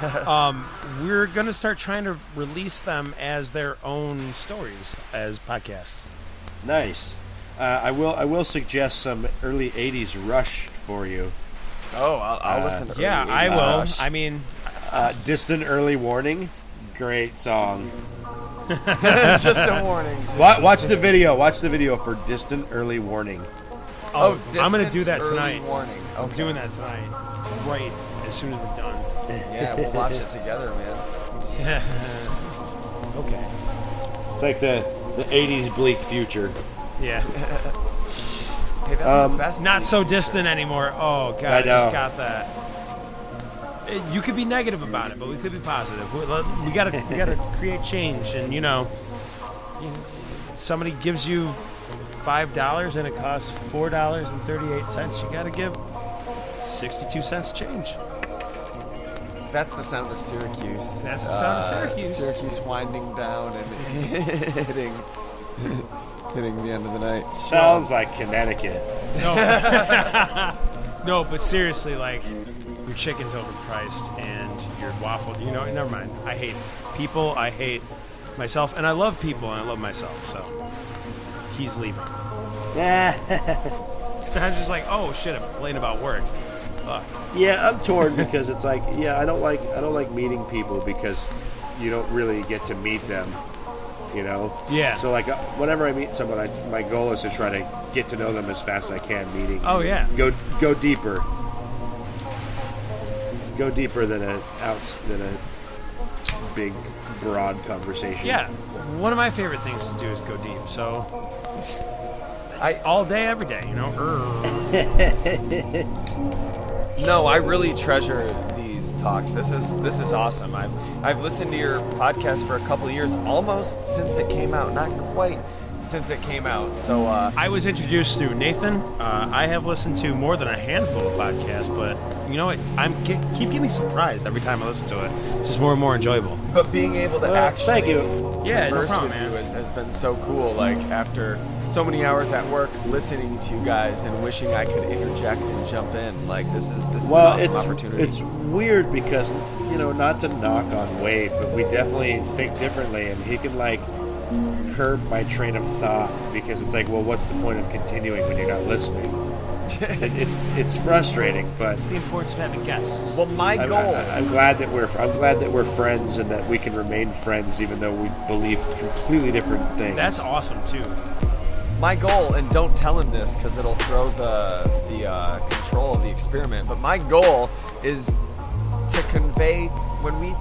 we're gonna start trying to release them as their own stories as podcasts. Nice. I will suggest some early '80s Rush for you. Oh, I'll listen to. Yeah, I will. Rush. I mean, Distant Early Warning, great song. Just a warning. Watch the video. Watch the video for Distant Early Warning. I'm going to do that tonight. Warning. Okay. I'm doing that tonight. Right as soon as we're done. Yeah, we'll watch it together, man. Yeah. Okay. It's like the 80s bleak future. Yeah. Hey, that's the best. Not so distant anymore. Oh, God. I just got that. You could be negative about it, but we could be positive. We gotta create change, and somebody gives you $5 and it costs $4.38. You gotta give 62 cents change. That's the sound of Syracuse. That's the sound of Syracuse. Syracuse winding down and hitting the end of the night. Sounds like Connecticut. No. No, but seriously, your chicken's overpriced and your waffle, never mind. I hate people, I hate myself, and I love people and I love myself, so he's leaving. I'm just oh shit, I'm complaining about work. Fuck. Yeah, I'm torn because it's I don't like meeting people because you don't really get to meet them, Yeah. So whenever I meet someone, my goal is to try to get to know them as fast as I can. Meeting. Oh yeah. Go deeper. Go deeper than a big, broad conversation. Yeah. One of my favorite things to do is go deep. So, all day, every day. No, I really treasure these talks. This is awesome. I've listened to your podcast for a couple of years, almost since it came out. Not quite since it came out. So I was introduced through Nathan. I have listened to more than a handful of podcasts, but you know what? Keep getting surprised every time I listen to it. It's just more and more enjoyable. But being able to actually converse with man. you has been so cool. After so many hours at work, listening to you guys and wishing I could interject and jump in. This is an awesome opportunity. It's weird because not to knock on Wade, but we definitely think differently, and he can curb my train of thought because it's well, what's the point of continuing when you're not listening? It's frustrating, but it's the importance of having guests. Well, my goal. I'm glad that we're friends and that we can remain friends even though we believe completely different things. That's awesome too. My goal, and don't tell him this because it'll throw the control of the experiment. But my goal is to convey when we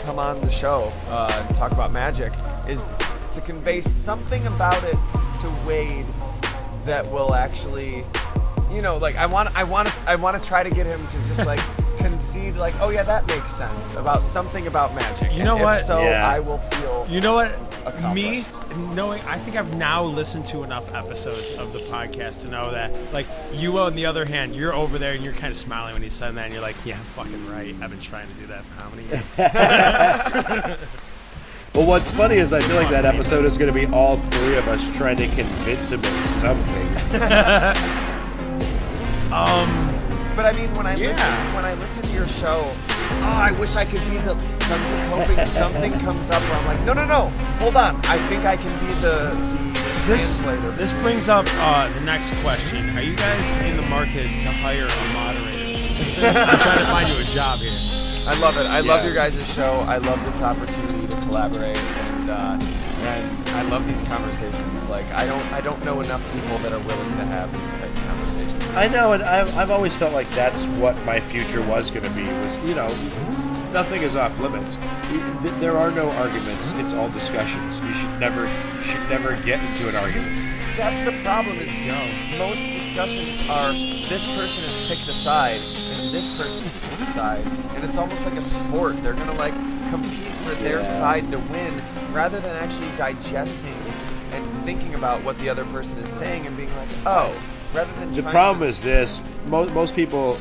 come on the show and talk about magic is to convey something about it to Wade that will actually, I want to try to get him to just concede like, oh yeah, that makes sense about something about magic. You know and what? If so, Yeah. I will feel. You know what? Me accomplished. knowing, I think I've now listened to enough episodes of the podcast to know that, like, you on the other hand, you're over there and you're kind of smiling when he's saying that, and you're like, yeah, I'm fucking right. I've been trying to do that for how many years? Well, what's funny is I feel like that episode is going to be all three of us trying to convince him of something. But I mean, when I listen to your show, I wish I could be the. I'm just hoping something comes up where I'm like, no, hold on. I think I can be the translator. This brings up the next question. Are you guys in the market to hire a moderator? I'm trying to find you a job here. I love it. I love your guys' show. I love this opportunity to collaborate, and I love these conversations. Like I don't know enough people that are willing to have these type of conversations. I know, and I've always felt like that's what my future was going to be. Was, you know, nothing is off limits. There are no arguments. It's all discussions. You should never get into an argument. That's the problem. Is most discussions are this person is picked a side and this person is picked a side, and it's almost like a sport. They're gonna like compete for their side to win, rather than actually digesting and thinking about what the other person is saying and being like, oh, rather than. The problem is this: most people,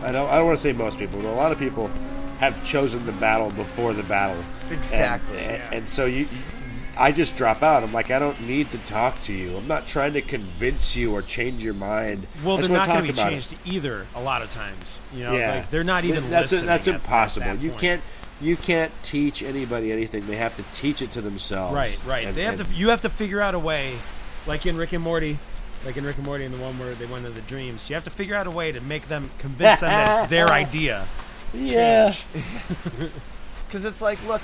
I don't want to say most people, but a lot of people have chosen the battle before the battle. Exactly. And so I just drop out. I'm like, I don't need to talk to you. I'm not trying to convince you or change your mind. Well, I just they're wanna not going to talk be about changed either. A lot of times, you know, Yeah. like they're not even That's listening. that's at impossible. that You point. can't teach anybody anything. They have to teach it to themselves. Right. And- They have and- to. You have to figure out a way, like in Rick and Morty, and the one where they went into the dreams. You have to figure out a way to make them convince them that it's their idea. Yeah. Because it's like, look,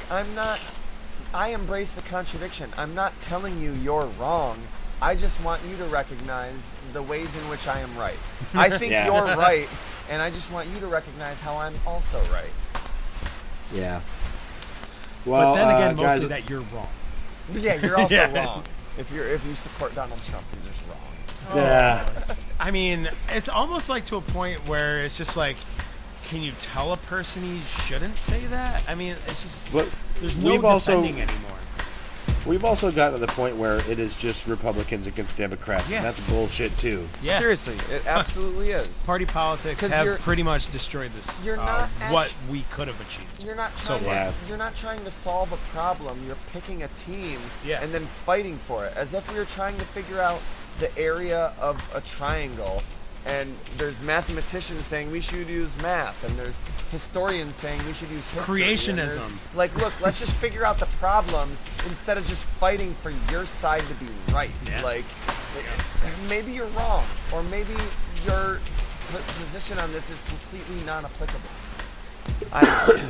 I embrace the contradiction. I'm not telling you you're wrong. I just want you to recognize the ways in which I am right. I think Yeah. you're right, and I just want you to recognize how I'm also right. Yeah. Well, But then again, mostly guys, that you're wrong. Yeah, you're also Yeah. wrong. If you support Donald Trump, you're just wrong. yeah. I mean, it's almost like to a point where it's just like, can you tell a person he shouldn't say that? I mean, it's just But there's no we've also defending anymore. we've also gotten to the point where it is just Republicans against Democrats, Yeah. and that's bullshit too. Yeah. Seriously, it absolutely is. Party politics 'Cause have you're- pretty much destroyed this. you're not what actu- we could have achieved. You're not So trying. far. You're not trying to solve a problem. You're picking a team Yeah. and then fighting for it, as if we were trying to figure out the area of a triangle. And there's mathematicians saying we should use math, and there's historians saying we should use history. and there's- Creationism. Like, look, let's just figure out the problem instead of just fighting for your side to be right. Yeah. Like, maybe you're wrong, or maybe your position on this is completely non-applicable. I don't know.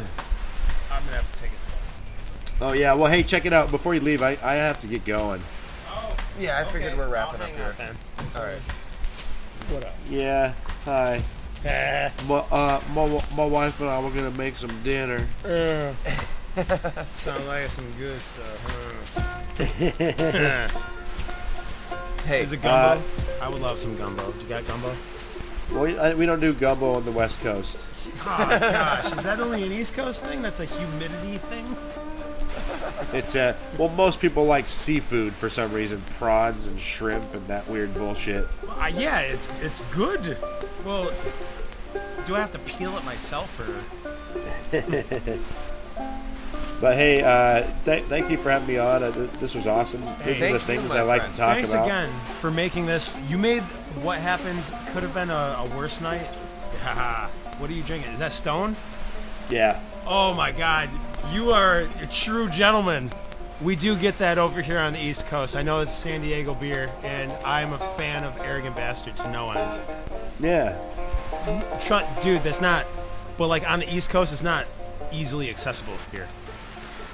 I'm gonna have to take it. Oh yeah. Well, hey, check it out. Before you leave, I have to get going. Yeah, I figured we're wrapping up here. Then. All right. What up? Yeah. Hi. My wife and I were gonna make some dinner. Sounds like some good stuff. Hey, Is it gumbo? I would love some gumbo. You got gumbo? We don't do gumbo on the West Coast. Oh gosh, is that only an East Coast thing? That's a humidity thing? It's well, most people like seafood for some reason, prawns and shrimp and that weird bullshit. Yeah, it's good. Well, do I have to peel it myself or? But hey, thank you for having me on. This was awesome. These are thank the you, things my I like friend. to talk Thanks about. again for making this. You made what happened could have been a worse night. Haha. What are you drinking? Is that Stone? Yeah. Oh my God, you are a true gentleman. We do get that over here on the East Coast. I know it's San Diego beer, and I'm a fan of Arrogant Bastard to no end. Yeah. Dude, that's not. But like on the East Coast, it's not easily accessible here.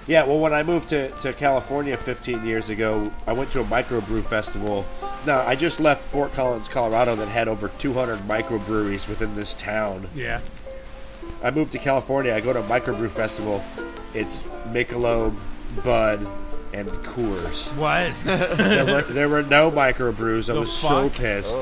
Yeah, well, when I moved to California 15 years ago, I went to a microbrew festival. No, I just left Fort Collins, Colorado, that had over 200 microbreweries within this town. Yeah. I moved to California. I go to a microbrew festival. It's Michelob, Bud, and Coors. What? There were no microbrews. I The was so fuck? pissed.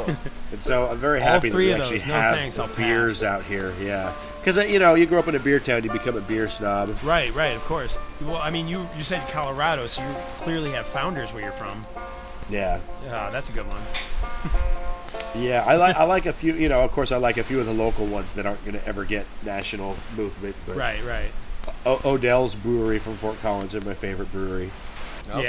And so I'm very happy that three we of actually those. No have thanks, I'll beers pass. out here. Yeah. Because, you grow up in a beer town, you become a beer snob. Right, of course. Well, I mean, you said Colorado, so you clearly have Founders where you're from. Yeah. Yeah, that's a good one. Yeah, I like a few, of course I like a few of the local ones that aren't going to ever get national movement. But Right. Odell's Brewery from Fort Collins is my favorite brewery. Okay.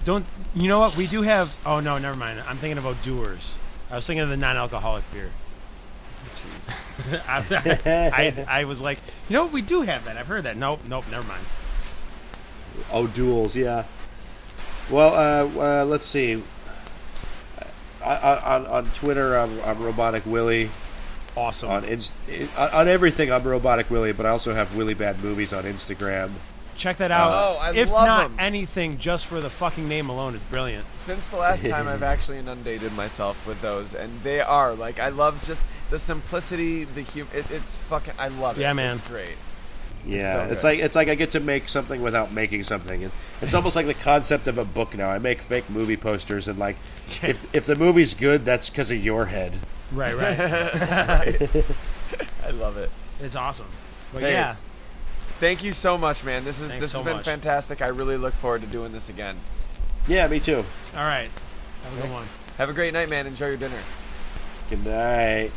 Yeah. You know what? We do have. Oh no, never mind. I'm thinking of O'Doers. I was thinking of the non-alcoholic beer. I was like, we do have that. I've heard that. Nope, never mind. O'Doul's, yeah. Well, let's see. On Twitter, I'm Robotic Willy. Awesome. On everything, I'm Robotic Willy, but I also have Willy Bad Movies on Instagram. Check that out. I if love not them. anything, just for the fucking name alone, it's brilliant. Since the last time, I've actually inundated myself with those, and they are like, I love just the simplicity, the it's fucking, I love it. Yeah, man. It's great. Yeah, It's so it's like I get to make something without making something. It's almost like the concept of a book now. I make fake movie posters, and like, if the movie's good, that's because of your head. Right. Right. I love it. It's awesome. But Hey, yeah, Thank you so much, man. This Thanks has so been much. fantastic. I really look forward to doing this again. Yeah, me too. all right. Have a good one. Have a great night, man. Enjoy your dinner. Good night.